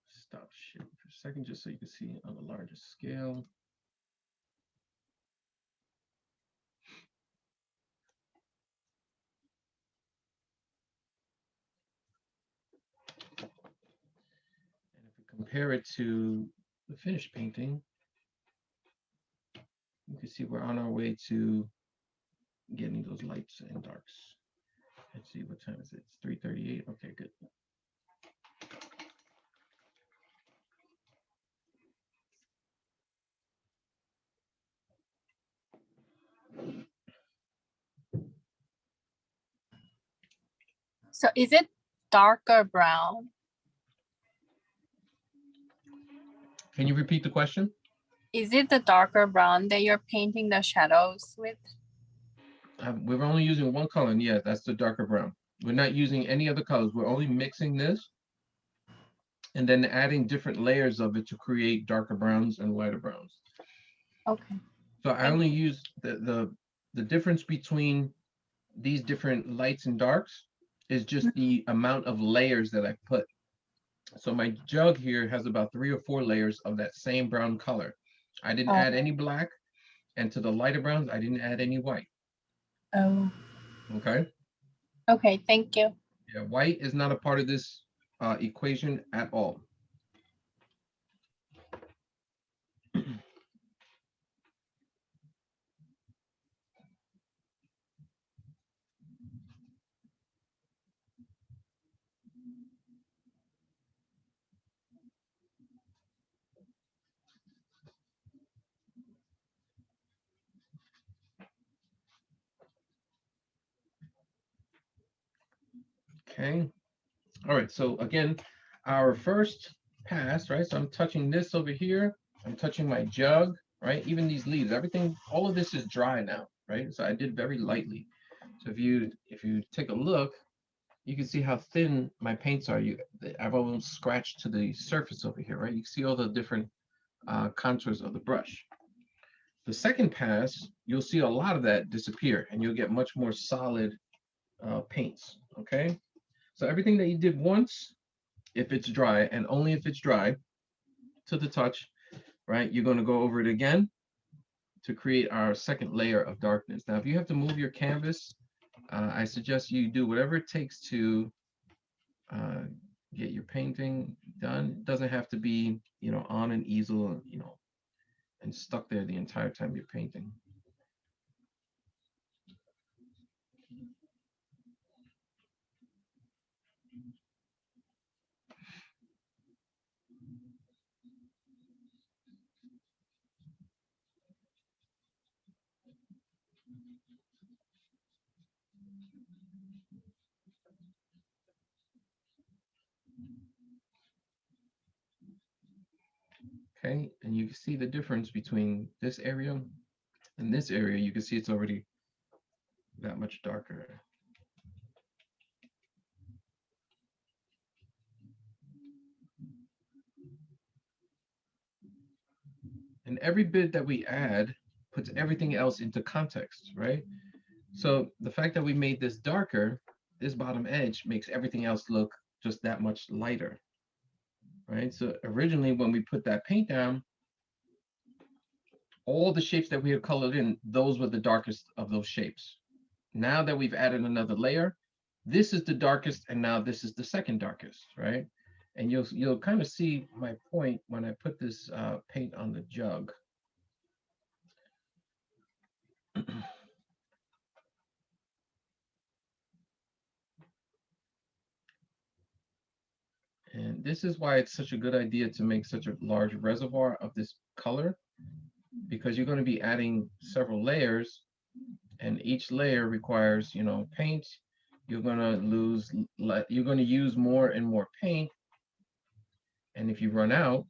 Stop sharing for a second, just so you can see on a larger scale. And if we compare it to the finished painting, you can see we're on our way to getting those lights and darks. Let's see, what time is it? It's 3:38. Okay, good. So is it darker brown? Can you repeat the question? Is it the darker brown that you're painting the shadows with? We're only using one color, and yeah, that's the darker brown. We're not using any other colors. We're only mixing this and then adding different layers of it to create darker browns and lighter browns. Okay. So I only use the difference between these different lights and darks is just the amount of layers that I put. So my jug here has about 3 or 4 layers of that same brown color. I didn't add any black, and to the lighter browns, I didn't add any white. Oh. Okay. Okay, thank you. Yeah, white is not a part of this equation at all. Okay. All right. So again, our first pass, right? So I'm touching this over here. I'm touching my jug, right? Even these leaves, everything, all of this is dry now, right? So I did very lightly. So if you take a look, you can see how thin my paints are. I've almost scratched to the surface over here, right? You can see all the different contours of the brush. The second pass, you'll see a lot of that disappear, and you'll get much more solid paints, okay? So everything that you did once, if it's dry, and only if it's dry to the touch, right, you're going to go over it again to create our second layer of darkness. Now, if you have to move your canvas, I suggest you do whatever it takes to get your painting done. It doesn't have to be, on an easel, and stuck there the entire time you're painting. Okay, and you can see the difference between this area and this area. You can see it's already that much darker. And every bit that we add puts everything else into context, right? So the fact that we made this darker, this bottom edge makes everything else look just that much lighter, right? So originally when we put that paint down, all the shapes that we had colored in, those were the darkest of those shapes. Now that we've added another layer, this is the darkest, and now this is the second darkest, right? And you'll kind of see my point when I put this paint on the jug. this is why it's such a good idea to make such a large reservoir of this color, because you're going to be adding several layers, and each layer requires, you know, paint. You're going to you're going to use more and more paint. And if you run out,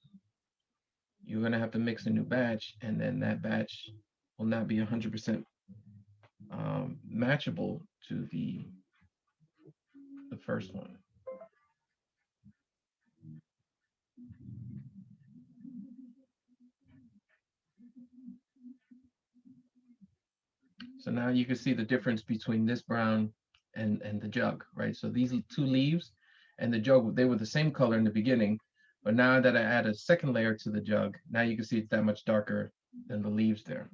you're going to have to mix a new batch, and then that batch will not be 100% matchable to the first one. So now you can see the difference between this brown and the jug, right? So these two leaves and the jug, they were the same color in the beginning, but now that I add a second layer to the jug, now you can see it's that much darker than the leaves there.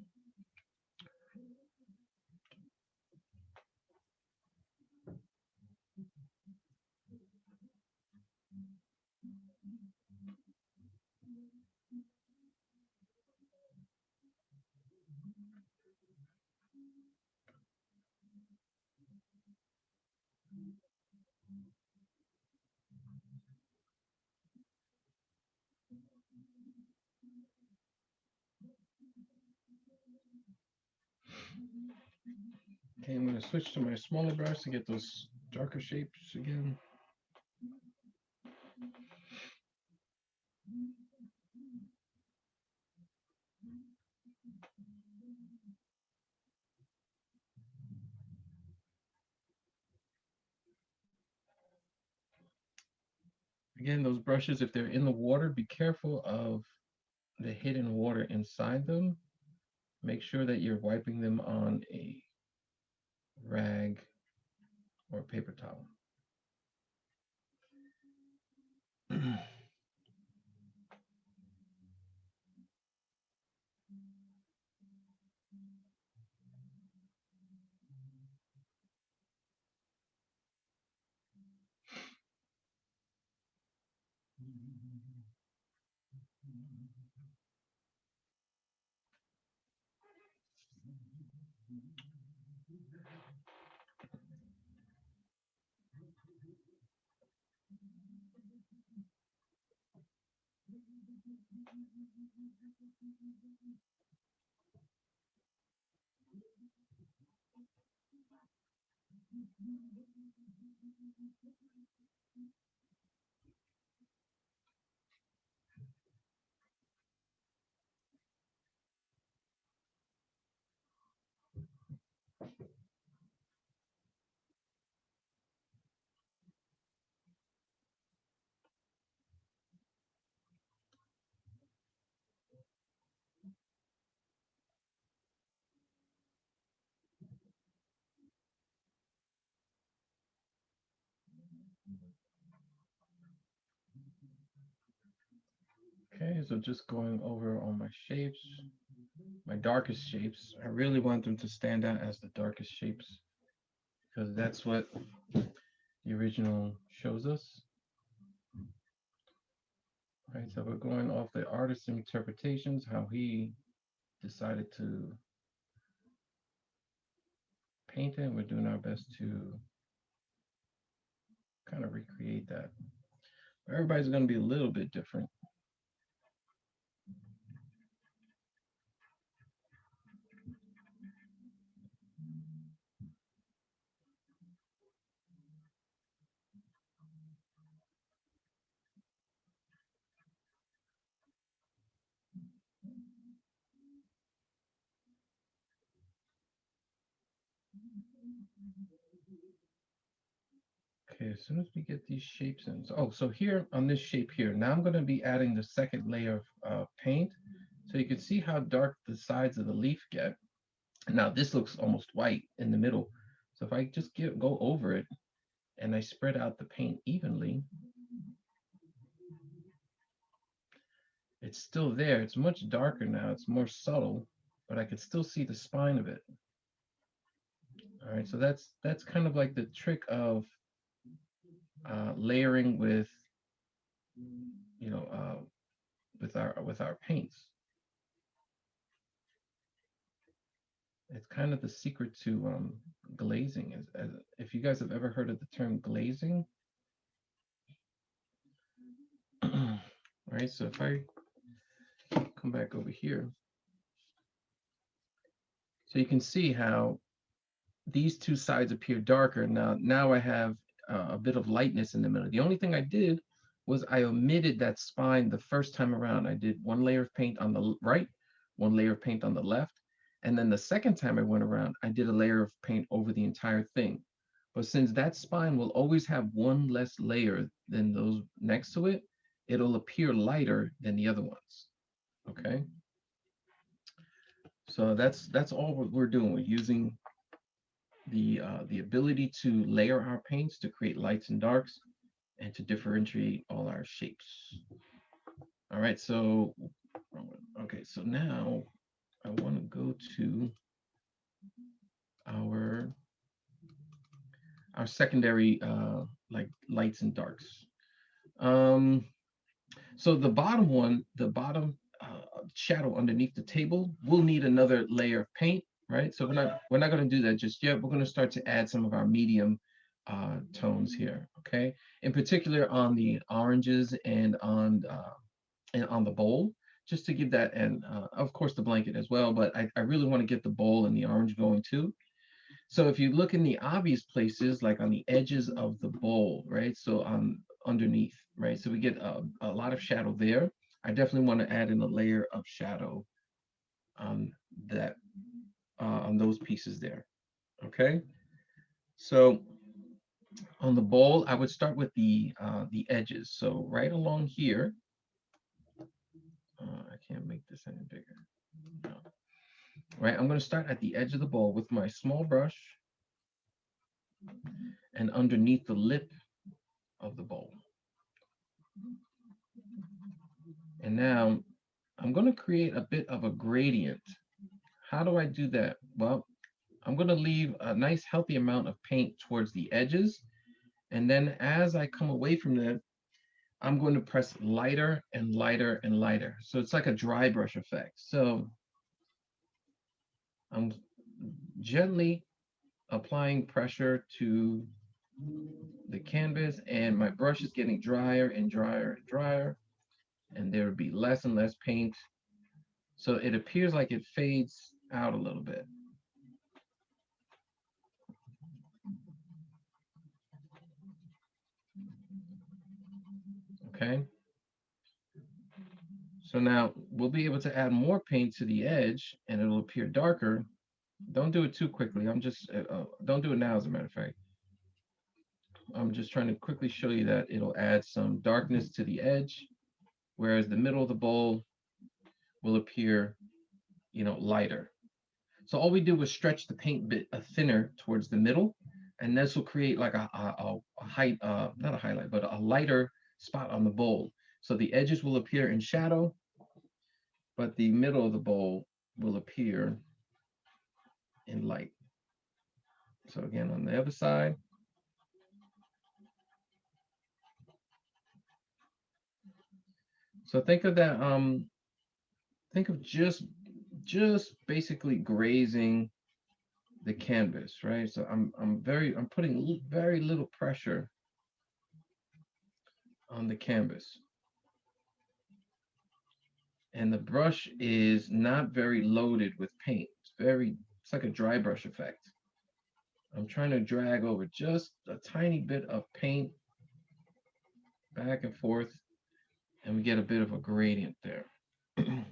Okay, I'm going to switch to my smaller brush to get those darker shapes again. Again, those brushes, if they're in the water, be careful of the hidden water inside them. Make sure that you're wiping them on a rag or a paper towel. Okay, so just going over all my shapes, my darkest shapes. I really want them to stand out as the darkest shapes because that's what the original shows us. All right, so we're going off the artist's interpretations, how he decided to paint it. We're doing our best to kind of recreate that. Everybody's going to be a little bit different. Okay, as soon as we get these shapes in. So here on this shape here, now I'm going to be adding the second layer of paint. So you can see how dark the sides of the leaf get. Now this looks almost white in the middle. So if I just go over it and I spread out the paint evenly, it's still there. It's much darker now. It's more subtle, but I could still see the spine of it. All right, so that's kind of like the trick of layering with, you know, with our paints. It's kind of the secret to glazing. As if you guys have ever heard of the term glazing, right? So if I come back over here, so you can see how these two sides appear darker. Now I have a bit of lightness in the middle. The only thing I did was I omitted that spine the first time around. I did one layer of paint on the right, one layer of paint on the left. And then the second time I went around, I did a layer of paint over the entire thing. But since that spine will always have one less layer than those next to it, it'll appear lighter than the other ones, okay? So that's all we're doing. We're using the ability to layer our paints to create lights and darks and to differentiate all our shapes. All right, so, okay, so now I want to go to our secondary like lights and darks. So the bottom one, the bottom shadow underneath the table will need another layer of paint, right? So we're not going to do that just yet. We're going to start to add some of our medium tones here, okay? In particular on the oranges and on the bowl, just to give that, and of course the blanket as well, but I really want to get the bowl and the orange going too. So if you look in the obvious places, like on the edges of the bowl, right? So on underneath, right? So we get a lot of shadow there. I definitely want to add in a layer of shadow on that, on those pieces there, okay? So on the bowl, I would start with the edges. So right along here, I can't make this any bigger. No. Right, I'm going to start at the edge of the bowl with my small brush and underneath the lip of the bowl. And now I'm going to create a bit of a gradient. How do I do that? Well, I'm going to leave a nice healthy amount of paint towards the edges. And then as I come away from that, I'm going to press lighter and lighter and lighter. So it's like a dry brush effect. So I'm gently applying pressure to the canvas, and my brush is getting drier and drier and drier, and there will be less and less paint. So it appears like it fades out a little bit. Okay. So now we'll be able to add more paint to the edge and it'll appear darker. Don't do it too quickly. I'm just, don't do it now, as a matter of fact. I'm just trying to quickly show you that it'll add some darkness to the edge, whereas the middle of the bowl will appear, you know, lighter. So all we do was stretch the paint bit thinner towards the middle, and this will create like a height, not a highlight, but a lighter spot on the bowl. So the edges will appear in shadow, but the middle of the bowl will appear in light. So again, on the other side. So think of that, think of just basically grazing the canvas, right? So I'm putting very little pressure on the canvas. And the brush is not very loaded with paint. It's like a dry brush effect. I'm trying to drag over just a tiny bit of paint back and forth, and we get a bit of a gradient there. I'm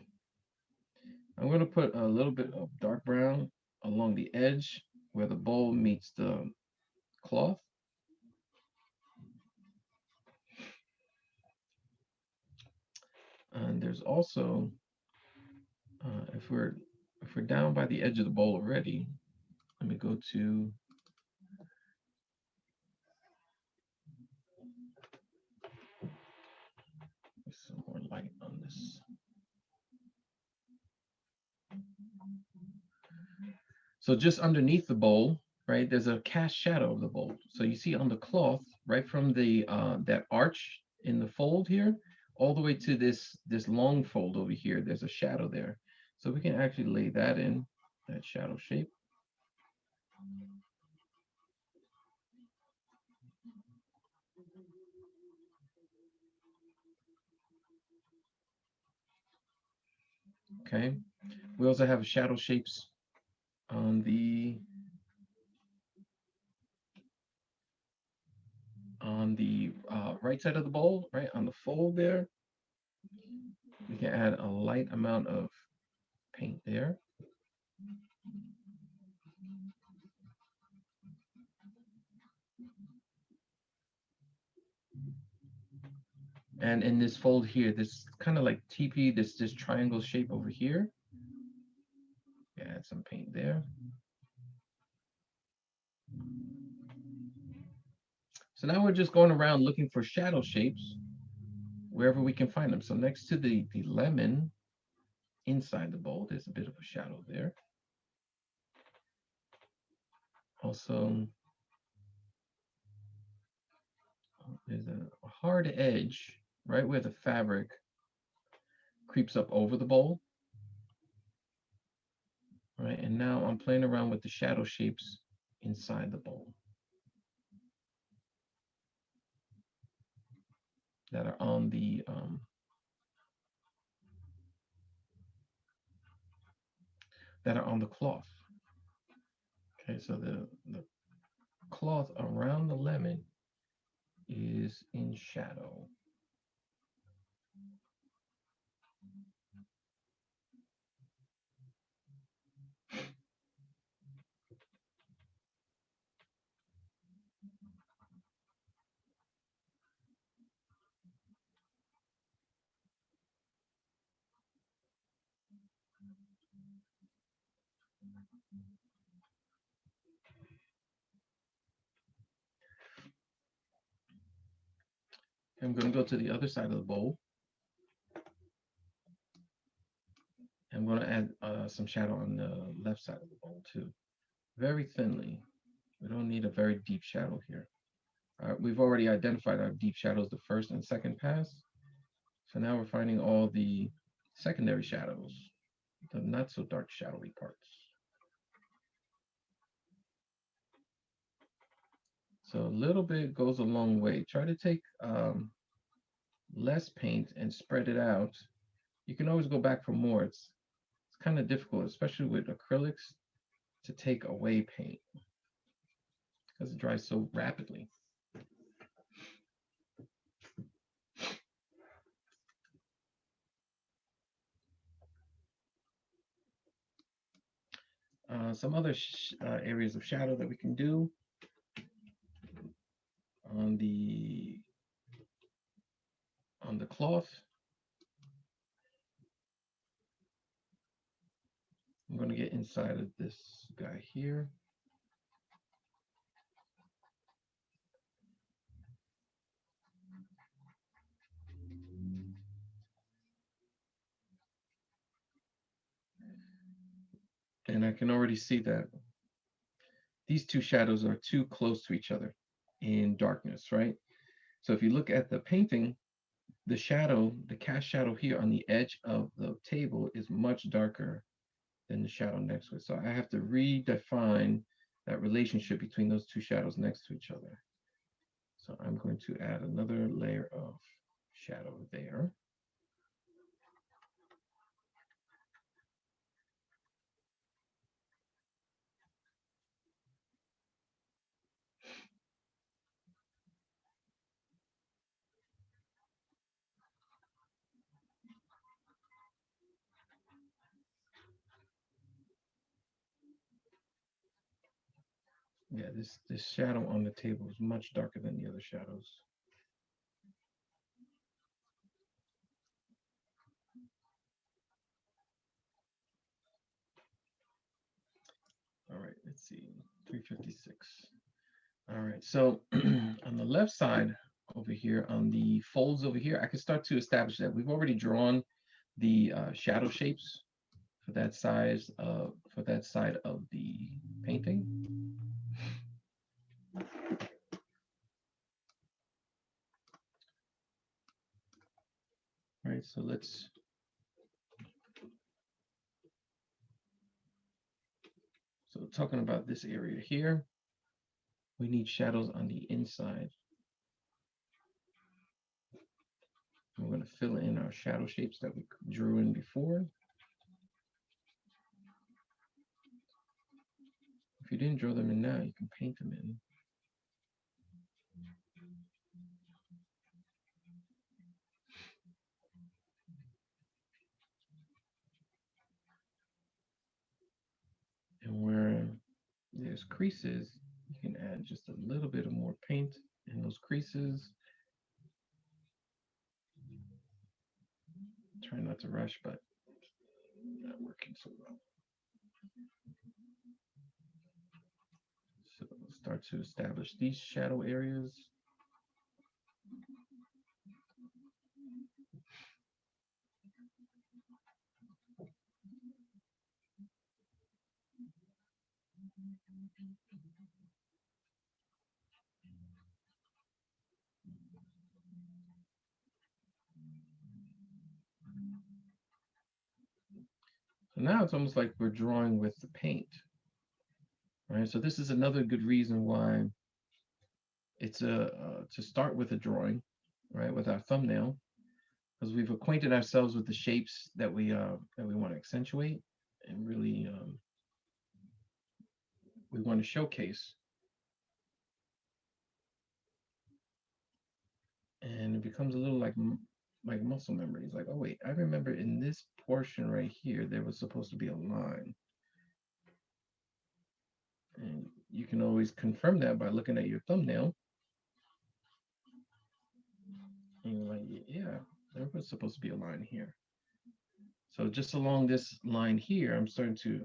going to put a little bit of dark brown along the edge where the bowl meets the cloth. And there's also, if we're down by the edge of the bowl already, let me go to some more light on this. So just underneath the bowl, right, there's a cast shadow of the bowl. So you see on the cloth, right from the that arch in the fold here, all the way to this long fold over here, there's a shadow there. So we can actually lay that in, that shadow shape. Okay, we also have shadow shapes on the right side of the bowl, right on the fold there. We can add a light amount of paint there. And in this fold here, this kind of like teepee, this triangle shape over here. Add some paint there. So now we're just going around looking for shadow shapes wherever we can find them. So next to the lemon inside the bowl, there's a bit of a shadow there. Also, there's a hard edge right where the fabric creeps up over the bowl. Right, and now I'm playing around with the shadow shapes inside the bowl that are on the cloth. Okay, so the cloth around the lemon is in shadow. I'm going to go to the other side of the bowl. I'm going to add some shadow on the left side of the bowl too, very thinly. We don't need a very deep shadow here. We've already identified our deep shadows the first and second pass. So now we're finding all the secondary shadows, the not so dark shadowy parts. So a little bit goes a long way. Try to take less paint and spread it out. You can always go back for more. It's kind of difficult, especially with acrylics, to take away paint because it dries so rapidly. Some other areas of shadow that we can do on the cloth. I'm going to get inside of this guy here. And I can already see that these two shadows are too close to each other in darkness, right? So if you look at the painting, the shadow, the cast shadow here on the edge of the table is much darker than the shadow next to it. So I have to redefine that relationship between those two shadows next to each other. So I'm going to add another layer of shadow there. Yeah, this shadow on the table is much darker than the other shadows. All right, let's see, 356. All right, so on the left side over here, on the folds over here, I can start to establish that we've already drawn the shadow shapes for that side of the painting. All right, so talking about this area here, we need shadows on the inside. We're going to fill in our shadow shapes that we drew in before. If you didn't draw them in now, you can paint them in. And where there's creases, you can add just a little bit of more paint in those creases. Try not to rush, but not working so well. So we'll start to establish these shadow areas. So now it's almost like we're drawing with the paint. Right, so this is another good reason why it's to start with a drawing, right, with our thumbnail, because we've acquainted ourselves with the shapes that we want to accentuate and really we want to showcase. And it becomes a little like muscle memory. It's like, oh wait, I remember in this portion right here there was supposed to be a line. And you can always confirm that by looking at your thumbnail. And you're like, yeah, there was supposed to be a line here. So just along this line here, I'm starting to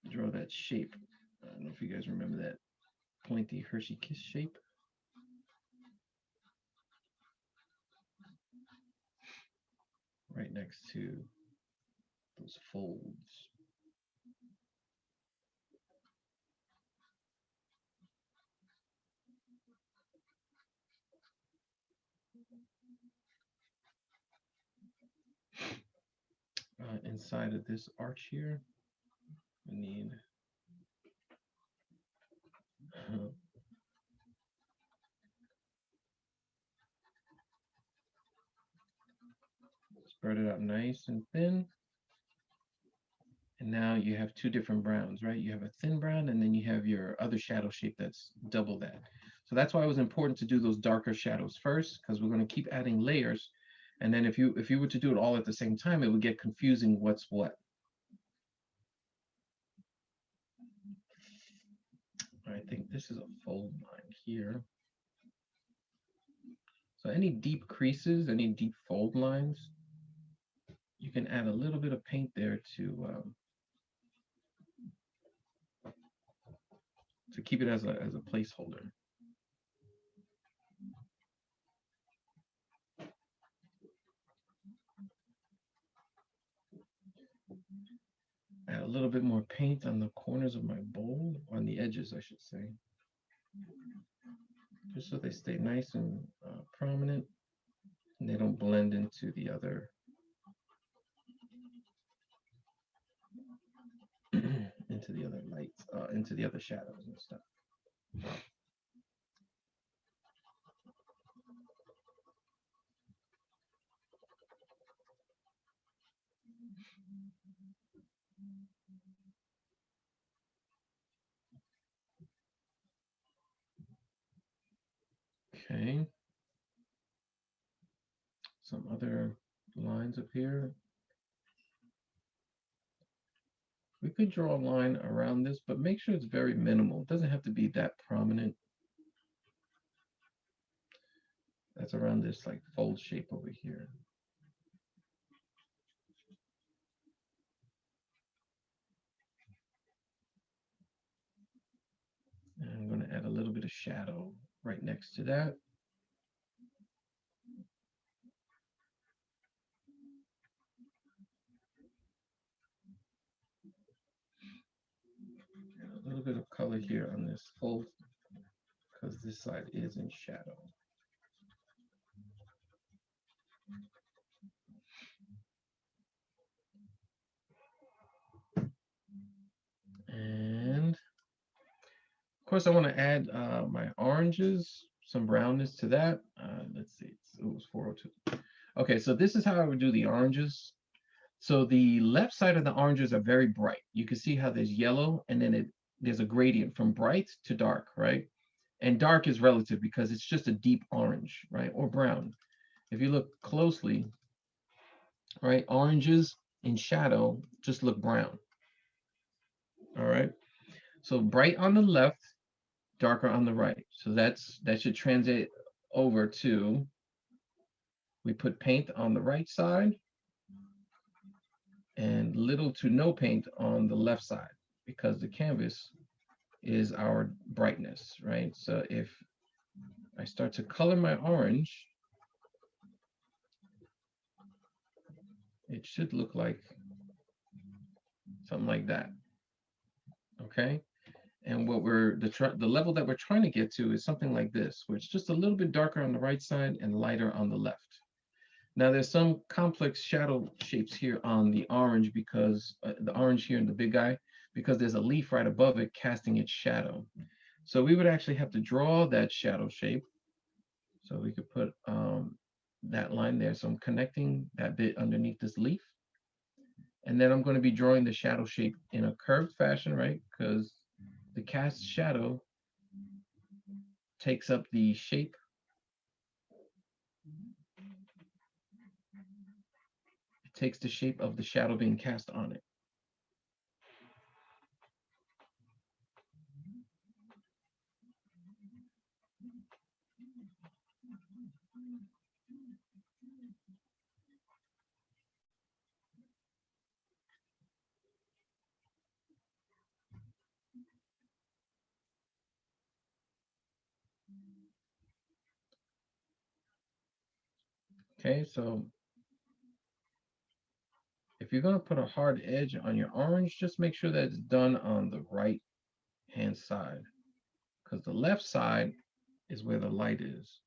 draw that shape. I don't know if you guys remember that pointy Hershey Kiss shape. Right next to those folds. Inside of this arch here, we need spread it out nice and thin. And now you have two different browns, right? You have a thin brown and then you have your other shadow shape that's double that. So that's why it was important to do those darker shadows first, because we're going to keep adding layers. And then if you were to do it all at the same time, it would get confusing what's what. I think this is a fold line here. So any deep creases, any deep fold lines, you can add a little bit of paint there to keep it as a placeholder. Add a little bit more paint on the corners of my bowl, on the edges, I should say, just so they stay nice and prominent, and they don't blend into the other into the other lights, into the other shadows and stuff. Okay. Some other lines up here. We could draw a line around this, but make sure it's very minimal. It doesn't have to be that prominent. That's around this like fold shape over here. And I'm going to add a little bit of shadow right next to that. And a little bit of color here on this fold, because this side is in shadow. And of course, I want to add my oranges. some brownness to that. Let's see, it was 402. Okay, so this is how I would do the oranges. So the left side of the oranges are very bright. You can see how there's yellow, and then there's a gradient from bright to dark, right? And dark is relative because it's just a deep orange, right? Or brown. If you look closely, right, oranges in shadow just look brown. All right. So bright on the left, darker on the right. So that should translate over to, we put paint on the right side and little to no paint on the left side, because the canvas is our brightness, right? So if I start to color my orange, it should look like something like that. Okay. And what the level that we're trying to get to is something like this, where it's just a little bit darker on the right side and lighter on the left. Now there's some complex shadow shapes here on the orange, because the orange here in the big guy, because there's a leaf right above it casting its shadow. So we would actually have to draw that shadow shape. So we could put that line there. So I'm connecting that bit underneath this leaf. And then I'm going to be drawing the shadow shape in a curved fashion, right? Because the cast shadow takes up the shape. It takes the shape of the shadow being cast on it. Okay, so if you're going to put a hard edge on your orange, just make sure that it's done on the right hand side, because the left side is where the light is.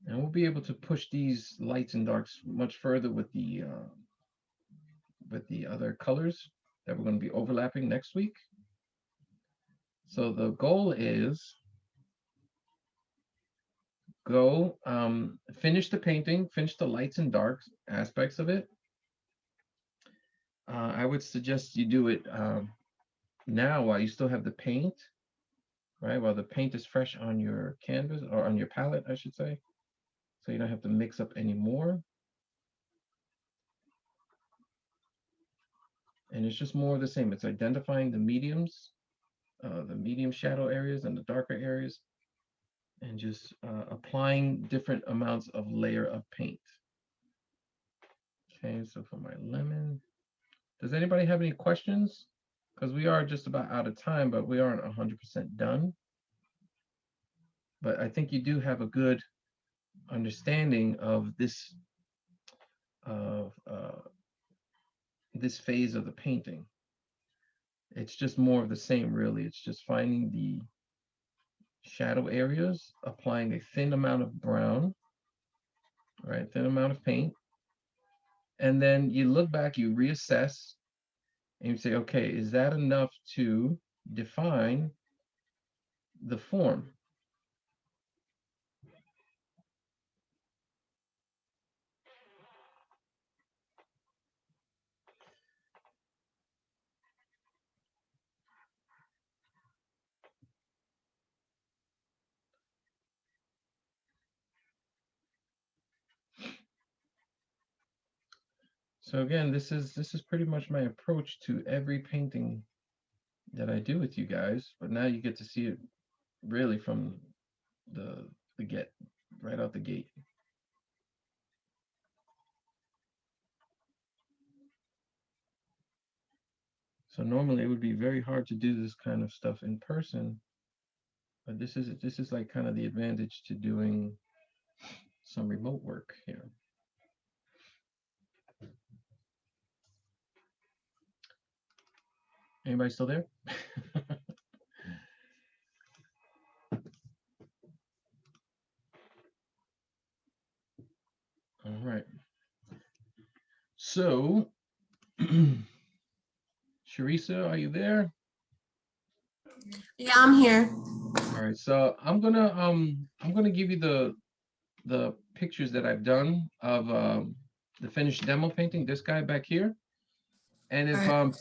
And we'll be able to push these lights and darks much further with the other colors that we're going to be overlapping next week. So the goal is finish the painting, finish the lights and darks aspects of it. I would suggest you do it now while you still have the paint, right? While the paint is fresh on your canvas, or on your palette, I should say. So you don't have to mix up anymore. And it's just more of the same. It's identifying the mediums, the medium shadow areas and the darker areas, and just applying different amounts of layer of paint. Okay, so for my lemon, does anybody have any questions? Because we are just about out of time, but we aren't 100% done. But I think you do have a good understanding of this this phase of the painting. It's just more of the same, really. It's just finding the shadow areas, applying a thin amount of brown, right? Thin amount of paint. And then you look back, you reassess, and you say, okay, is that enough to define the form? So again, this is pretty much my approach to every painting that I do with you guys, but now you get to see it really from the get, right out the gate. So normally it would be very hard to do this kind of stuff in person, but this is like kind of the advantage to doing some remote work here. Anybody still there? All right. So Sharisa, are you there? Yeah, I'm here. All right, so I'm gonna give you the pictures that I've done of the finished demo painting, this guy back here. And if Alright.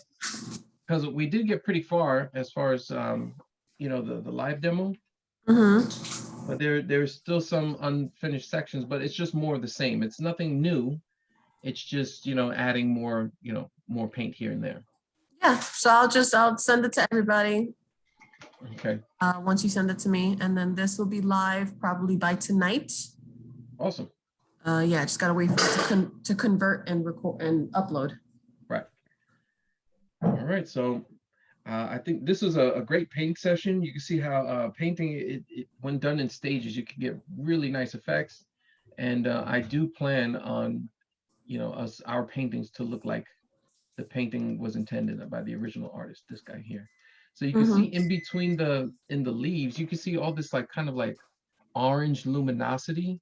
because we did get pretty far as you know, the live demo, Mm-hmm. but there's still some unfinished sections, but it's just more of the same. It's nothing new. It's just, you know, adding more, you know, more paint here and there. Yeah, so I'll send it to everybody Okay, once you send it to me, and then this will be live probably by tonight. awesome. Yeah, I just gotta wait for it to convert and record and upload. Right. All right, so I think this is a great painting session. You can see how painting, when done in stages, you can get really nice effects. And I do plan on, you know, our paintings to look like the painting was intended by the original artist, this guy here. So you can see in between in the leaves, you can see all this like kind of like orange luminosity.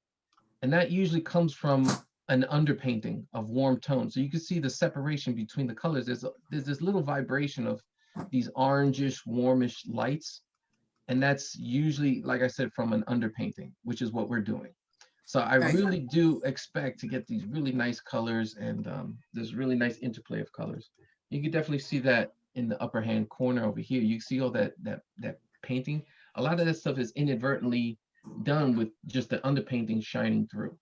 And that usually comes from an underpainting of warm tones. So you can see the separation between the colors. There's this little vibration of these orangish, warmish lights. And that's usually, like I said, from an underpainting, which is what we're doing. So I Right. really do expect to get these really nice colors and this really nice interplay of colors. You can definitely see that in the upper hand corner over here. You see all that painting. A lot of that stuff is inadvertently done with just the underpainting shining through.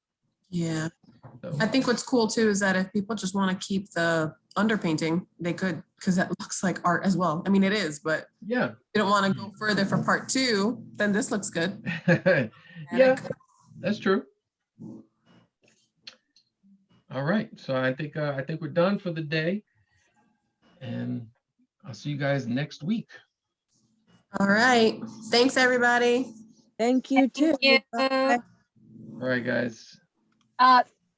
Yeah, So I think what's cool too is that if people just want to keep the underpainting, they could, because that looks like art as well. I mean, it is, but yeah, if you don't want to go further for part 2, then this looks good. yeah, that's true. All right, so I think we're done for the day, and I'll see you guys next week. All right. Thanks, everybody. Thank you too. you. Bye. All right, guys.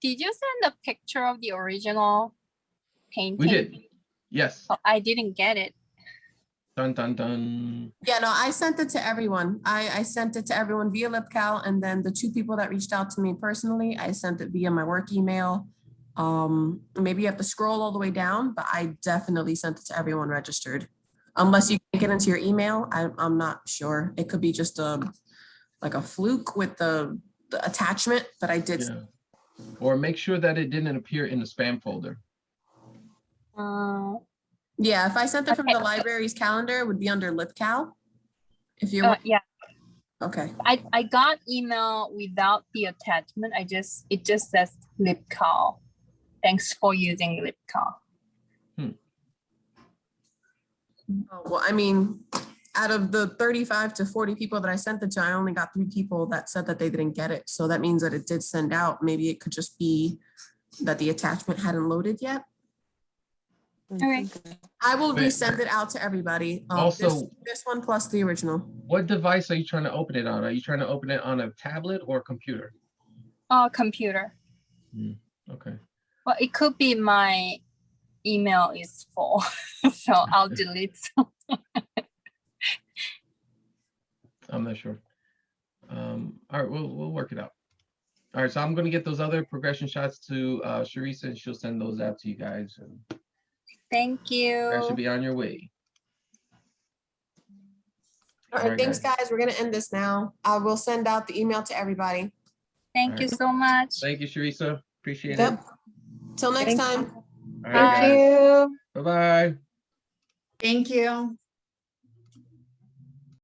Did you send a picture of the original painting? We did. Yes. Oh, I didn't get it. Dun dun dun. Yeah, no, I sent it to everyone. I sent it to everyone via LibCal, and then the 2 people that reached out to me personally, I sent it via my work email. Maybe you have to scroll all the way down, but I definitely sent it to everyone registered. Unless you can get into your email, I'm not sure. It could be just like a fluke with the attachment, but I did. Yeah. Or make sure that it didn't appear in the spam folder. Yeah, if I sent it from Okay. the library's calendar, it would be under LibCal. If you're Yeah, okay. I got email without the attachment. It just says LibCal. Thanks for using LibCal. Oh, well, I mean, out of the 35 to 40 people that I sent it to, I only got 3 people that said that they didn't get it. So that means that it did send out. Maybe it could just be that the attachment hadn't loaded yet. Okay. I will Wait. resend it out to everybody. Also- this one plus the original. What device are you trying to open it on? Are you trying to open it on a tablet or a computer? Computer. Okay. Well, it could be my email is full, so I'll delete some. I'm not sure. All right, we'll work it out. All right, so I'm gonna get those other progression shots to Sharisa, and she'll send those out to you guys. And Thank you guys should you. be on your way. All right, thanks, guys. We're gonna end this now. I will send out the email to everybody. Thank you so much. Thank you, Sharisa. Appreciate it. Yep. Till next Thank time. All right, Bye. guys. you. Bye-bye. Thank you.